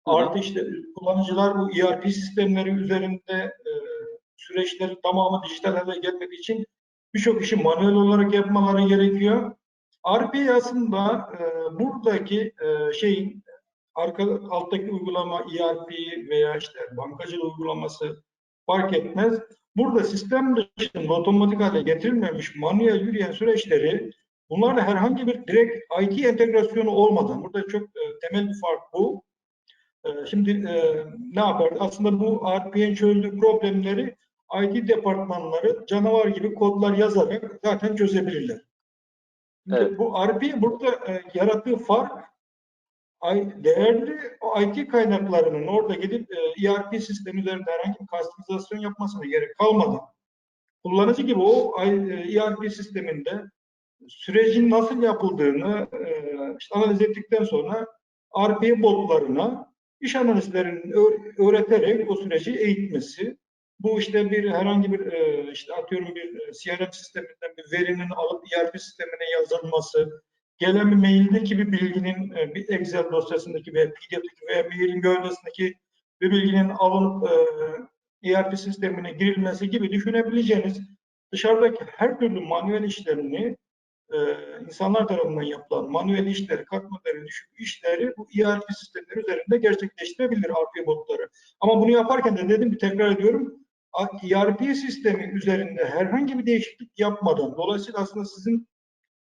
Artı işte kullanıcılar bu ERP sistemleri üzerinde süreçleri tamamı dijital hale gelmediği için birçok işi manuel olarak yapmaları gerekiyor. RPA aslında buradaki şeyin alttaki uygulama ERP veya işte bankacılık uygulaması fark etmez. Burada sistem dışında otomatik hale getirilmemiş manuel yürüyen süreçleri, bunlarla herhangi bir direkt IT entegrasyonu olmadan, burada çok temel bir fark bu. Şimdi ne yapar? Aslında bu RPA'nin çözdüğü problemleri IT departmanları canavar gibi kodlar yazarak zaten çözebilirler. Evet. Bu RPA burada yarattığı fark, değerli o IT kaynaklarının orada gidip ERP sistemi üzerinde herhangi bir kastomizasyon yapmasına gerek kalmadan kullanıcı gibi o ERP sisteminde sürecin nasıl yapıldığını işte analiz ettikten sonra RPA botlarına iş analistlerinin öğreterek o süreci eğitmesi. Bu işte herhangi bir işte atıyorum bir CRM sisteminden bir verinin alıp ERP sistemine yazılması, gelen bir maildeki bir bilginin bir Excel dosyasındaki veya PDF'deki veya mailin gövdesindeki bir bilginin alınıp ERP sistemine girilmesi gibi düşünebileceğiniz dışarıdaki her türlü manuel işlerini insanlar tarafından yapılan manuel işleri, katma değeri düşük işleri bu ERP sistemleri üzerinde gerçekleştirebilir RPA botları. Ama bunu yaparken de dedim, tekrar ediyorum, ERP sistemi üzerinde herhangi bir değişiklik yapmadan, dolayısıyla aslında sizin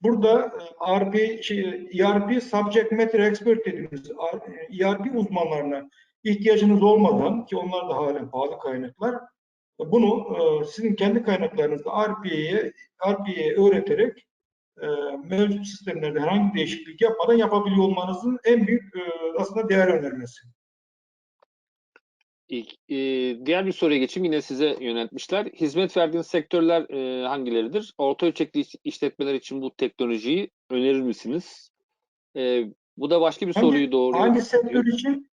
burada ERP Subject Matter Expert dediğimiz ERP uzmanlarına ihtiyacınız olmadan, ki onlar da halen pahalı kaynaklar, bunu sizin kendi kaynaklarınızda RPA'ye öğreterek mevcut sistemlerde herhangi bir değişiklik yapmadan yapabiliyor olmanızın en büyük aslında değer önermesi. Diğer bir soruya geçeyim. Yine size yöneltmişler. Hizmet verdiğiniz sektörler hangileridir? Orta ölçekli işletmeler için bu teknolojiyi önerir misiniz? Bu da başka bir soruyu doğuruyor. Hangi sektör için?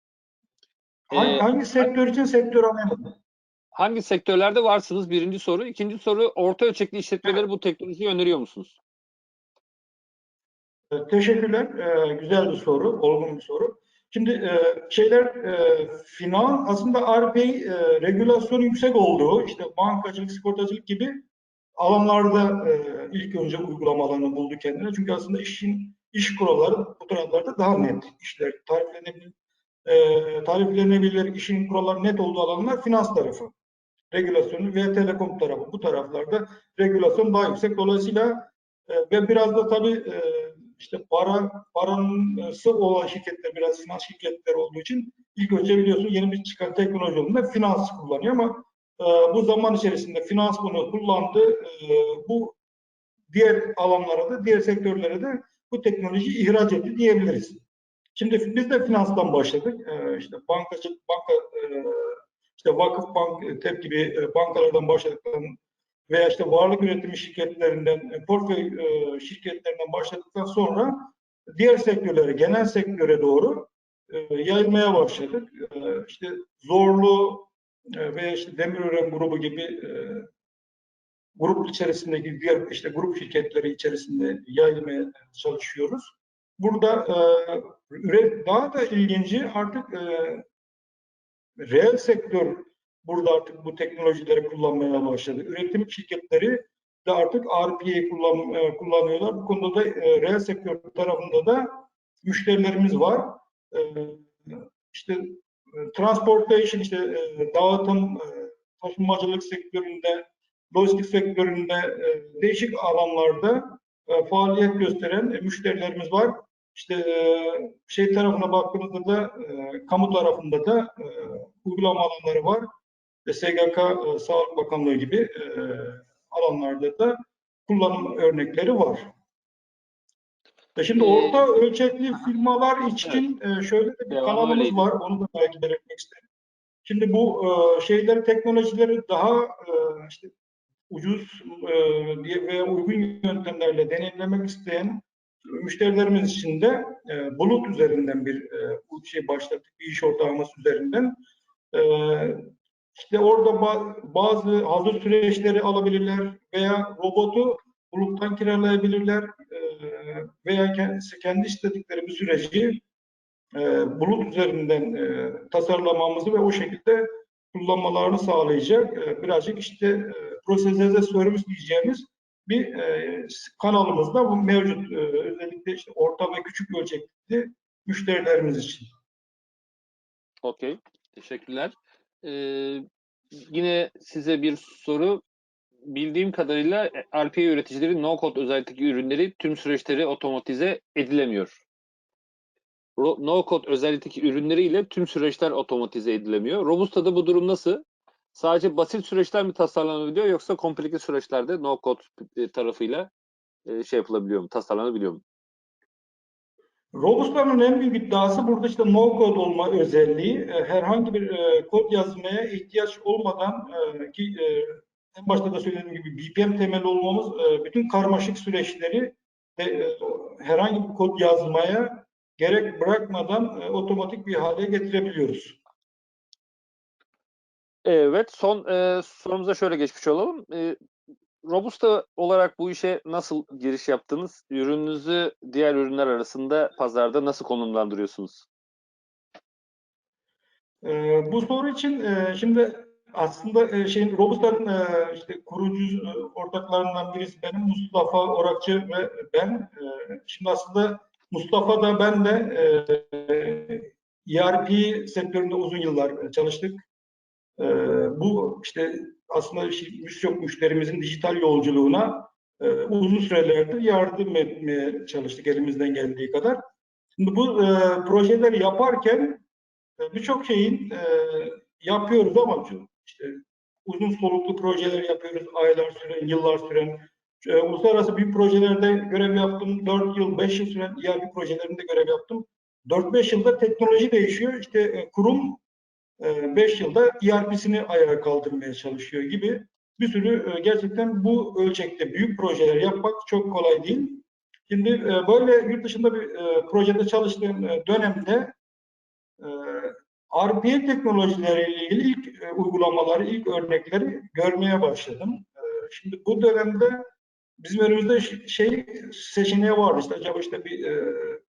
Hangi sektör için sektör anlayamadım. Hangi sektörlerde varsınız? Birinci soru. İkinci soru, orta ölçekli işletmeleri bu teknolojiyi öneriyor musunuz? Teşekkürler. Güzel bir soru, olgun bir soru. Şimdi finans aslında RPA regülasyonu yüksek olduğu, işte bankacılık, sigortacılık gibi alanlarda ilk önce uygulama alanı buldu kendine. Çünkü aslında iş kuralları bu taraflarda daha net. İşler tariflenebilir, işin kuralları net olduğu alanlar finans tarafı. Regülasyonu ve telekom tarafı. Bu taraflarda regülasyon daha yüksek. Dolayısıyla ve biraz da tabii işte paransı olan şirketler, biraz finans şirketleri olduğu için ilk önce biliyorsun yeni bir çıkan teknoloji olduğunda finans kullanıyor ama bu zaman içerisinde finans bunu kullandı. Bu diğer alanlara da, diğer sektörlere de bu teknoloji ihraç etti diyebiliriz. Şimdi biz de finanstan başladık. İşte işte Vakıfbank, TEP gibi bankalardan başladıktan veya işte varlık üretimi şirketlerinden, portföy şirketlerinden başladıktan sonra diğer sektörlere, genel sektöre doğru yayılmaya başladık. İşte Zorlu veya işte Demirören grubu gibi grup içerisindeki diğer işte grup şirketleri içerisinde yayılmaya çalışıyoruz. Burada daha da ilginci artık reel sektör burada artık bu teknolojileri kullanmaya başladı. Üretim şirketleri de artık RPA kullanıyorlar. Bu konuda da reel sektör tarafında da müşterilerimiz var. İşte transportation, işte dağıtım, taşımacılık sektöründe, lojistik sektöründe değişik alanlarda faaliyet gösteren müşterilerimiz var. İşte tarafına baktığımızda da kamu tarafında da uygulama alanları var. SGK, Sağlık Bakanlığı gibi alanlarda da kullanım örnekleri var. Şimdi orta ölçekli firmalar için şöyle de bir kanalımız var. Onu da belki belirtmek isterim. Şimdi bu teknolojileri daha işte ucuz ve uygun yöntemlerle deneyimlemek isteyen müşterilerimiz için de bulut üzerinden bir başlattık, bir iş ortağımız üzerinden. İşte orada bazı hazır süreçleri alabilirler veya robotu buluttan kiralayabilirler veya kendi istedikleri bir süreci bulut üzerinden tasarlamamızı ve o şekilde kullanmalarını sağlayacak birazcık işte process as a service diyeceğimiz bir kanalımız da bu mevcut. Özellikle işte orta ve küçük ölçekli müşterilerimiz için. Okey. Teşekkürler. Yine size bir soru. Bildiğim kadarıyla RPA üreticileri no-code özellikteki ürünleri tüm süreçleri otomatize edilemiyor. No-code özellikteki ürünleriyle tüm süreçler otomatize edilemiyor. Robusta'da bu durum nasıl? Sadece basit süreçler mi tasarlanabiliyor yoksa komplike süreçlerde no-code tarafıyla yapılabiliyor mu, tasarlanabiliyor mu? Robusta'nın en büyük iddiası burada işte no-code olma özelliği. Herhangi bir kod yazmaya ihtiyaç olmadan ki en başta da söylediğim gibi BPM temeli olmamız bütün karmaşık süreçleri herhangi bir kod yazmaya gerek bırakmadan otomatik bir hale getirebiliyoruz. Evet, son sorumuza şöyle geçmiş olalım. Robusta olarak bu işe nasıl giriş yaptınız? Ürününüzü diğer ürünler arasında pazarda nasıl konumlandırıyorsunuz? Bu soru için şimdi aslında Robusta'nın işte kurucu ortaklarından birisi benim Mustafa Orakçı ve ben. Şimdi aslında Mustafa da ben de ERP sektöründe uzun yıllar çalıştık. Bu işte aslında birçok müşterimizin dijital yolculuğuna uzun sürelerdir yardım etmeye çalıştık elimizden geldiği kadar. Şimdi bu projeleri yaparken birçok şeyin yapıyoruz ama işte uzun soluklu projeler yapıyoruz, aylar süren, yıllar süren. Uluslararası büyük projelerde görev yaptım, 4 yıl, 5 yıl süren ERP projelerinde görev yaptım. 4-5 yılda teknoloji değişiyor. İşte kurum 5 yılda ERP'sini ayağa kaldırmaya çalışıyor gibi bir sürü gerçekten bu ölçekte büyük projeler yapmak çok kolay değil. Şimdi böyle yurt dışında bir projede çalıştığım dönemde RPA teknolojileriyle ilgili ilk uygulamaları, ilk örnekleri görmeye başladım. Şimdi bu dönemde bizim önümüzde seçeneği vardı. İşte acaba işte bir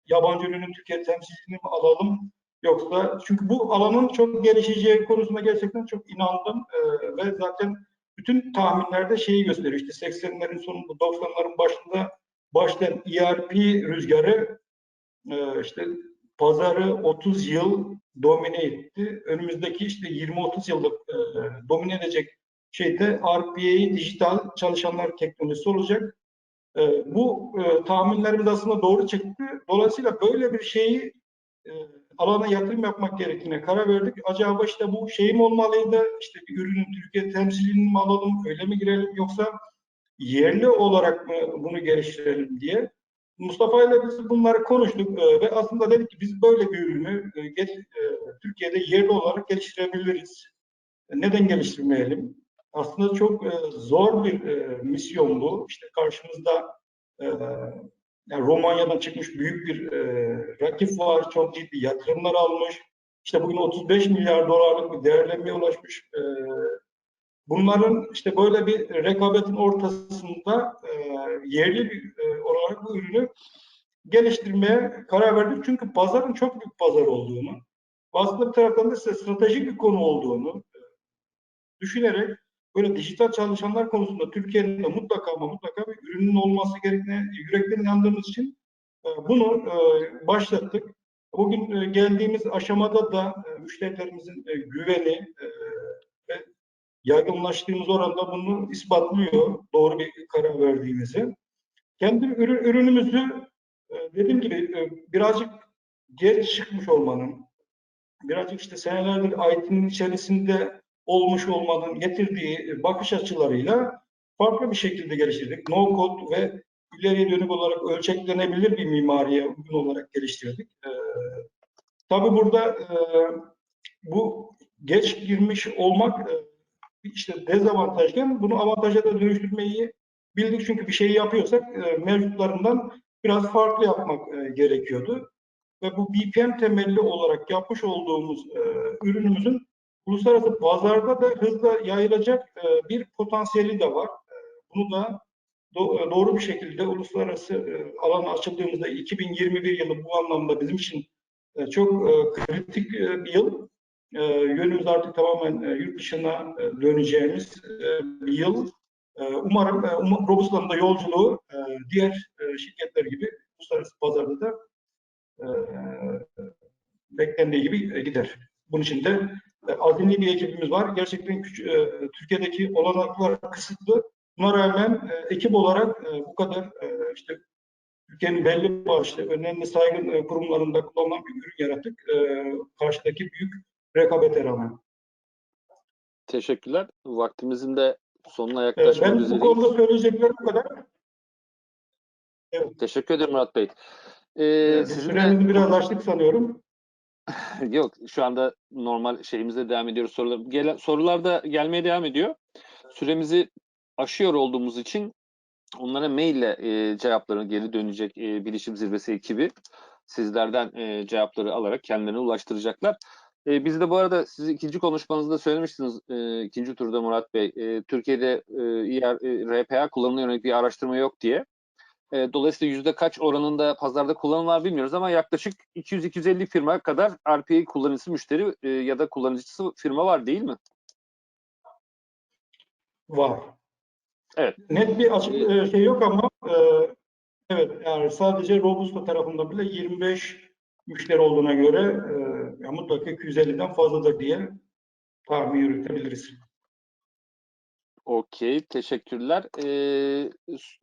yabancı ürünün Türkiye temsilciliğini mi alalım yoksa, çünkü bu alanın çok gelişeceği konusunda gerçekten çok inandım ve zaten bütün tahminlerde şeyi gösteriyor. İşte 80'lerin sonunda 90'ların başında başlayan ERP rüzgarı işte pazarı 30 yıl domine etti. Önümüzdeki işte 20-30 yıllık domine edecek şeyde RPA, dijital çalışanlar teknolojisi olacak. Bu tahminlerimiz aslında doğru çıktı. Dolayısıyla böyle bir şeyi alana yatırım yapmak gerektiğine karar verdik. Acaba işte bu şey mi olmalıydı? İşte bir ürünün Türkiye temsilini mi alalım, öyle mi girelim, yoksa yerli olarak mı bunu geliştirelim diye. Mustafa ile biz bunları konuştuk ve aslında dedik ki biz böyle bir ürünü Türkiye'de yerli olarak geliştirebiliriz. Neden geliştirmeyelim? Aslında çok zor bir misyon bu. İşte karşımızda yani Romanya'dan çıkmış büyük bir rakip var. Çok ciddi yatırımlar almış. İşte bugün 35 milyar dolarlık bir değerlenmeye ulaşmış. Bunların işte böyle bir rekabetin ortasında yerli bir olarak bu ürünü geliştirmeye karar verdik. Çünkü pazarın çok büyük pazar olduğunu, aslında bir taraftan da size stratejik bir konu olduğunu düşünerek böyle dijital çalışanlar konusunda Türkiye'nin de mutlaka ama mutlaka bir ürünün olması gerektiğine yürekten inandığımız için bunu başlattık. Bugün geldiğimiz aşamada da müşterilerimizin güveni ve yaygınlaştığımız oranda bunu ispatlıyor, doğru bir karar verdiğimizi. Kendi ürünümüzü dediğim gibi birazcık geç çıkmış olmanın, birazcık işte senelerdir IT'nin içerisinde olmuş olmanın getirdiği bakış açılarıyla farklı bir şekilde geliştirdik. No code ve ileriye dönük olarak ölçeklenebilir bir mimariye uygun olarak geliştirdik. Tabii burada bu geç girmiş olmak işte dezavantajken bunu avantaja da dönüştürmeyi bildik. Çünkü bir şeyi yapıyorsak mevcutlarından biraz farklı yapmak gerekiyordu. Ve bu BPM temelli olarak yapmış olduğumuz ürünümüzün uluslararası pazarda da hızla yayılacak bir potansiyeli de var. Bunu da doğru bir şekilde uluslararası alana açıldığımızda 2021 yılı bu anlamda bizim için çok kritik bir yıl. Yönümüz artık tamamen yurt dışına döneceğimiz bir yıl. Umarım Robustan'ın da yolculuğu diğer şirketler gibi uluslararası pazarda da beklendiği gibi gider. Bunun için de azimli bir ekibimiz var. Gerçekten Türkiye'deki olanaklar kısıtlı. Buna rağmen ekip olarak bu kadar işte Türkiye'nin belli başlı önemli saygın kurumlarında kullanılan bir ürün yarattık. Karşıdaki büyük rekabete rağmen. Teşekkürler. Vaktimizin de sonuna yaklaşmak Ben bu üzereyiz. konuda söyleyeceklerim bu kadar. Evet. Teşekkür ederim Murat Bey. Süremizi biraz açtık sanıyorum. Yok, şu anda normal şeyimizle devam ediyoruz. Sorular da gelmeye devam ediyor. Süremizi aşıyor olduğumuz için onlara maille cevaplarını geri dönecek Bilişim Zirvesi ekibi sizlerden cevapları alarak kendilerine ulaştıracaklar. Biz de bu arada siz ikinci konuşmanızda söylemiştiniz ikinci turda Murat Bey. Türkiye'de RPA kullanımına yönelik bir araştırma yok diye. Dolayısıyla yüzde kaç oranında pazarda kullanım var bilmiyoruz ama yaklaşık 200-250 firma kadar RPA kullanıcısı müşteri ya da kullanıcısı firma var değil mi? Var. Evet. Net bir açık şey yok ama evet, yani sadece Robusta tarafında bile 25 müşteri olduğuna göre mutlaka 250'den fazladır diye tahmin yürütebiliriz. Okey, teşekkürler.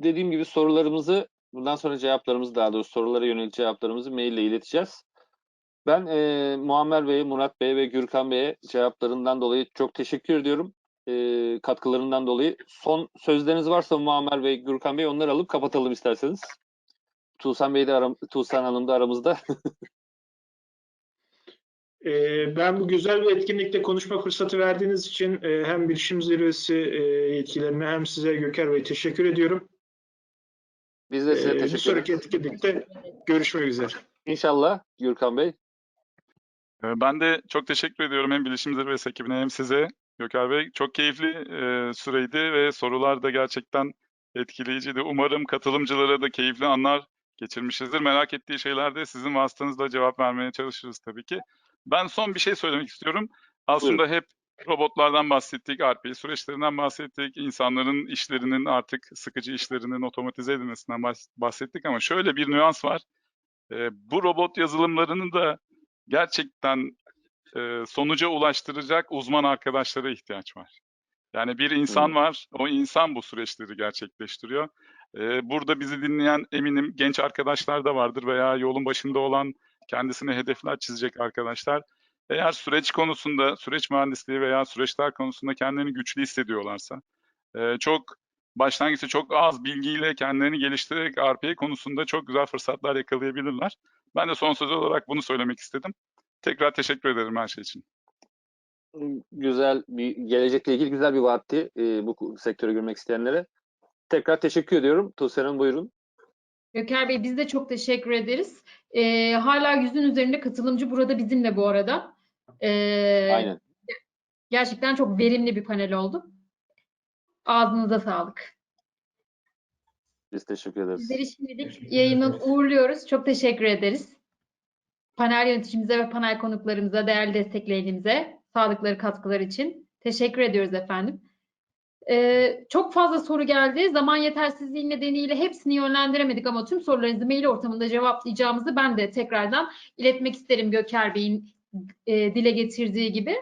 Dediğim gibi sorularımızı, bundan sonra cevaplarımızı, daha doğrusu sorulara yönelik cevaplarımızı maille ileteceğiz. Ben Muammer Bey'e, Murat Bey'e ve Gürkan Bey'e cevaplarından dolayı çok teşekkür ediyorum. Katkılarından dolayı. Son sözleriniz varsa Muammer Bey, Gürkan Bey, onları alıp kapatalım isterseniz. Tuğsan Hanım da aramızda. Ben bu güzel bir etkinlikte konuşma fırsatı verdiğiniz için hem Bilişim Zirvesi yetkilerine hem size Göker Bey teşekkür ediyorum. Biz de size Bir teşekkür sonraki ederiz. etkinlikte görüşmek üzere. İnşallah Gürkan Bey. Ben de çok teşekkür ediyorum hem Bilişim Zirvesi ekibine hem size Göker Bey. Çok keyifli süreydi ve sorular da gerçekten etkileyiciydi. Umarım katılımcılara da keyifli anlar geçirmişizdir. Merak ettiği şeylerde sizin vasıtanızla cevap vermeye çalışırız tabii ki. Ben son bir şey söylemek istiyorum. Aslında Buyurun. hep robotlardan bahsettik, RPA süreçlerinden bahsettik, insanların işlerinin artık sıkıcı işlerinin otomatize edilmesinden bahsettik ama şöyle bir nüans var. Bu robot yazılımlarının da gerçekten sonuca ulaştıracak uzman arkadaşlara ihtiyaç var. Yani bir insan var, o insan bu süreçleri gerçekleştiriyor. Burada bizi dinleyen eminim genç arkadaşlar da vardır veya yolun başında olan kendisine hedefler çizecek arkadaşlar. Eğer süreç konusunda, süreç mühendisliği veya süreçler konusunda kendini güçlü hissediyorlarsa, çok başlangıçta çok az bilgiyle kendilerini geliştirerek RPA konusunda çok güzel fırsatlar yakalayabilirler. Ben de son söz olarak bunu söylemek istedim. Tekrar teşekkür ederim her şey için. Güzel bir gelecekle ilgili güzel bir vaatti bu sektöre girmek isteyenlere. Tekrar teşekkür ediyorum. Tuğsel Hanım buyurun. Göker Bey biz de çok teşekkür ederiz. Hala 100'ün üzerinde katılımcı burada bizimle bu arada. Aynen. Gerçekten çok verimli bir panel oldu. Ağzınıza sağlık. Biz teşekkür ederiz. Sizleri şimdilik yayından uğurluyoruz. Çok teşekkür ederiz. Panel yöneticimize ve panel konuklarımıza, değerli destekleyenimize sağlıkları, katkıları için teşekkür ediyoruz efendim. Çok fazla soru geldi. Zaman yetersizliği nedeniyle hepsini yönlendiremedik ama tüm sorularınızı mail ortamında cevaplayacağımızı ben de tekrardan iletmek isterim Göker Bey'in dile getirdiği gibi.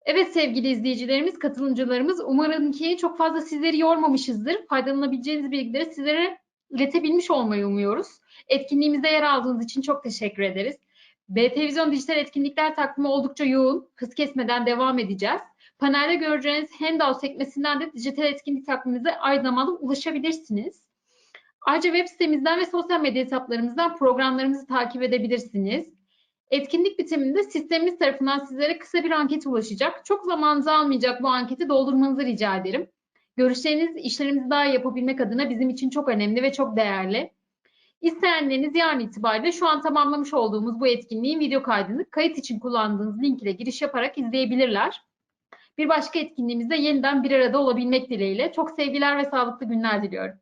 Evet sevgili izleyicilerimiz, katılımcılarımız, umarım ki çok fazla sizleri yormamışızdır. Faydalanabileceğiniz bilgileri sizlere iletebilmiş olmayı umuyoruz. Etkinliğimizde yer aldığınız için çok teşekkür ederiz. BT Vizyon Dijital Etkinlikler takvimi oldukça yoğun. Hız kesmeden devam edeceğiz. Panelde göreceğiniz handout sekmesinden de dijital etkinlik takvimimize aynı zamanda ulaşabilirsiniz. Ayrıca web sitemizden ve sosyal medya hesaplarımızdan programlarımızı takip edebilirsiniz. Etkinlik bitiminde sistemimiz tarafından sizlere kısa bir anket ulaşacak. Çok zamanınızı almayacak bu anketi doldurmanızı rica ederim. Görüşleriniz işlerimizi daha iyi yapabilmek adına bizim için çok önemli ve çok değerli. İsteyenleriniz yarın itibariyle şu an tamamlamış olduğumuz bu etkinliğin video kaydını kayıt için kullandığınız link ile giriş yaparak izleyebilirler. Bir başka etkinliğimizde yeniden bir arada olabilmek dileğiyle çok sevgiler ve sağlıklı günler diliyorum.